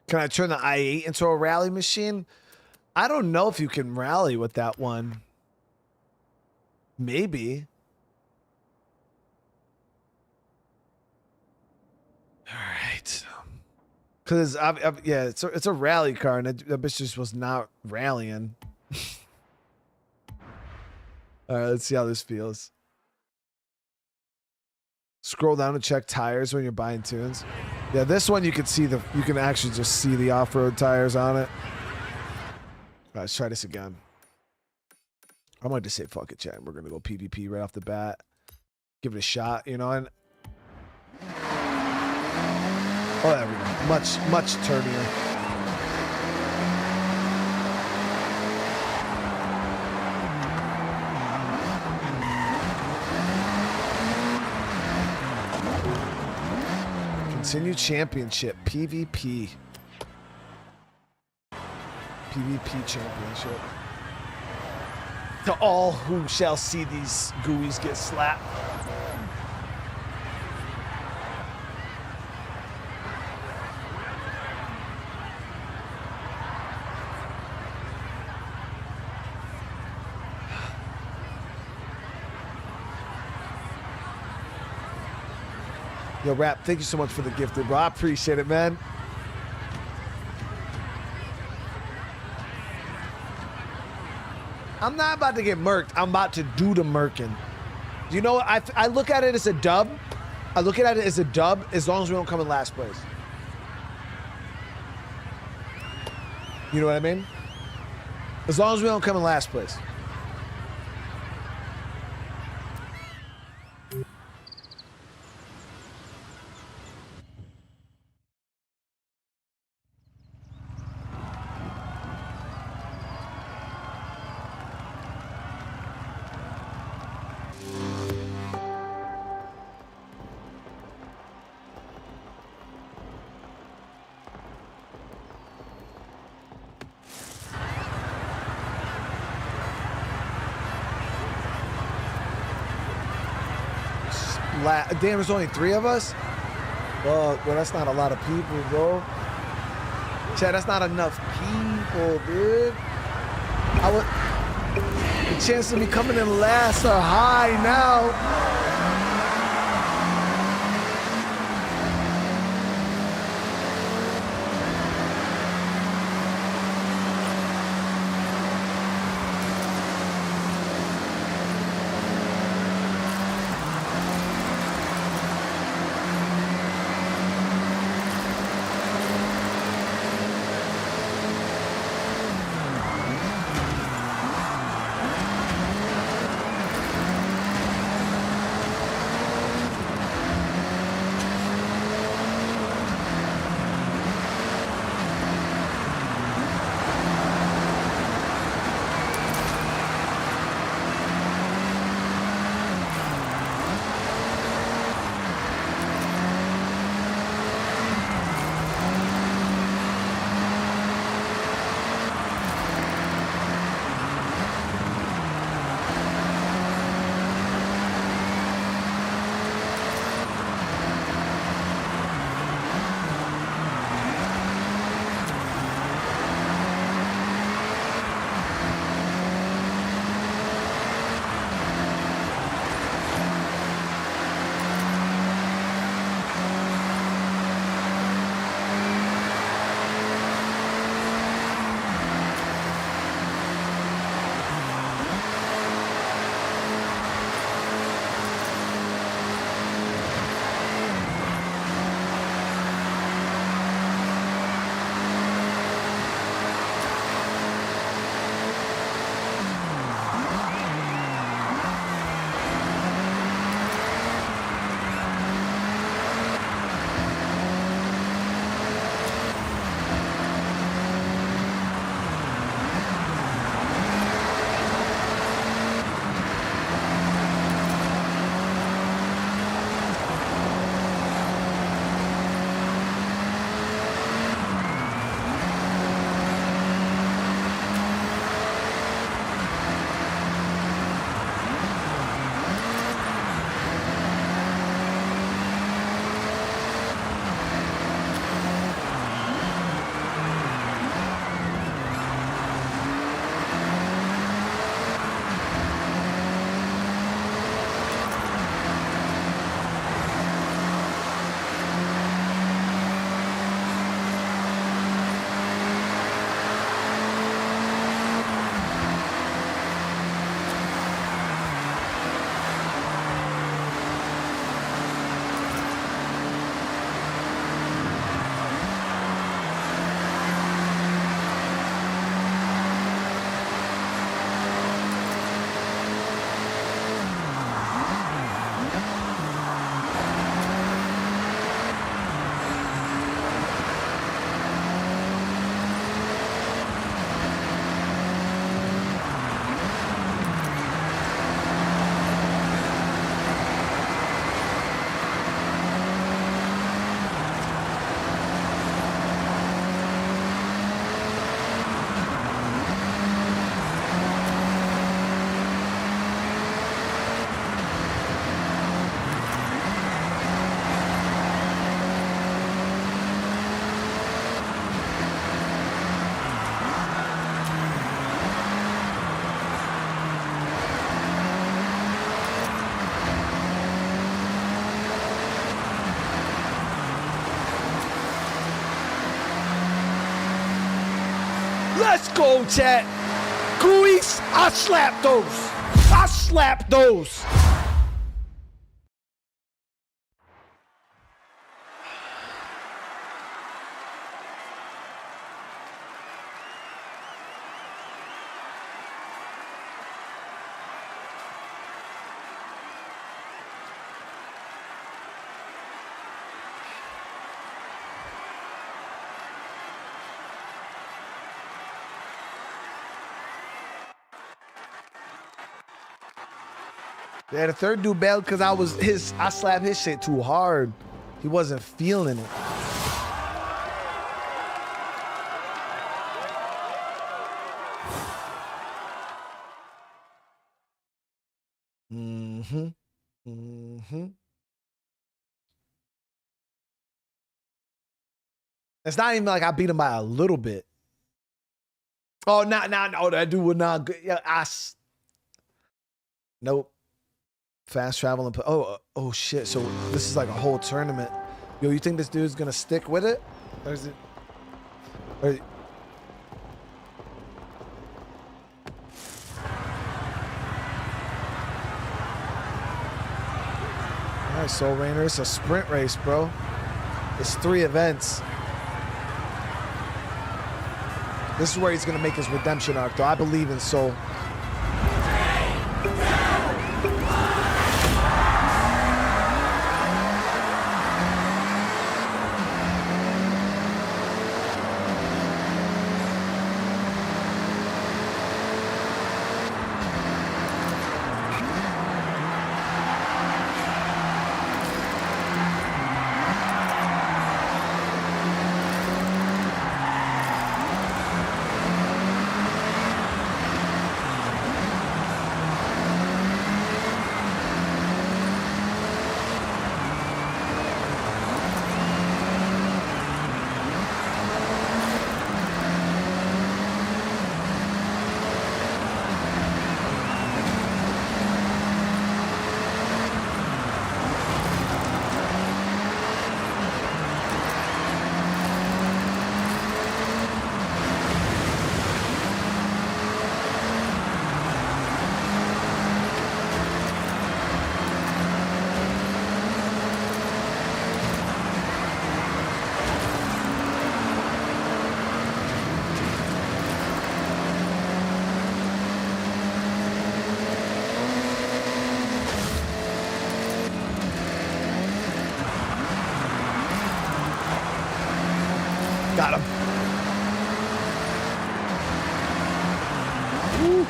Can I turn the i8 into a rally machine? I don't know if you can rally with that one. Maybe. All right. Because yeah, it's a rally car, and that bitch just was not rallying. All right, let's see how this feels. Scroll down to check tires when you're buying tunes. Yeah, this one you can see you can actually just see the off-road tires on it. All right, let's try this again. I might just say fuck it, chat. We're gonna go PvP right off the bat. Give it a shot, you know. And oh, there we go. Much turnier. Continue championship. PvP. PvP championship. To all who shall see these gooeys get slapped. Yo, Rap, thank you so much for the gifted, bro. I appreciate it, man. I'm not about to get murked. I'm about to do the murking. You know what? I look at it as a dub. I look at it as a dub as long as we don't come in last place. You know what I mean? As long as we don't come in last place. Damn, there's only 3 of us? Well, that's not a lot of people, bro. Chad, that's not enough people, dude. The chance of me coming in last are high now. Let's go, chat. Gooey's, I slap those. I slap those. Yeah, the third dude bailed because I slapped his shit too hard. He wasn't feeling it. Mm-hmm. Mm-hmm. It's not even like I beat him by a little bit. Oh, no, that dude would not. Yeah, nope. Fast travel and oh shit. So this is like a whole tournament. Yo, you think this dude's gonna stick with it? Or is it? Or, all right, Soul Rainer, it's a sprint race, bro. It's 3 events. This is where he's gonna make his redemption arc, though. I believe in Soul. Got him. Woo.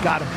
Got him.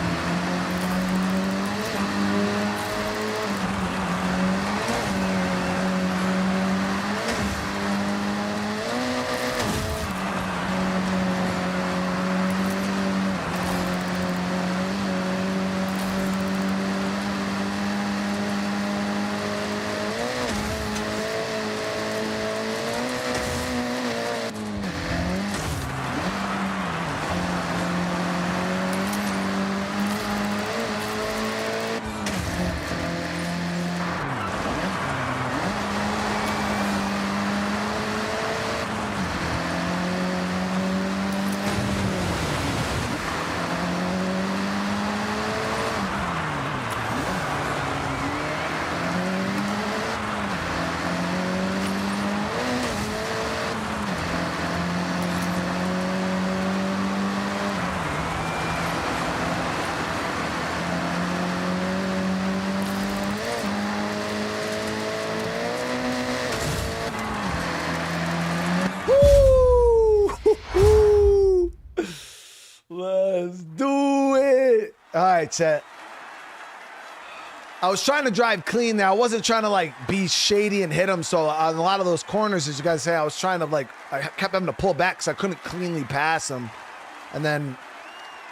Let's do it. All right, chat. I was trying to drive clean there. I wasn't trying to like be shady and hit him. So on a lot of those corners, as you guys say, I was trying to like, I kept having to pull back because I couldn't cleanly pass him. And then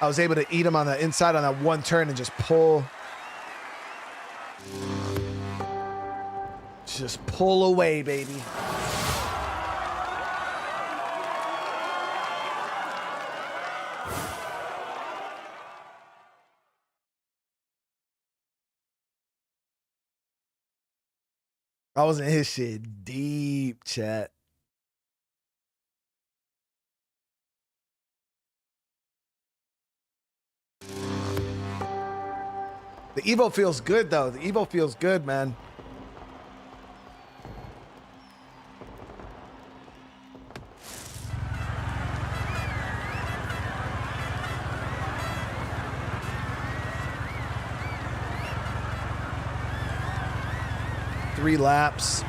I was able to eat him on the inside on that one turn and just pull. Just pull away, baby. I was in his shit deep, chat. The Evo feels good, though. The Evo feels good, man. Three laps.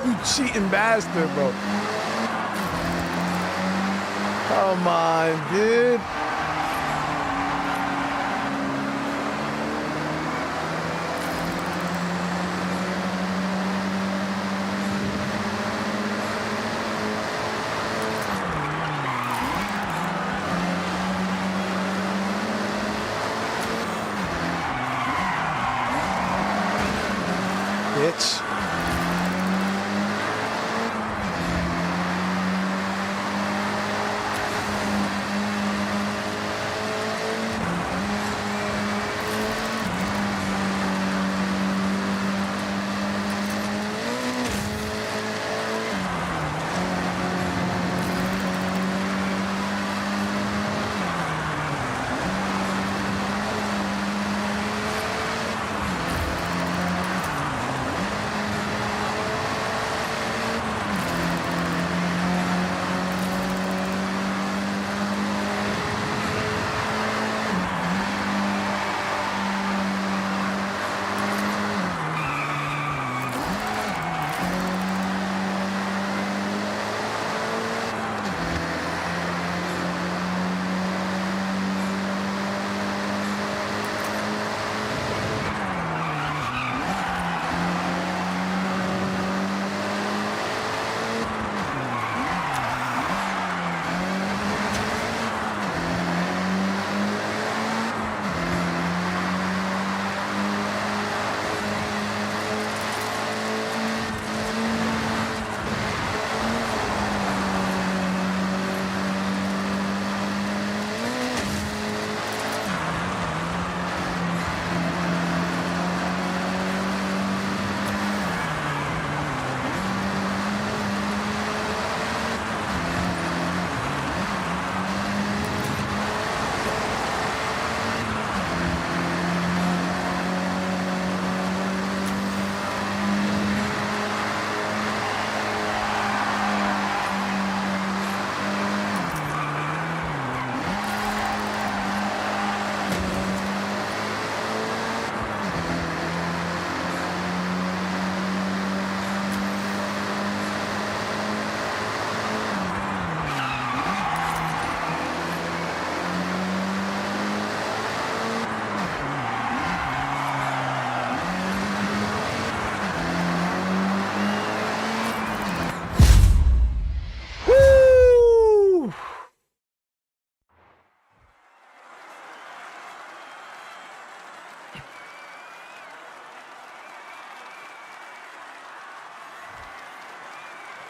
You cheating bastard, bro. Come on, dude. Bitch.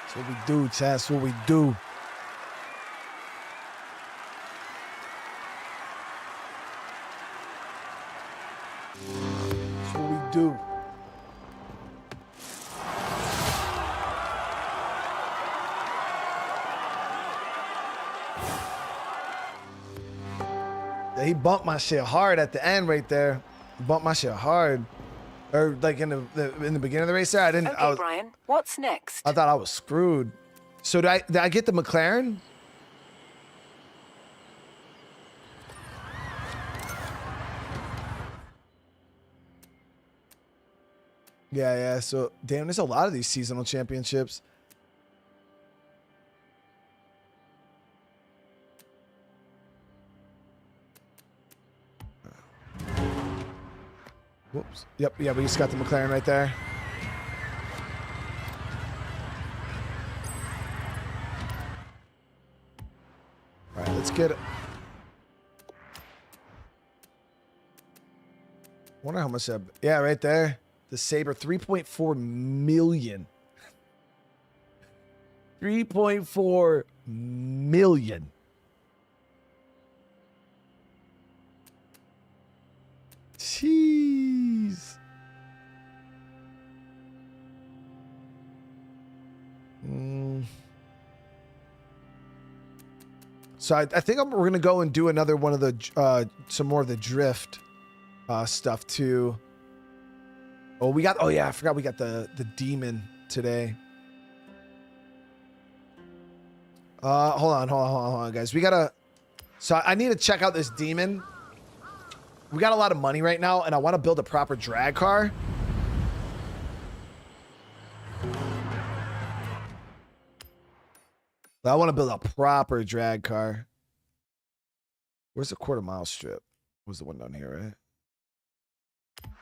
That's what we do, Chad. That's what we do. That's what we do. Yeah, he bumped my shit hard at the end right there. Bumped my shit hard. Or like in the beginning of the race there, I didn't. Okay, Brian, what's next? I thought I was screwed. So did I get the McLaren? Yeah. So damn, there's a lot of these seasonal championships. Whoops. Yep. Yeah, we just got the McLaren right there. All right, let's get it. Wonder how much that. Yeah, right there. The Sabre, 3.4 million. 3.4 million. Jeez. So I think we're gonna go and do another one of the some more of the drift stuff too. Oh, we got. Oh yeah, I forgot we got the demon today. Hold on, guys. We gotta. So I need to check out this demon. We got a lot of money right now, and I want to build a proper drag car. I want to build a proper drag car. Where's the quarter mile strip? Was the one down here, right?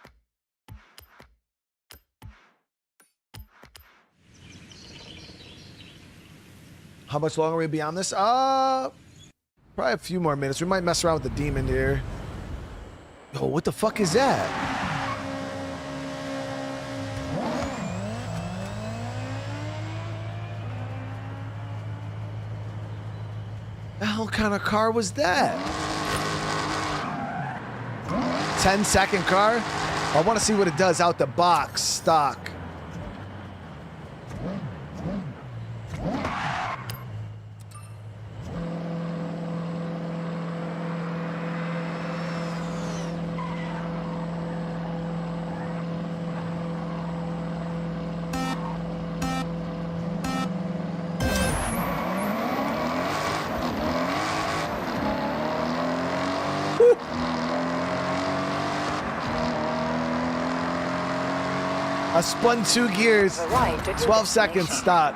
How much longer will we be on this? Probably a few more minutes. We might mess around with the demon here. Yo, what the fuck is that? The hell kind of car was that? 10-second car? I want to see what it does out the box, stock. I spun 2 gears, 12 seconds stock.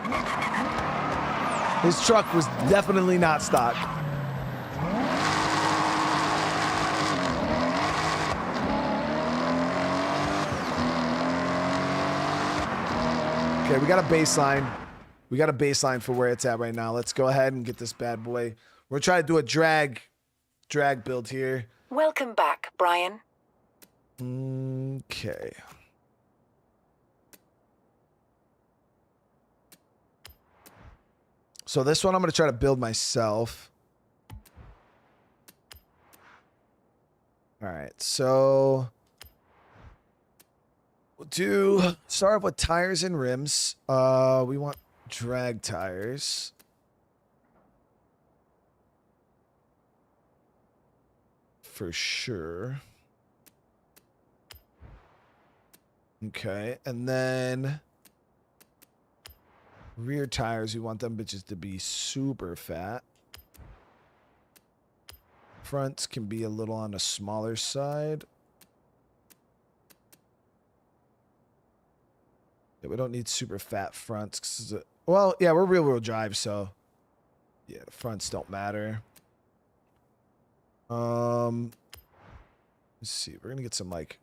His truck was definitely not stock. Okay, we got a baseline. We got a baseline for where it's at right now. Let's go ahead and get this bad boy. We're trying to do a drag build here. Welcome back, Brian. Okay. So this one I'm going to try to build myself. All right, so we'll start off with tires and rims. We want drag tires. For sure. Okay, and then rear tires, we want them bitches to be super fat. Fronts can be a little on the smaller side. Yeah, we don't need super fat fronts. 'Cause well, yeah, we're rear-wheel drive, so yeah, the fronts don't matter. Let's see. We're gonna get some like.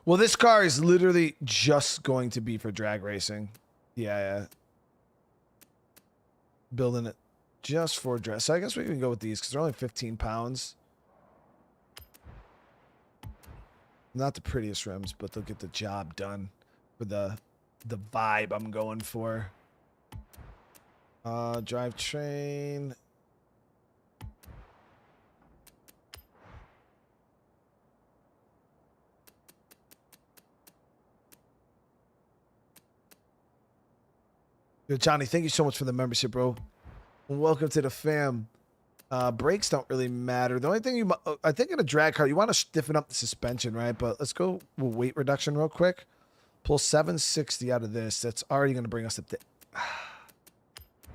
Well, this car is literally just going to be for drag racing. Yeah. Building it just for drag. So I guess we can go with these because they're only 15 pounds. Not the prettiest rims, but they'll get the job done for the vibe I'm going for. Drivetrain. Yo, Johnny, thank you so much for the membership, bro. Welcome to the fam. Brakes don't really matter. The only thing I think in a drag car, you want to stiffen up the suspension, right? But let's go with weight reduction real quick. Pull 760 out of this. That's already going to bring us up to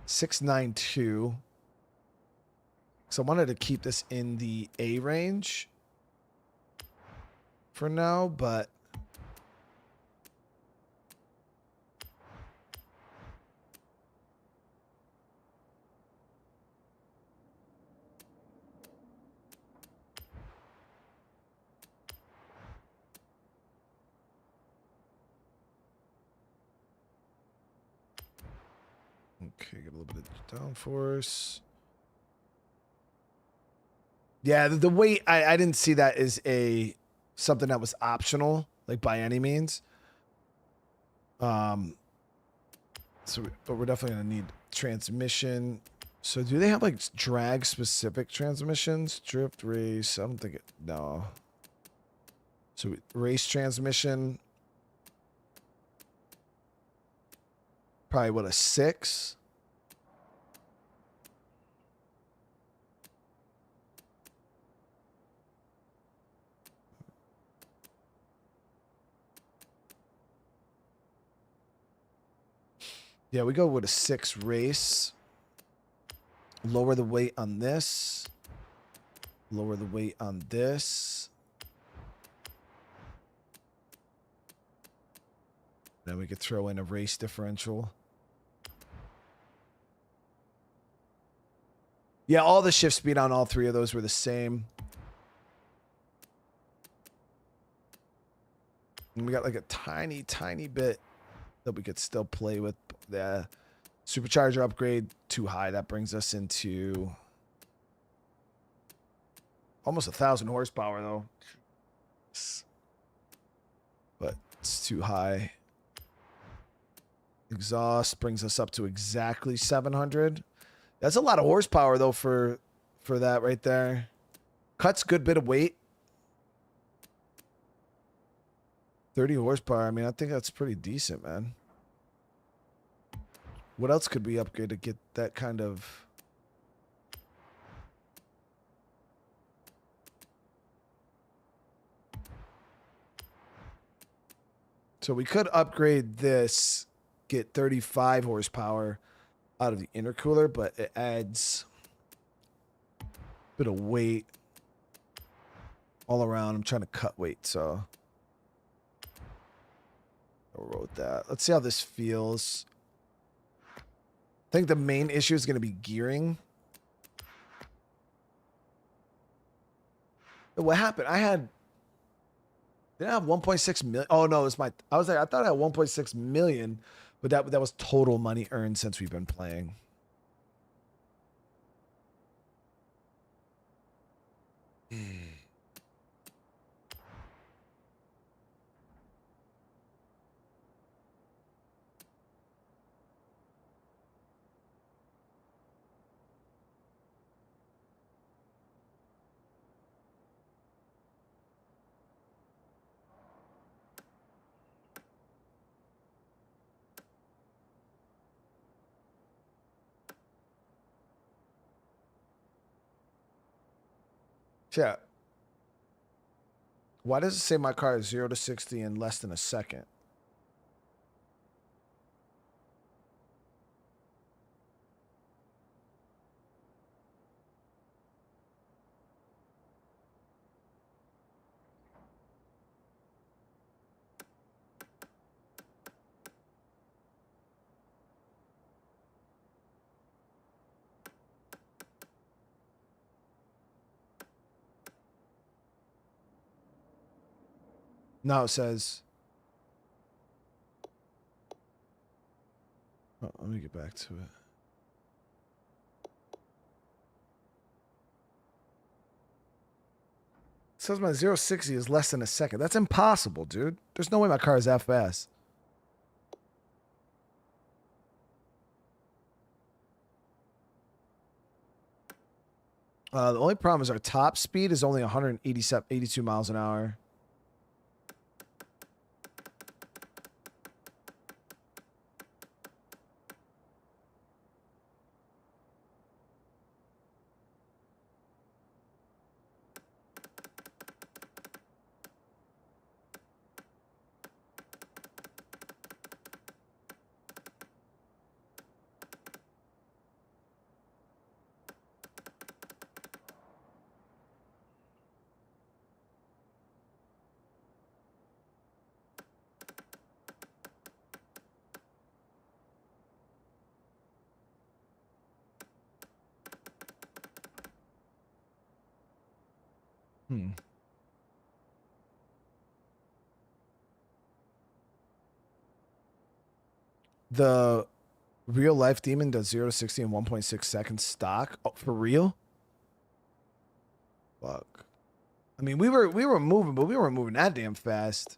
692. So I wanted to keep this in the A range for now, but okay, get a little bit of downforce. Yeah, the weight, I didn't see that as something that was optional, like by any means. But we're definitely gonna need transmission. So do they have like drag specific transmissions? Drift, race, I don't think no. So race transmission. Probably what, a 6? Yeah, we go with a 6 race. Lower the weight on this. Lower the weight on this. Then we could throw in a race differential. Yeah, all the shift speed on all three of those were the same. And we got like a tiny, tiny bit that we could still play with. The supercharger upgrade too high. That brings us into almost 1,000 horsepower though. But it's too high. Exhaust brings us up to exactly 700. That's a lot of horsepower though for that right there. Cuts good bit of weight. 30 horsepower. I mean, I think that's pretty decent, man. What else could we upgrade to get that kind of... So we could upgrade this, get 35 horsepower out of the intercooler, but it adds a bit of weight all around. I'm trying to cut weight, so I wrote that. Let's see how this feels. I think the main issue is going to be gearing. What happened? Did I have 1.6 million? Oh no, it's I thought I had 1.6 million, but that was total money earned since we've been playing. Yeah. Why does it say my car is 0 to 60 in less than a second? No, it says... Oh, let me get back to it. It says my 0 to 60 is less than a second. That's impossible, dude. There's no way my car is that fast. The only problem is our top speed is only 82 miles an hour. The real life demon does 0 to 60 in 1.6 seconds stock. Oh, for real? Fuck. I mean, we were moving, but we weren't moving that damn fast.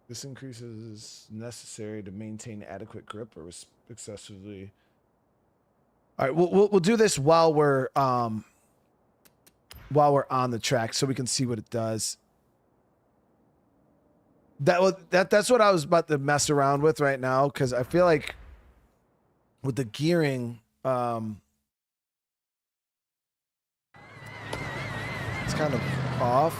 This increases necessary to maintain adequate grip or excessively. All right, we'll do this while we're on the track, so we can see what it does. That's what I was about to mess around with right now, because I feel like with the gearing, it's kind of off.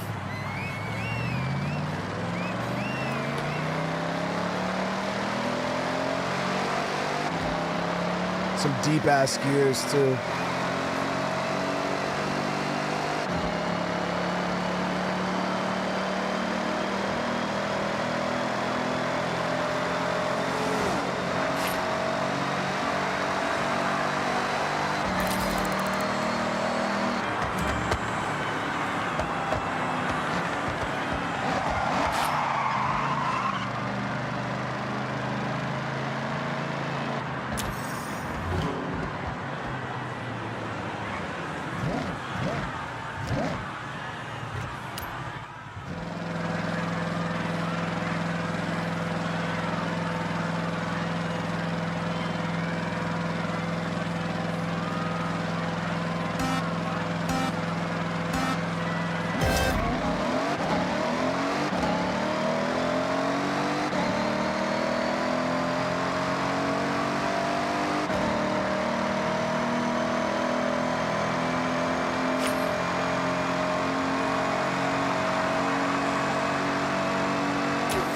Some deep ass gears too.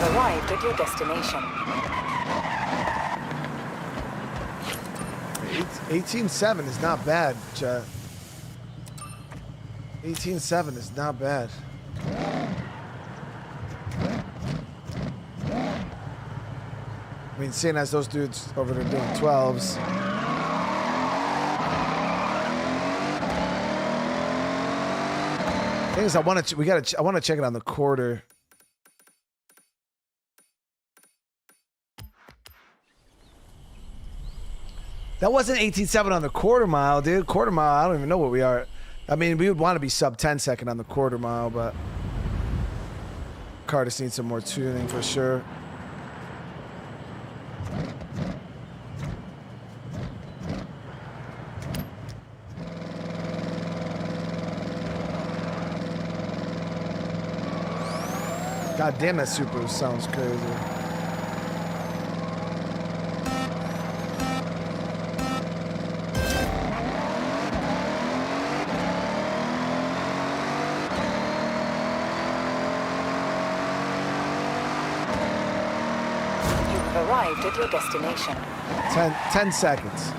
Arrived at your destination. 18.7 is not bad, chat. 18.7 is not bad. I mean, seeing as those dudes over there doing 12s. Thing is, I want to check it on the quarter. That wasn't 18.7 on the quarter mile, dude. Quarter mile, I don't even know what we are. I mean, we would want to be sub 10 second on the quarter mile, but car just needs some more tuning for sure. God damn, that Super sounds crazy. Arrived at your destination. 10 seconds.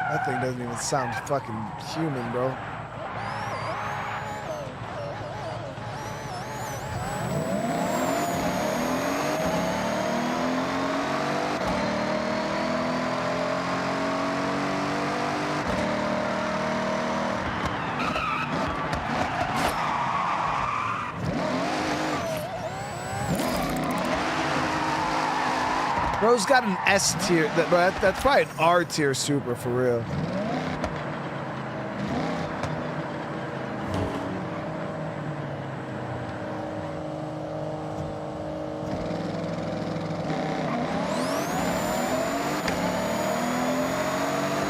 That thing doesn't even sound fucking human, bro. Bro's got an S tier. That's probably an R tier Super for real.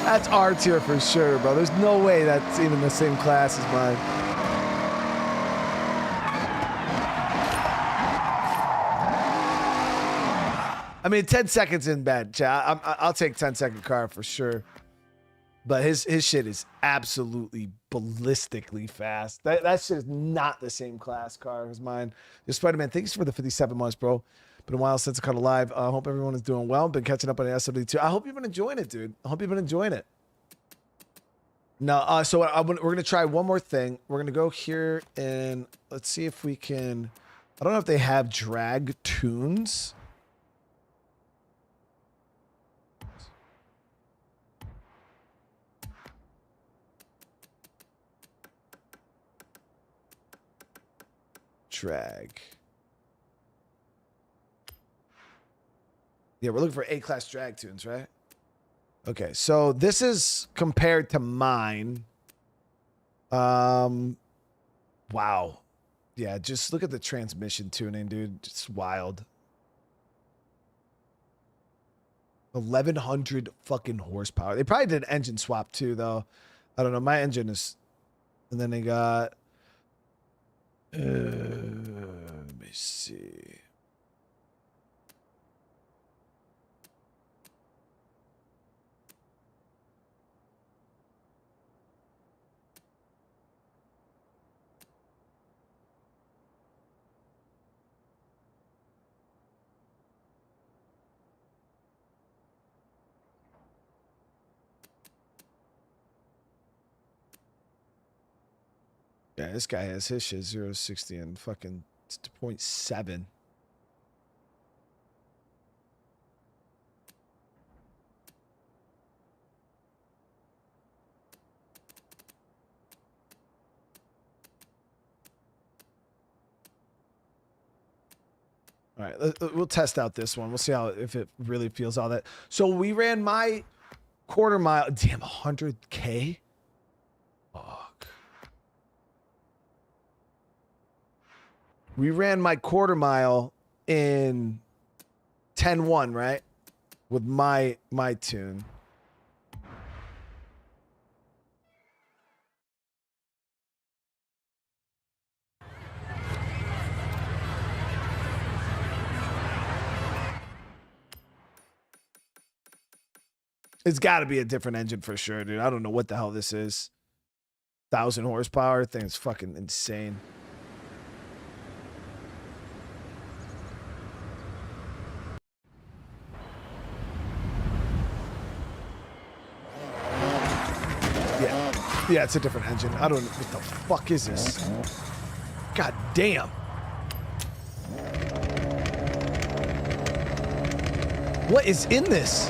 That's R tier for sure, bro. There's no way that's even the same class as mine. I mean, 10 seconds in bad, chat. I'll take 10-second car for sure. But his shit is absolutely ballistically fast. That shit is not the same class car as mine. Just Spider-Man, thanks for the 57 months, bro. Been a while since I caught a live. I hope everyone is doing well. Been catching up on the SW2. I hope you've been enjoying it, dude. I hope you've been enjoying it. No, so we're going to try one more thing. We're going to go here and let's see if we can... I don't know if they have drag tunes. Drag. Yeah, we're looking for A-class drag tunes, right? Okay, so this is compared to mine. Wow. Yeah, just look at the transmission tuning, dude. It's wild. 1,100 fucking horsepower. They probably did an engine swap too, though. I don't know. My engine is... And then they got... let me see. Yeah, this guy has his shit 0-60 and fucking 0.7. All right, we'll test out this one. We'll see how if it really feels all that. So we ran my quarter mile. Damn, 100K. Fuck. We ran my quarter mile in 10-1, right? With my tune. It's got to be a different engine for sure, dude. I don't know what the hell this is. 1,000 horsepower. Thing is fucking insane. Yeah, it's a different engine. I don't know. What the fuck is this? God damn. What is in this?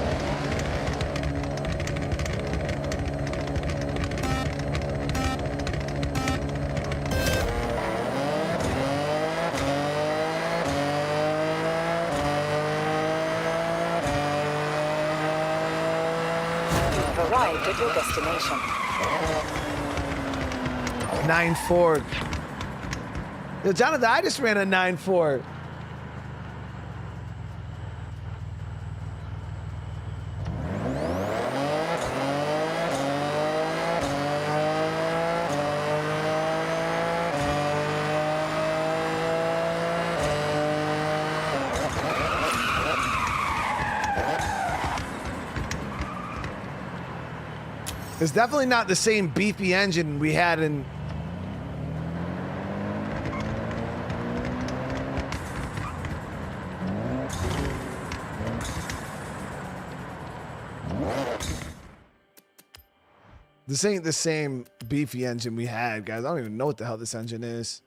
Arrived at your destination. 9.4. Yo, Jonathan, I just ran a 9.4. It's definitely not the same beefy engine we had in... This ain't the same beefy engine we had, guys. I don't even know what the hell this engine is.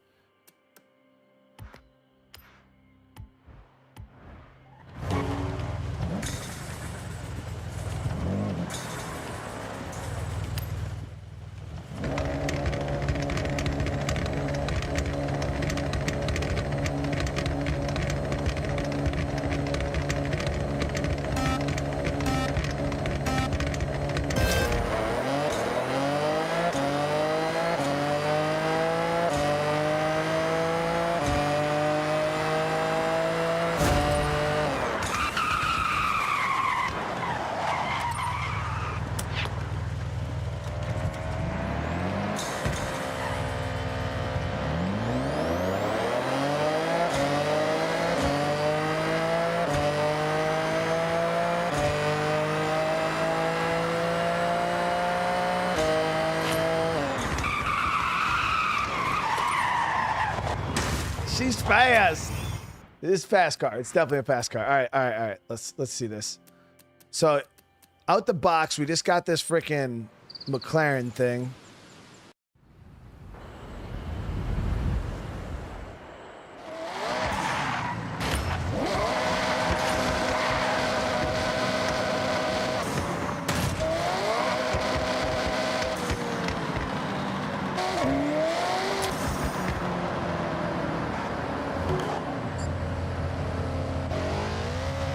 She's fast. It is fast car. It's definitely a fast car. All right, all right, all right. Let's see this. So, out the box, we just got this freaking McLaren thing.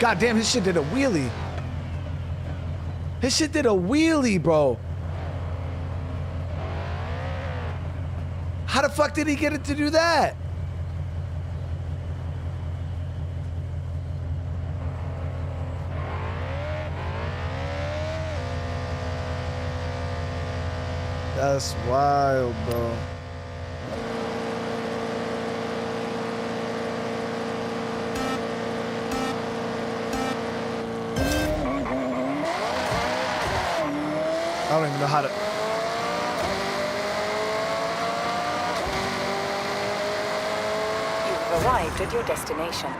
God damn, his shit did a wheelie. His shit did a wheelie, bro. How the fuck did he get it to do that? That's wild, bro. I don't even know how to. You've arrived at your destination.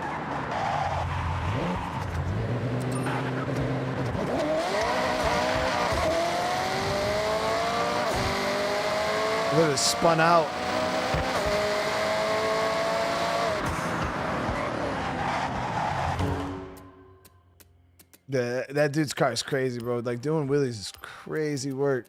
Look at it spun out. That dude's car is crazy, bro. Like, doing wheelies is crazy work.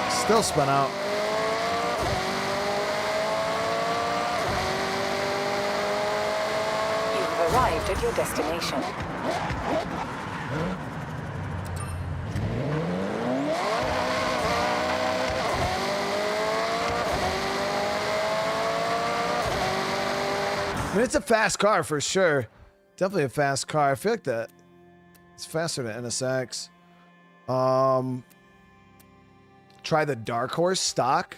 Still spun out. You've arrived at your destination. I mean, it's a fast car for sure. Definitely a fast car. I feel like that it's faster than NSX. Try the Dark Horse stock.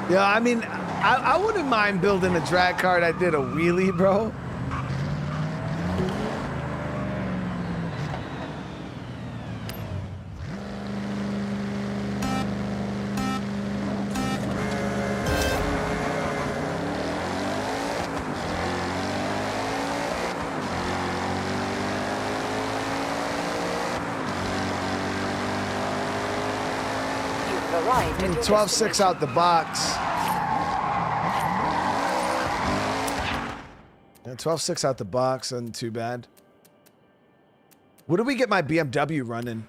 Yeah, I mean, I wouldn't mind building a drag car that did a wheelie, bro. You've arrived at your 12.6 out the box. Yeah, 12.6 out the box, isn't too bad. What do we get my BMW running?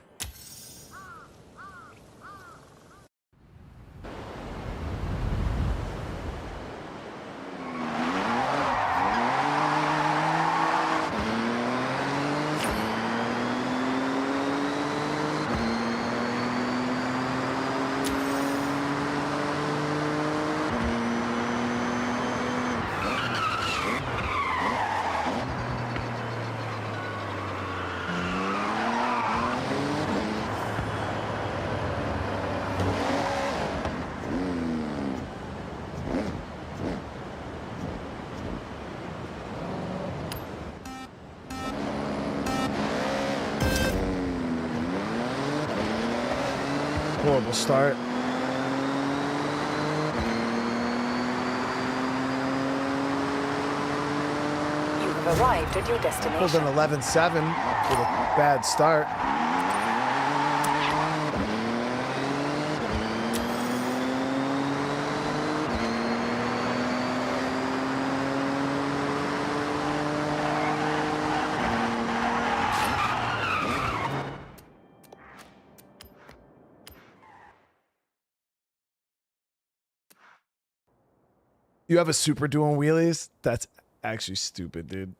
Horrible start. You've arrived at your Pulled destination. an 11.7 with a bad start. You have a super doing wheelies? That's actually stupid, dude.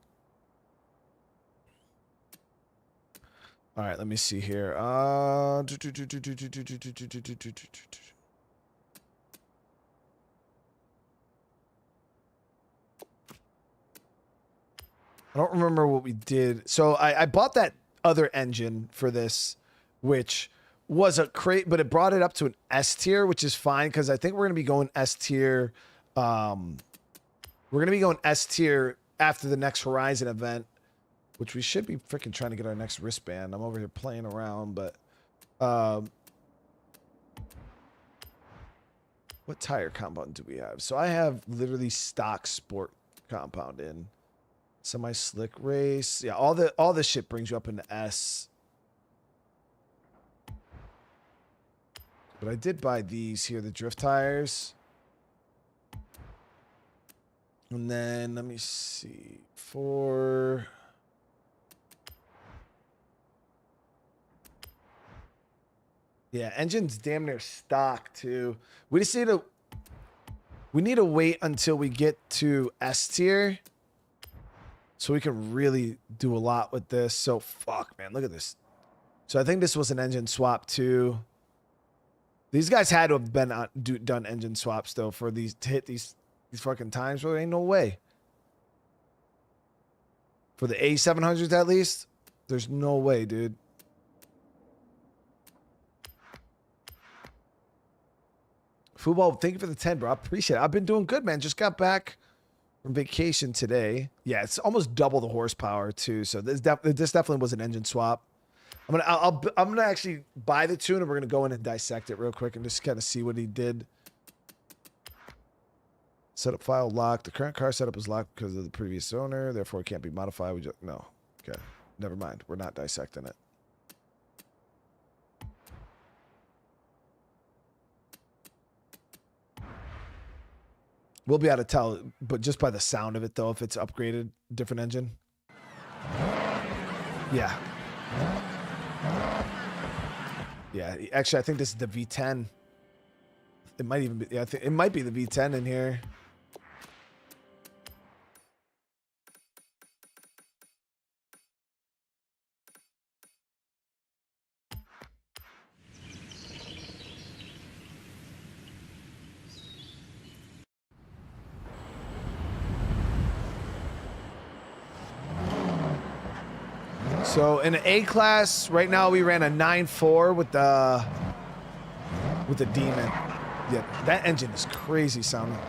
All right, let me see here. I don't remember what we did. So I bought that other engine for this, which was a crate, but it brought it up to an S tier, which is fine because I think we're gonna be going S tier. We're gonna be going S tier after the next Horizon event, which we should be freaking trying to get our next wristband. I'm over here playing around, but what tire compound do we have? So I have literally stock sport compound in. Semi-slick race. Yeah, all this shit brings you up into S. But I did buy these here, the drift tires. And then let me see. Yeah, engine's damn near stock too. We just need to wait until we get to S tier. So we can really do a lot with this. So fuck, man, look at this. So I think this was an engine swap too. These guys had to have been done engine swaps though for these to hit these fucking times. Bro, there ain't no way. For the A700s at least, there's no way, dude. Football, thank you for the 10, bro. I appreciate it. I've been doing good, man. Just got back from vacation today. Yeah, it's almost double the horsepower too. So this definitely was an engine swap. I'm gonna actually buy the tune and we're gonna go in and dissect it real quick and just kind of see what he did. Setup file locked. The current car setup is locked because of the previous owner, therefore it can't be modified. No. Okay, never mind. We're not dissecting it. We'll be able to tell, but just by the sound of it, though, if it's upgraded, different engine. Yeah. Yeah, actually, I think this is the V10. It might even be, yeah, I think it might be the V10 in here. So in an A class, right now we ran a 9.4 with the Demon. Yeah, that engine is crazy sounding. You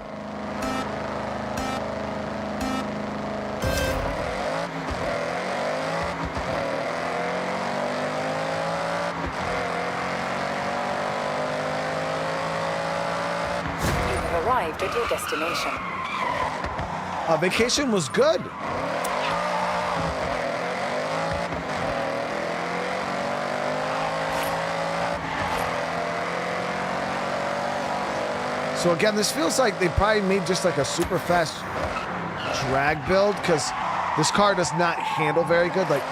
have arrived at your destination. Vacation was good. So again, this feels like they probably made just like a super fast drag build because this car does not handle very good. Like,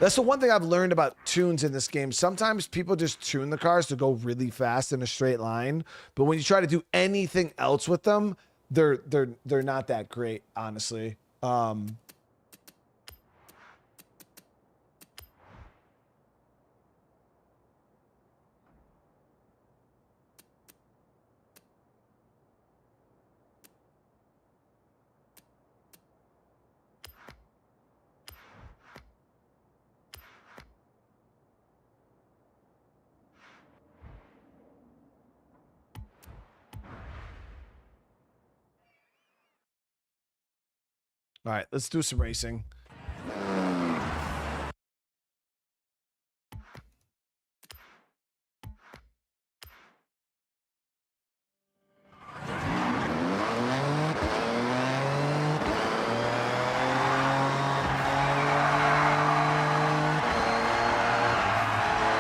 that's the one thing I've learned about tunes in this game. Sometimes people just tune the cars to go really fast in a straight line, but when you try to do anything else with them, they're not that great, honestly. All right, let's do some racing.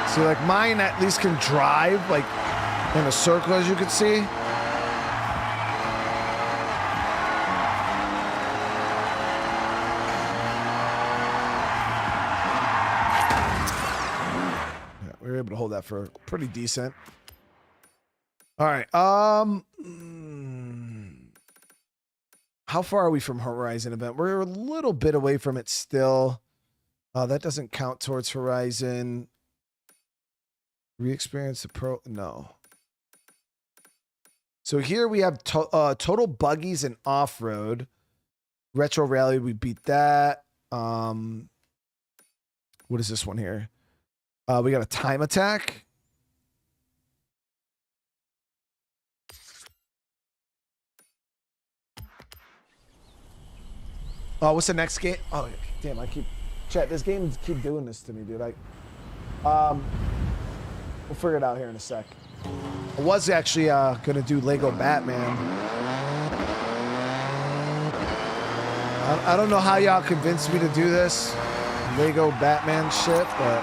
See, like mine at least can drive like in a circle, as you can see. We were able to hold that for pretty decent. All right. How far are we from Horizon event? We're a little bit away from it still. That doesn't count towards Horizon. Re-experience the pro. No. So here we have total buggies and off-road. Retro Rally, we beat that. What is this one here? We got a time attack. Oh, what's the next game? Oh, damn! I keep chat. This game keep doing this to me, dude. We'll figure it out here in a sec. I was actually gonna do Lego Batman. I don't know how y'all convinced me to do this Lego Batman shit, but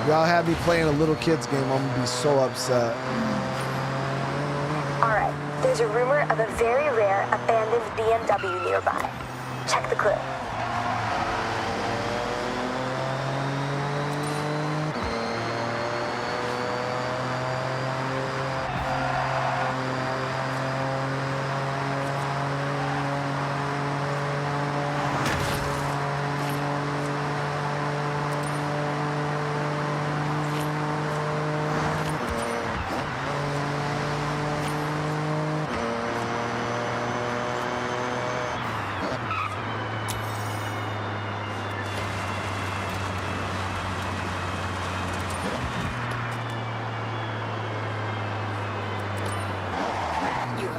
y'all have me playing a little kid's game. I'm gonna be so upset. Alright, there's a rumor of a very rare abandoned BMW nearby. Check the clue.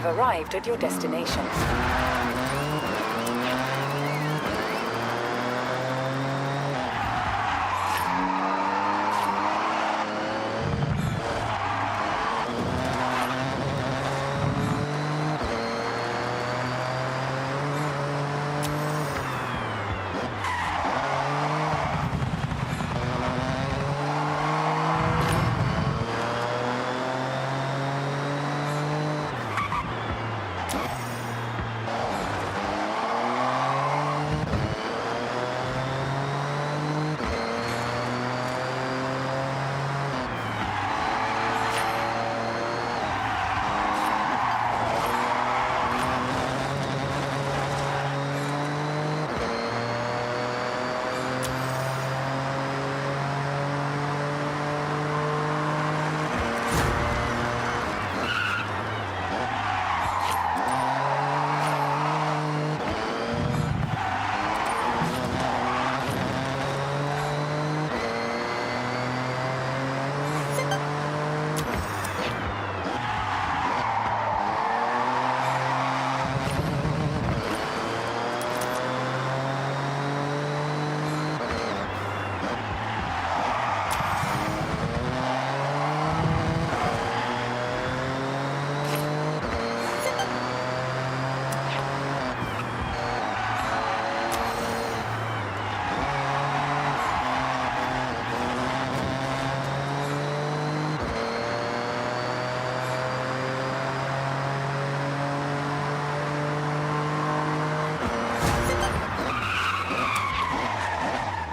Arrived at your destination.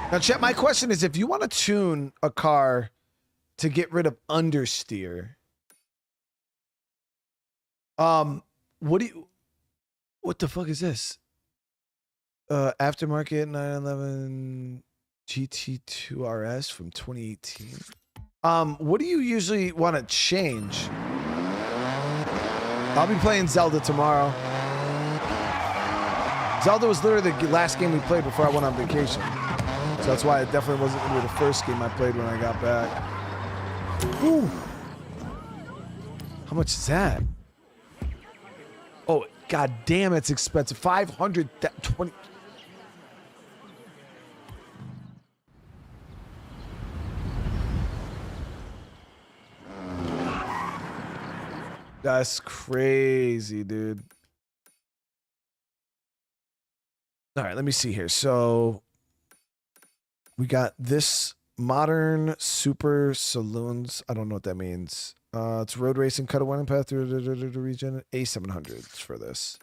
Now, Chet, my question is, if you want to tune a car to get rid of understeer, what the fuck is this? Aftermarket 911 GT2 RS from 2018. What do you usually want to change? I'll be playing Zelda tomorrow. Zelda was literally the last game we played before I went on vacation. So that's why it definitely wasn't going to be the first game I played when I got back. Ooh. How much is that? Oh, god damn, it's expensive. 520. That's crazy, dude. All right, let me see here. So we got this modern super saloons. I don't know what that means. It's road racing, cut a winding path through the region. A700s for this.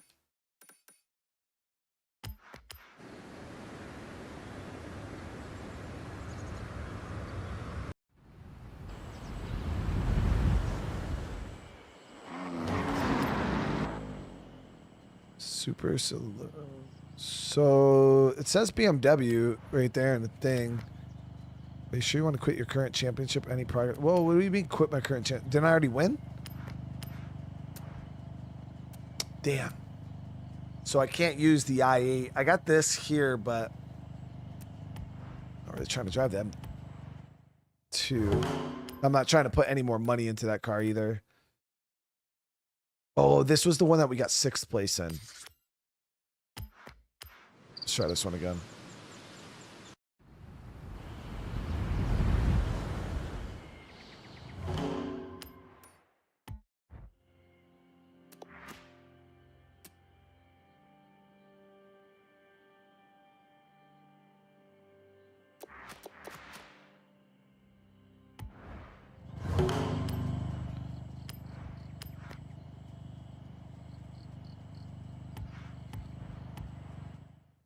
Super. So it says BMW right there in the thing. Are you sure you want to quit your current championship? Any progress? Whoa, what do you mean quit my current champ? Didn't I already win? Damn. So I can't use the i8. I got this here, but I'm not really trying to drive that. I'm not trying to put any more money into that car either. Oh, this was the one that we got 6th place in. Let's try this one again.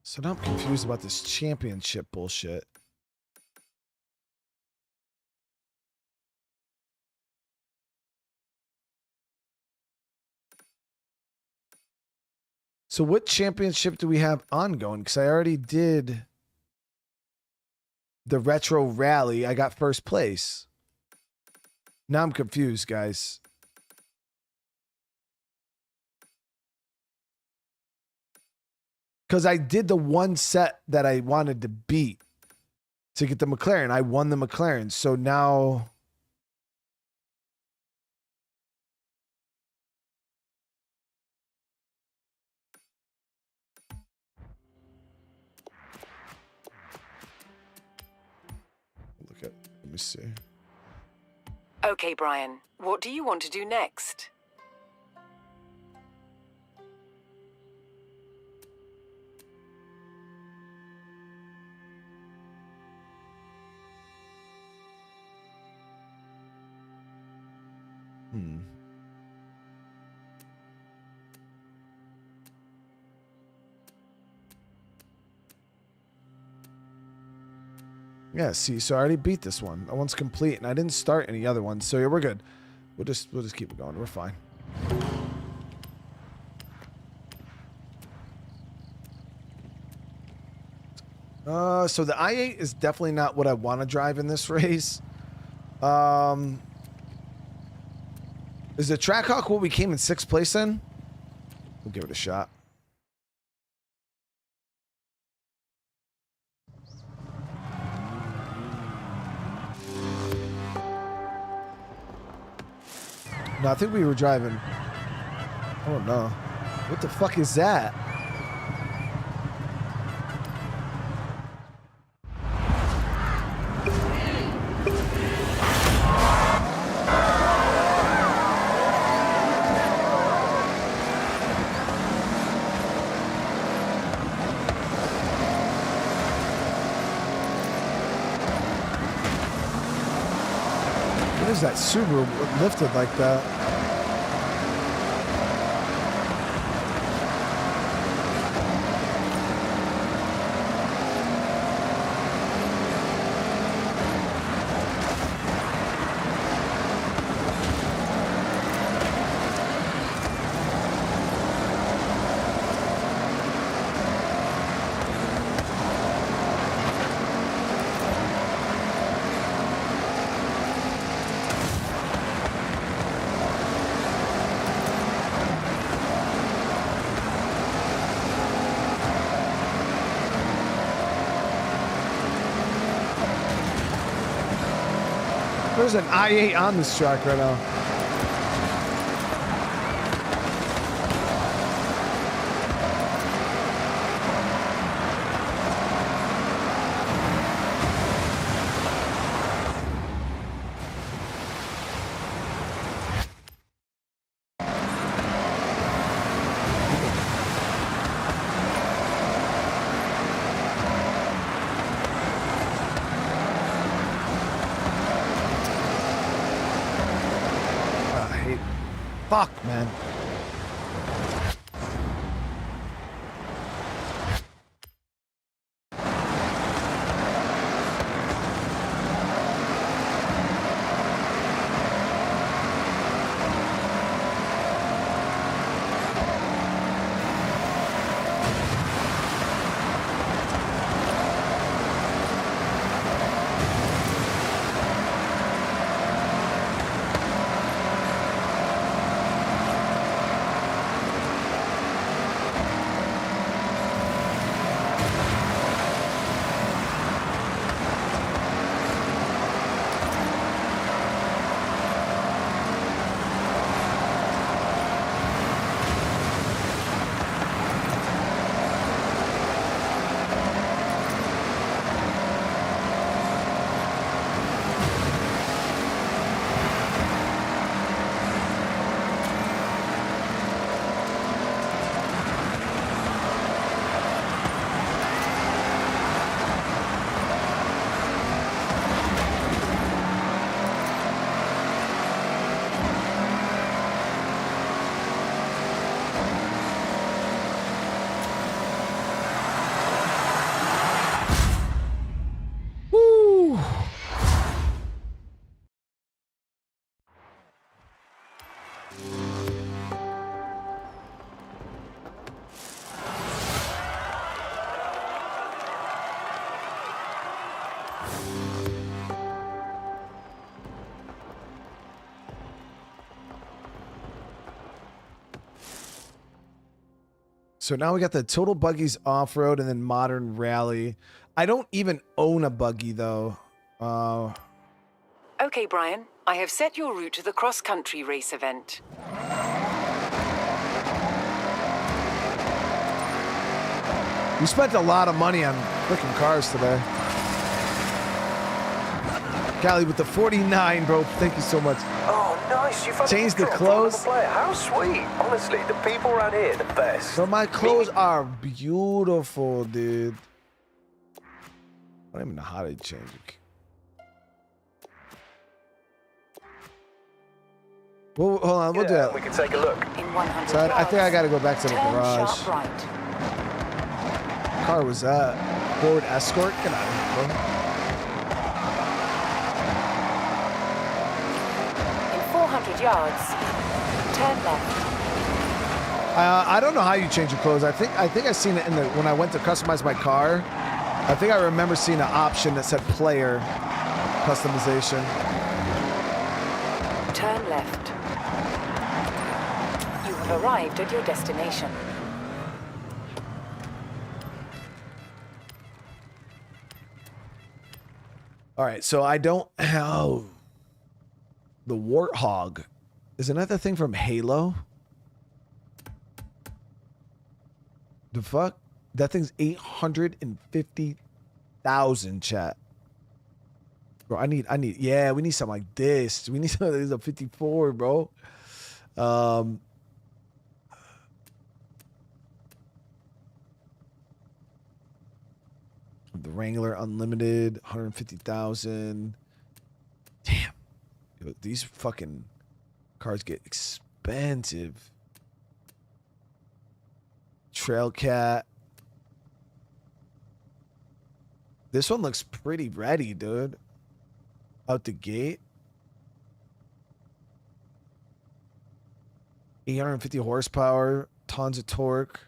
So now I'm confused about this championship bullshit. So what championship do we have ongoing? Because I already did the retro rally. I got 1st place. Now I'm confused, guys. Because I did the one set that I wanted to beat to get the McLaren. I won the McLaren. So now... Let me see. Okay, Brian, what do you want to do next? Yeah, see, so I already beat this one. That one's complete, and I didn't start any other ones, so yeah, we're good. We'll just keep it going. We're fine. So the i8 is definitely not what I want to drive in this race. Is the Trackhawk what we came in 6th place in? We'll give it a shot. No, I think we were driving. Oh no. What the fuck is that? What is that Subaru lifted like that? There's an i8 on this track right now. Fuck, man. So now we got the total buggies off-road and then modern rally. I don't even own a buggy though. Okay, Brian. I have set your route to the cross-country race event. We spent a lot of money on freaking cars today. Callie with the 49, bro. Thank you so much. Oh, nice. You found Changed the a clothes. player. How sweet. Honestly, the people around here are the best. So my clothes are beautiful, dude. I don't even know how to change it. Well, hold on, we'll do that. We can take a look. In 100 So I think I got to go back to the turn garage. sharp right. What car was that? Ford Escort? Get out of here, bro. In 400 yards, turn left. I don't know how you change your clothes. I think I seen it in the when I went to customize my car. I think I remember seeing an option that said player customization. Turn left. You have arrived at your destination. All right, so I don't have the Warthog. Isn't that the thing from Halo? The fuck? That thing's 850,000, chat. Bro, I need, yeah, we need something like this. We need something that's a 54, bro. The Wrangler Unlimited, 150,000. Damn. Yo, these fucking cars get expensive. Trailcat. This one looks pretty ready, dude. Out the gate. 850 horsepower, tons of torque.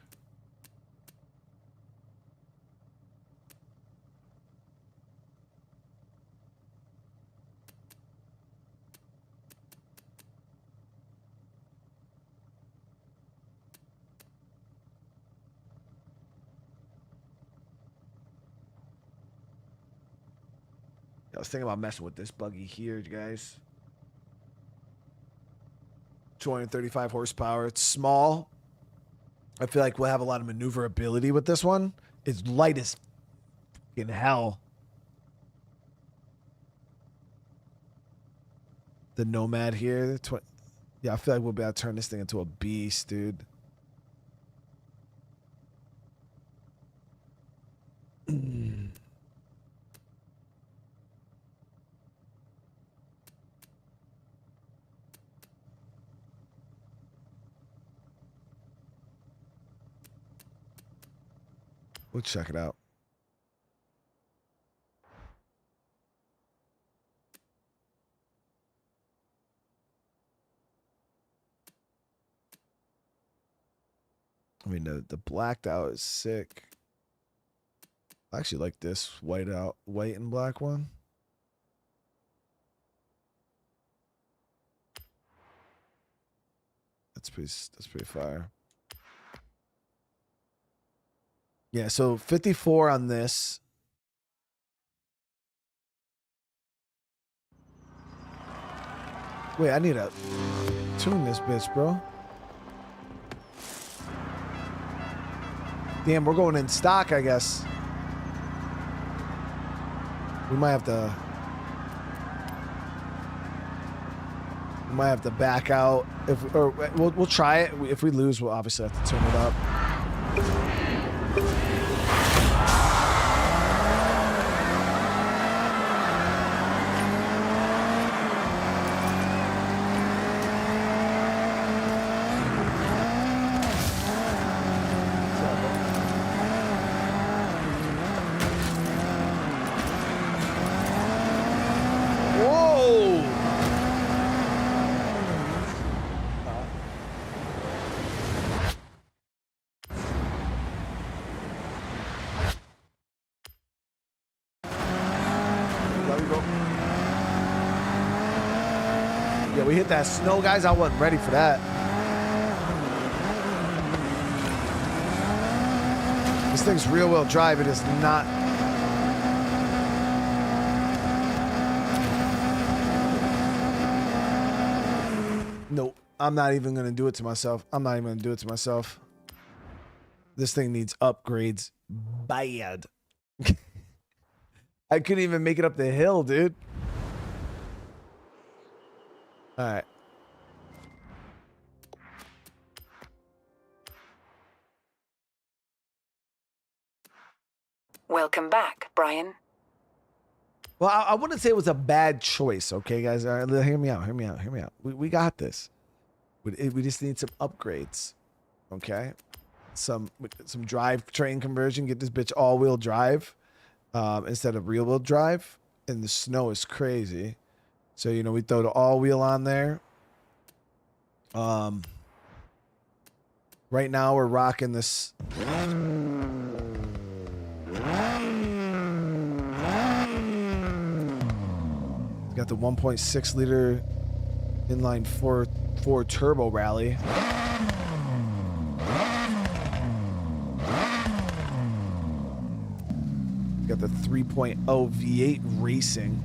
I was thinking about messing with this buggy here, you guys. 235 horsepower. It's small. I feel like we'll have a lot of maneuverability with this one. It's light as in hell. The Nomad here. Yeah, I feel like we'll be able to turn this thing into a beast, dude. We'll check it out. I mean, the blacked out is sick. I actually like this white and black one. That's pretty fire. Yeah, so 54 on this. Wait, I need to tune this bitch, bro. Damn, we're going in stock, I guess. We might have to back out or we'll try it. If we lose, we'll obviously have to tune it up. Yeah, we hit that snow, guys. I wasn't ready for that. This thing's rear-wheel drive. It is not. Nope. I'm not even going to do it to myself. I'm not even going to do it to myself. This thing needs upgrades bad. I couldn't even make it up the hill, dude. All right. Welcome back, Brian. Well, I wouldn't say it was a bad choice, okay, guys? All right, hear me out. Hear me out. Hear me out. We got this. We just need some upgrades, okay? Some drivetrain conversion. Get this bitch all-wheel drive instead of rear-wheel drive. And the snow is crazy, so you know we throw the all-wheel on there. Right now we're rocking this. It's got the 1.6 liter inline four turbo rally. Got the 3.0 V8 racing.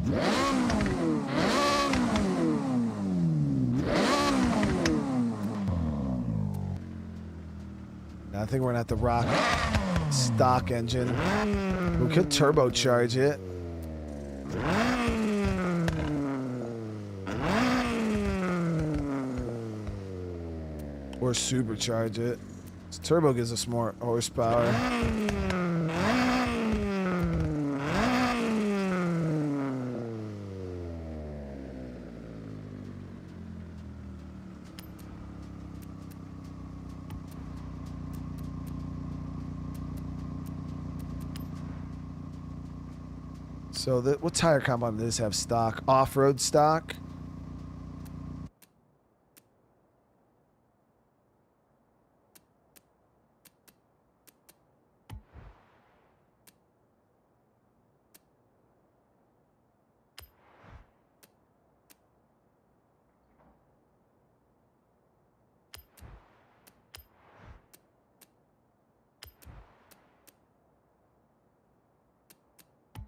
Now I think we're gonna have to rock stock engine. We could turbocharge it. Or supercharge it. This turbo gives us more horsepower. So what tire compound does this have stock? Off-road stock?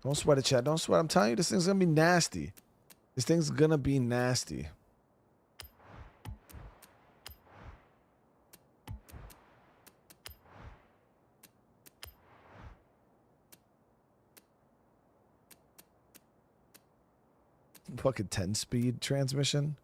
Don't sweat it, Chad. Don't sweat. I'm telling you, this thing's gonna be nasty. This thing's gonna be nasty. Fucking 10-speed transmission.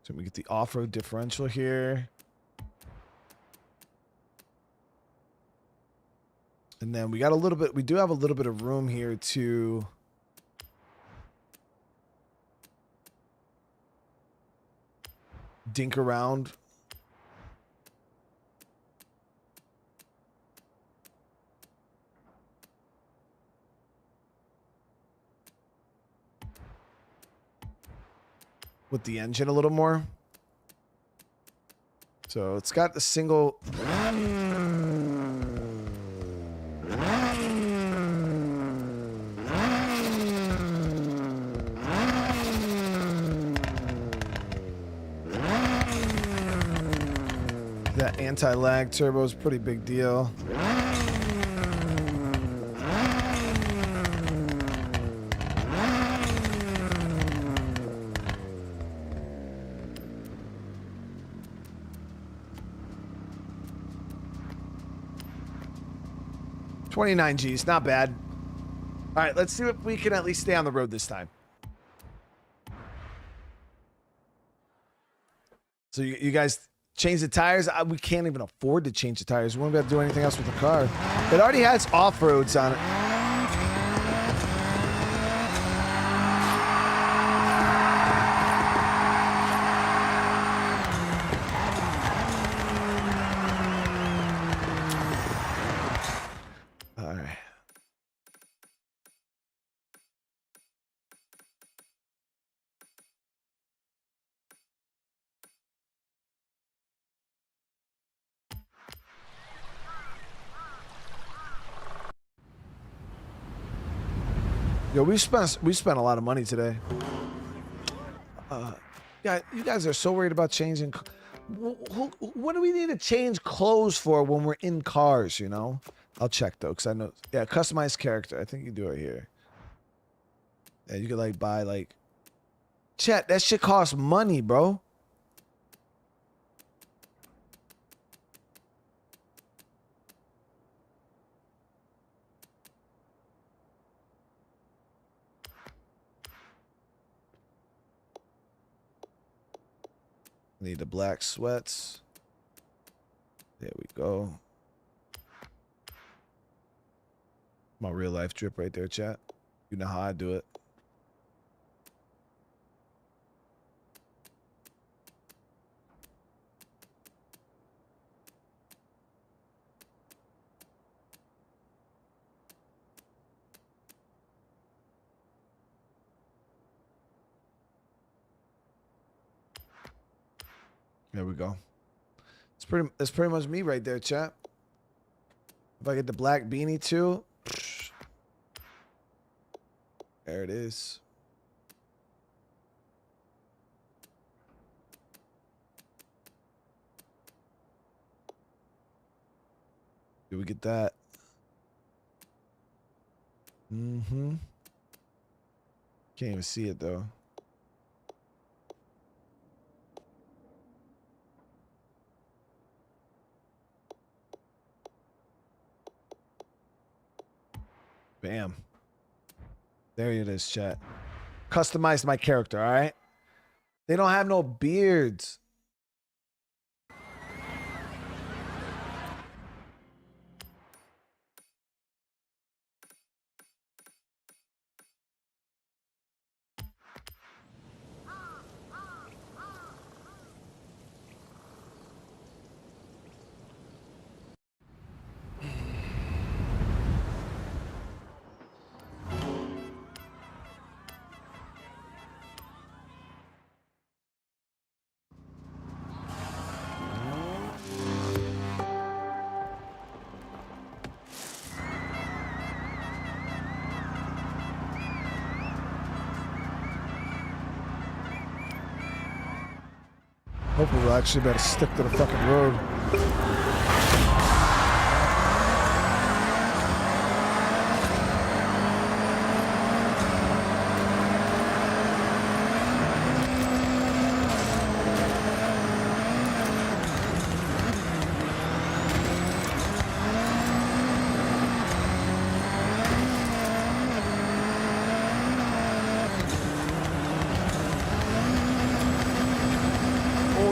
So we get the off-road differential here. And then we got a little bit, we do have a little bit of room here to dink around. With the engine a little more. So it's got the single. That anti-lag turbo is a pretty big deal. $29 G's, not bad. All right, let's see if we can at least stay on the road this time. So you guys change the tires. We can't even afford to change the tires. We won't be able to do anything else with the car. It already has off-roads on it. Yo, we spent a lot of money today. Yeah, you guys are so worried about changing. What do we need to change clothes for when we're in cars? You know, I'll check though, cause I know. Yeah, customize character. I think you do it here. Yeah, you could like buy like. Chat, that shit costs money, bro. Need the black sweats. There we go. My real life drip right there, chat. You know how I do it. There we go. It's pretty much me right there, chat. If I get the black beanie too, there it is. Do we get that? Mm-hmm. Can't even see it though. Bam. There it is, chat. Customize my character, all right? They don't have no beards. Hopefully we'll actually better stick to the fucking road.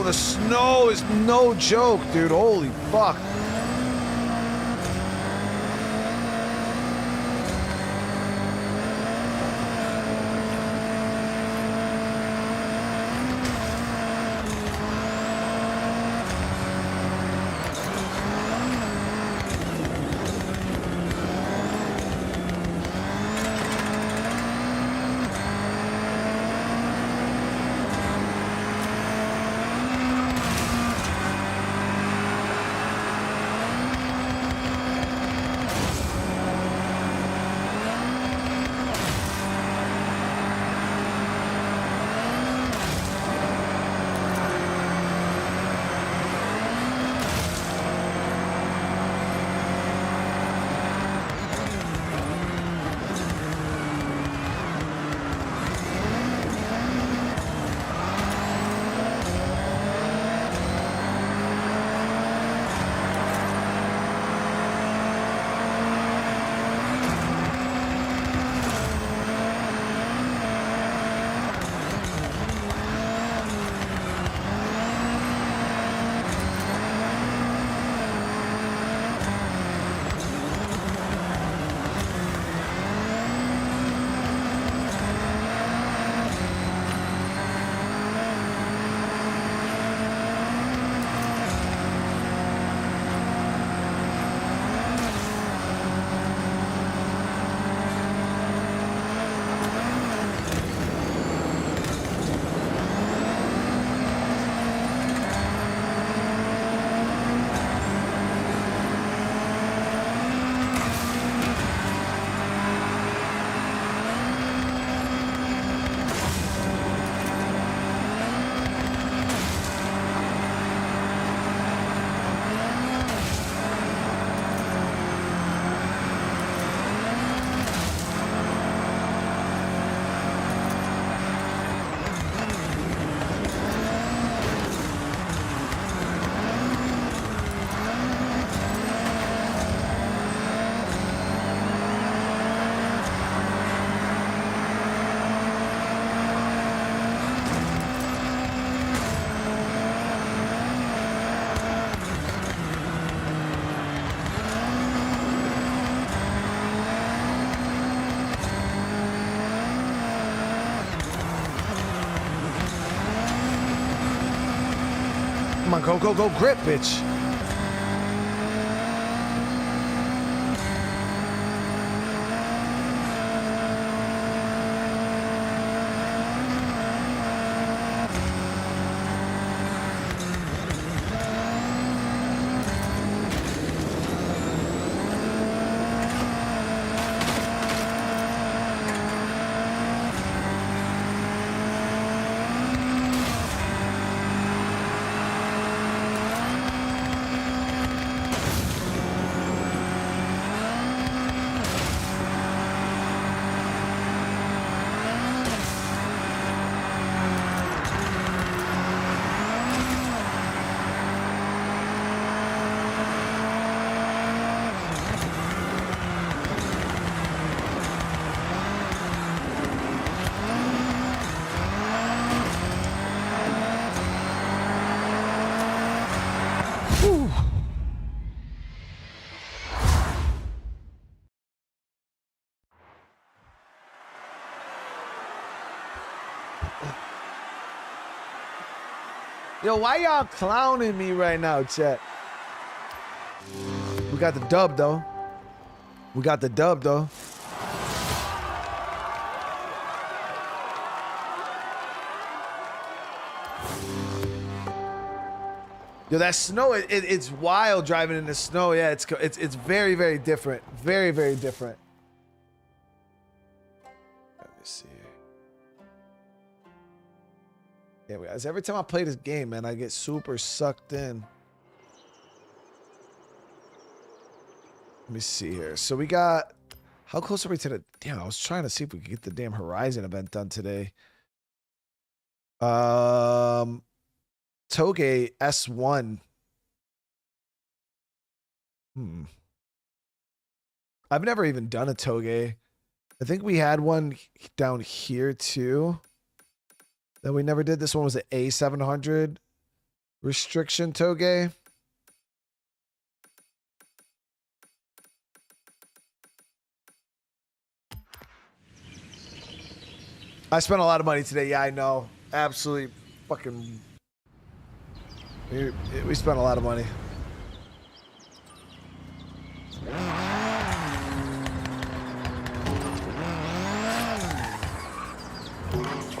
The snow is no joke, dude. Holy fuck. Come on, go, go, go, grip, bitch. Yo, why y'all clowning me right now, chat? We got the dub, though. We got the dub, though. Yo, that snow, it's wild driving in the snow. Yeah, it's very, very different. Very, very different. Let me see. Yeah, guys, every time I play this game, man, I get super sucked in. Let me see here. So we got, how close are we to the, damn, I was trying to see if we could get the damn Horizon event done today. Toge S1. I've never even done a Toge. I think we had one down here too that we never did. This one was the A700 restriction Toge. I spent a lot of money today. Yeah, I know. Absolutely fucking. We spent a lot of money.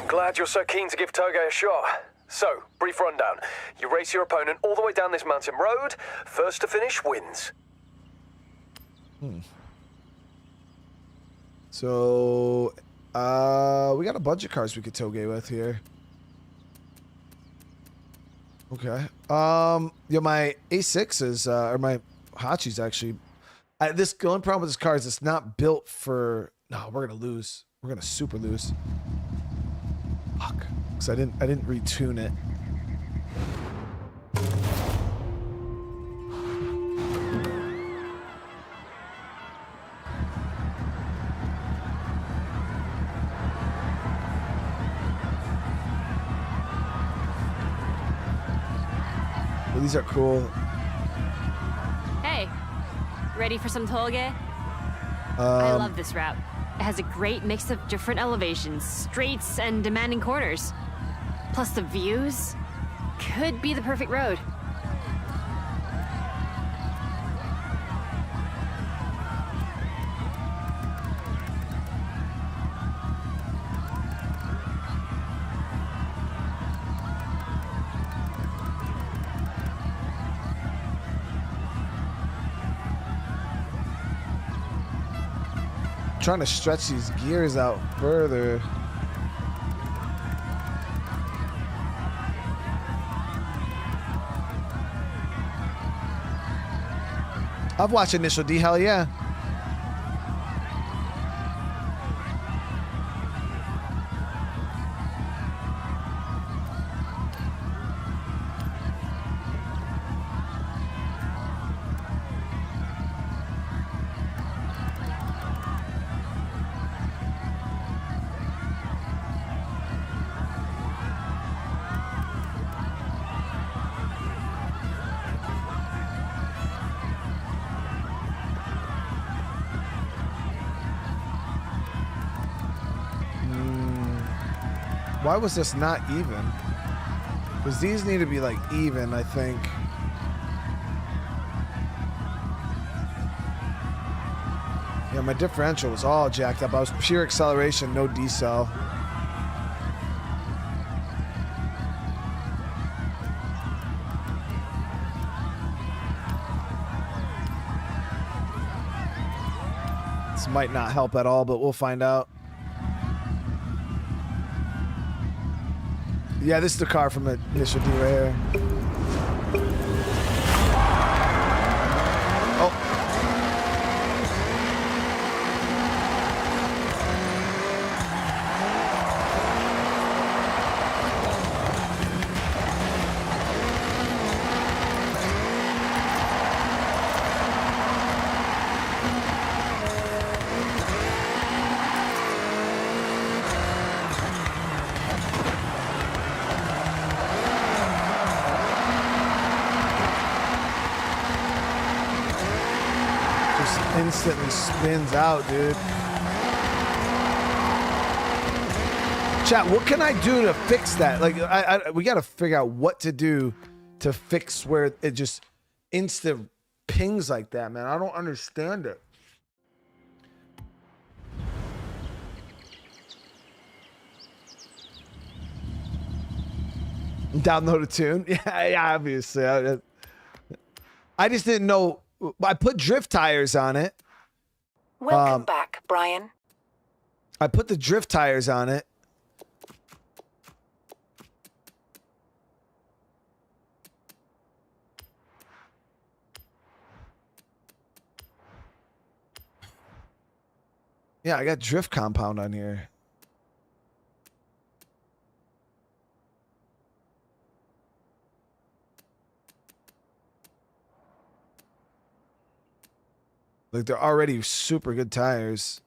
Glad you're so keen to give Toge a shot. So, brief rundown. You race your opponent all the way down this mountain road. First to finish wins. So, we got a bunch of cars we could Toge with here. Okay. Yo, my A6 is, or my Hachi's actually, the only problem with this car is it's not built for, no, we're going to lose. We're going to super lose. Fuck. Because I didn't retune it. Well, these are cool. Hey, ready for some Toge? I love this route. It has a great mix of different elevations, straights, and demanding corners. Plus the views could be the perfect road. Trying to stretch these gears out further. I've watched Initial D, hell yeah. Why was this not even? Because these need to be like even, I think. Yeah, my differential was all jacked up. I was pure acceleration, no decel. This might not help at all, but we'll find out. Yeah, this is the car from Initial D right here. Oh. Instantly spins out, dude. Chat, what can I do to fix that? Like, we got to figure out what to do to fix where it just instant pings like that, man. I don't understand it. Download a tune? Yeah, obviously. I just didn't know. I put drift tires on it. Welcome back, Brian. I put the drift tires on it. Yeah, I got drift compound on here. Like, they're already super good tires.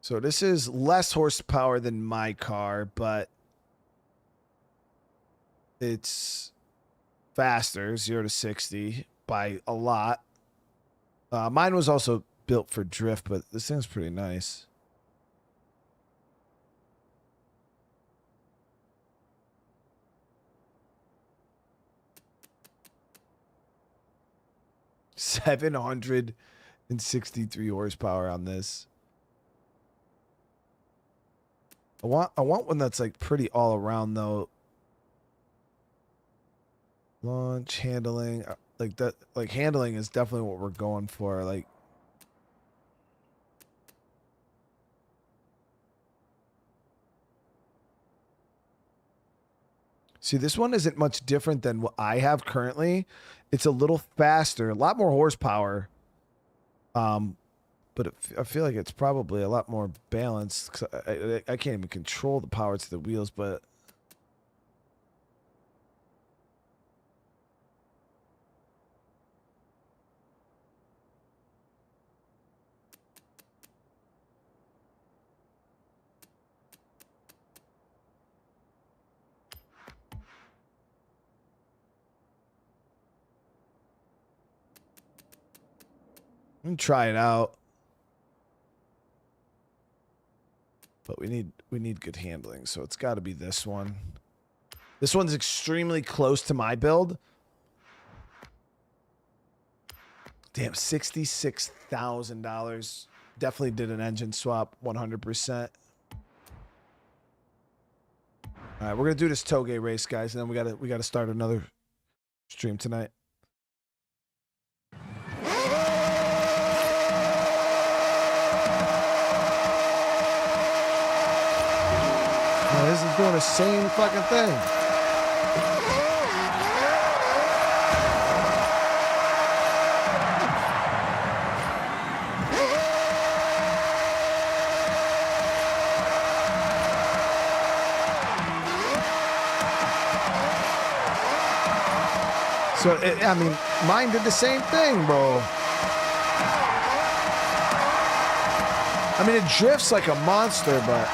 So this is less horsepower than my car, but it's faster, 0 to 60 by a lot. Mine was also built for drift, but this thing's pretty nice. $763 horsepower on this. I want one that's like pretty all around though. Launch, handling, like that, like handling is definitely what we're going for. Like, see, this one isn't much different than what I have currently. It's a little faster, a lot more horsepower. But I feel like it's probably a lot more balanced. 'Cause I can't even control the power to the wheels, but I'm gonna try it out. But we need good handling, so it's got to be this one. This one's extremely close to my build. Damn, $66,000. Definitely did an engine swap, 100%. All right, we're gonna do this Toge race, guys, and then we gotta start another stream tonight. This is doing the same fucking thing. So, I mean, mine did the same thing, bro. I mean, it drifts like a monster, but...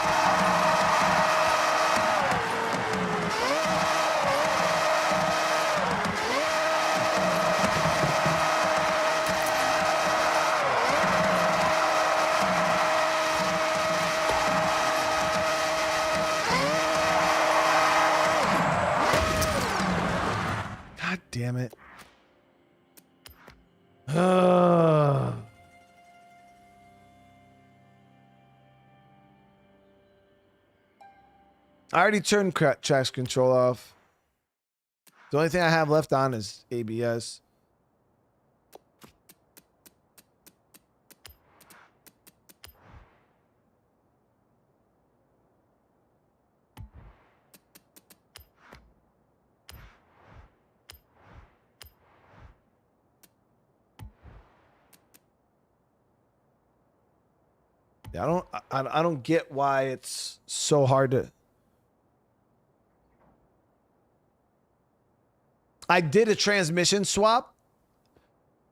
God damn it. I already turned traction control off. The only thing I have left on is ABS. Yeah, I don't get why it's so hard to... I did a transmission swap.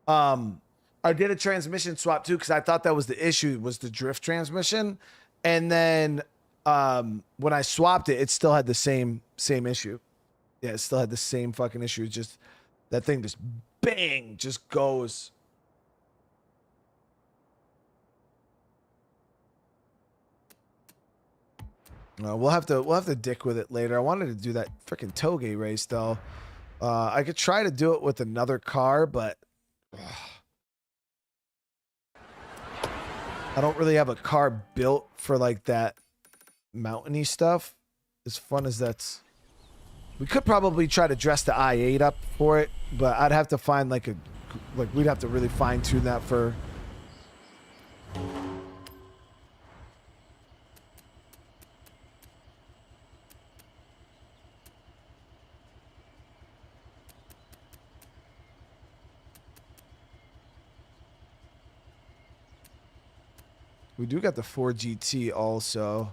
I did a transmission swap too because I thought that was the issue, was the drift transmission. And then when I swapped it, it still had the same issue. Yeah, it still had the same fucking issue. Just that thing just bang, just goes. We'll have to dick with it later. I wanted to do that freaking toge race though. I could try to do it with another car, but I don't really have a car built for like that mountainy stuff. As fun as that's, we could probably try to dress the i8 up for it, but I'd have to find we'd have to really fine tune that for. We do got the 4GT also.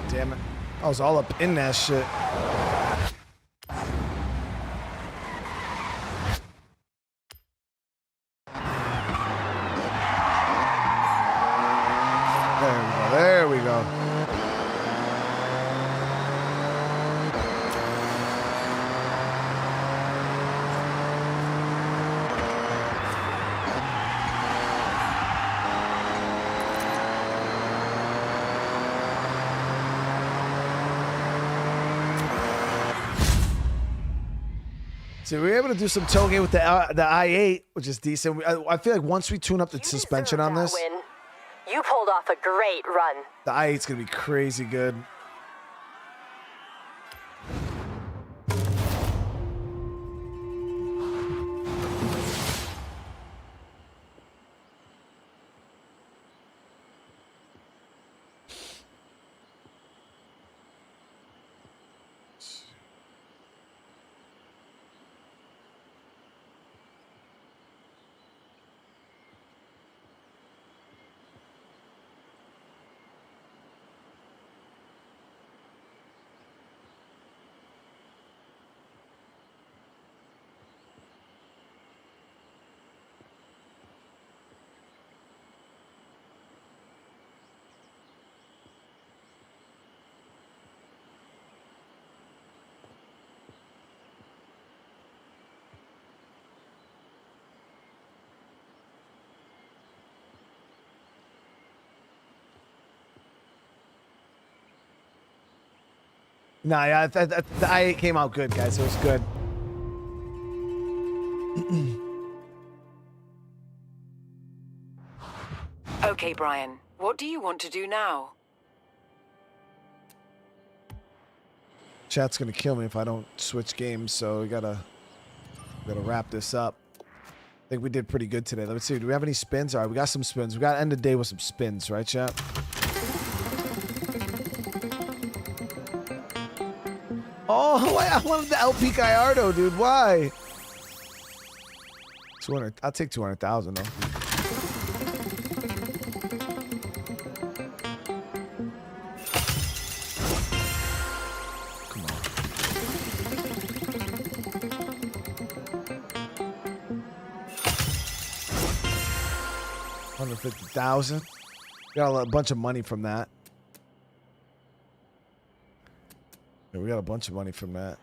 Damn it. I was all up in that shit. There we go. So we were able to do some tailgate with the i8, which is decent. I feel like once we tune up the suspension on this, Win. You pulled off a great run. the i8's gonna be crazy good. Nah, yeah, the i8 came out good, guys. It was good. Okay, Brian, what do you want to do now? Chat's gonna kill me if I don't switch games, so we gotta wrap this up. I think we did pretty good today. Let's see. Do we have any spins? All right, we got some spins. We got to end the day with some spins, right, chat? Oh, I wanted the LP Gallardo, dude. Why? 200. I'll take 200,000 though. Come on. $150,000. Got a bunch of money from that. Yeah, we got a bunch of money from that.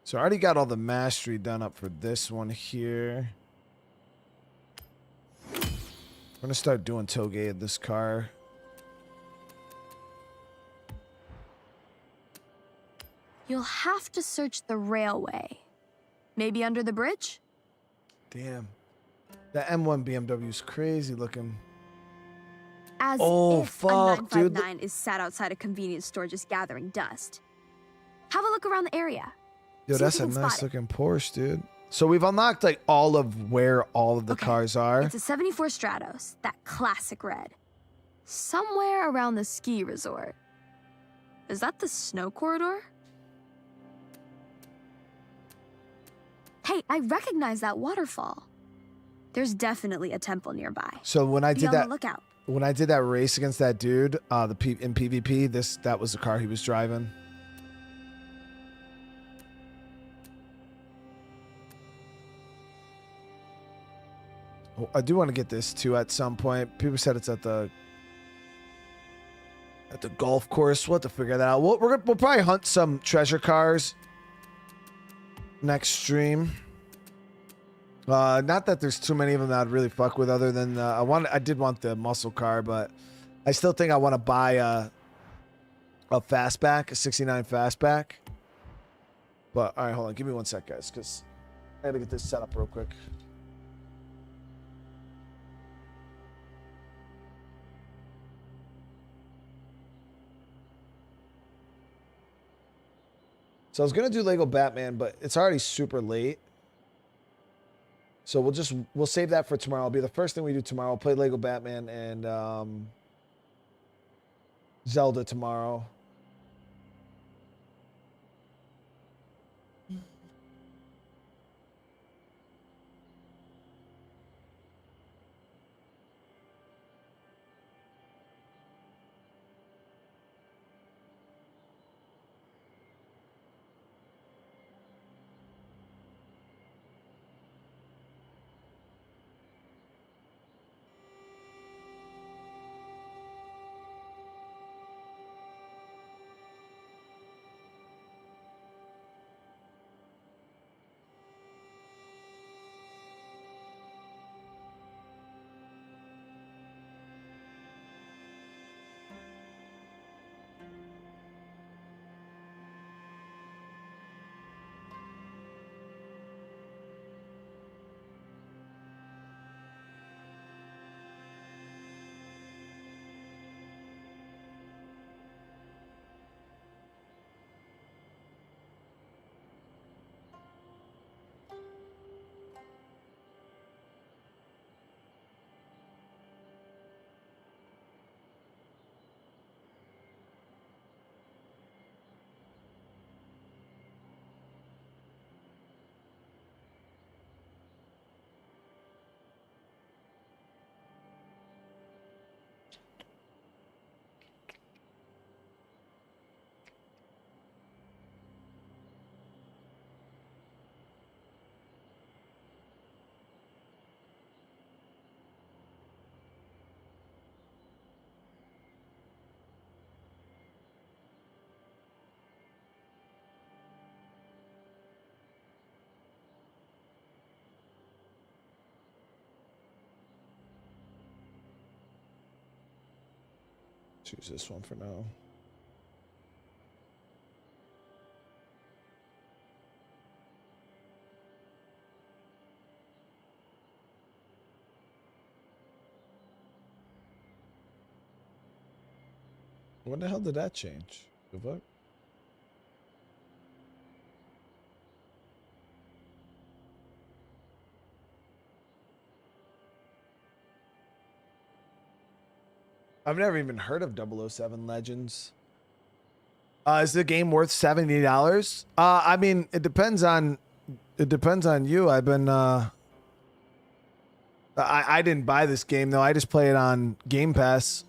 So I already got all the mastery done up for this one here. I'm gonna start doing toge at this car. You'll have to search the railway. Maybe under the bridge? Damn. That M1 BMW is crazy looking. As Oh, if fuck, a dude. 959 is sat outside a convenience store just gathering dust. Have a look around the area. Yo, See if that's you a can nice spot it. looking Porsche, dude. So we've unlocked like all of where all of the Okay, cars are. It's a 74 Stratos, that classic red. Somewhere around the ski resort. Is that the snow corridor? Hey, I recognize that waterfall. There's definitely a temple nearby. So when I Be did on that, the lookout. when I did that race against that dude, in PvP, that was the car he was driving. Oh, I do want to get this too at some point. People said it's at the golf course. We'll have to figure that out. We'll probably hunt some treasure cars next stream. Not that there's too many of them that I'd really fuck with, other than I did want the muscle car, but I still think I want to buy a fastback, a 69 fastback. But all right, hold on, give me 1 sec, guys, because I gotta get this set up real quick. So I was gonna do Lego Batman, but it's already super late. So we'll save that for tomorrow. It'll be the first thing we do tomorrow. I'll play Lego Batman and Zelda tomorrow. use this one for now. When the hell did that change? The fuck? I've never even heard of 007 Legends. Is the game worth $70? I mean, it depends on you. I've been I didn't buy this game though. I just play it on Game Pass.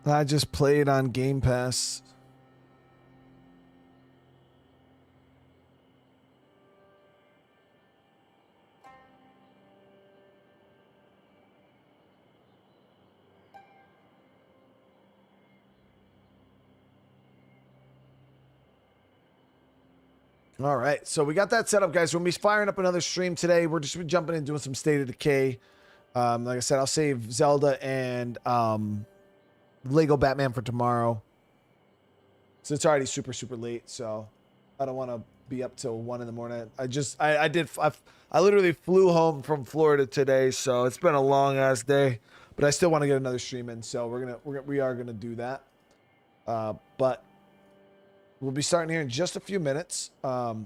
I just play it on Game Pass. All right, so we got that set up, guys. We're gonna be firing up another stream today. We're just jumping in doing some State of Decay. Like I said, I'll save Zelda and Lego Batman for tomorrow. So it's already super, super late. So I don't want to be up till 1 in the morning. I literally flew home from Florida today, so it's been a long ass day. But I still want to get another stream in, so we are gonna do that. But we'll be starting here in just a few minutes. Hopefully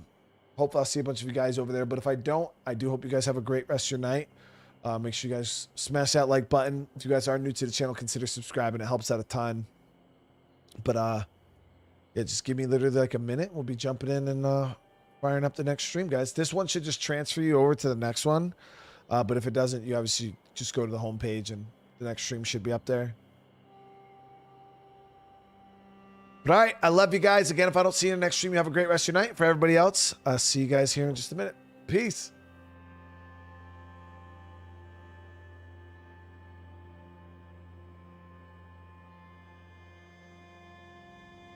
I'll see a bunch of you guys over there. But if I don't, I do hope you guys have a great rest of your night. Make sure you guys smash that like button. If you guys are new to the channel, consider subscribing. It helps out a ton. But yeah, just give me literally like a minute. We'll be jumping in and firing up the next stream, guys. This one should just transfer you over to the next one. But if it doesn't, you obviously just go to the home page and the next stream should be up there. But all right, I love you guys. Again, if I don't see you in the next stream, you have a great rest of your night. For everybody else, I'll see you guys here in just a minute. Peace.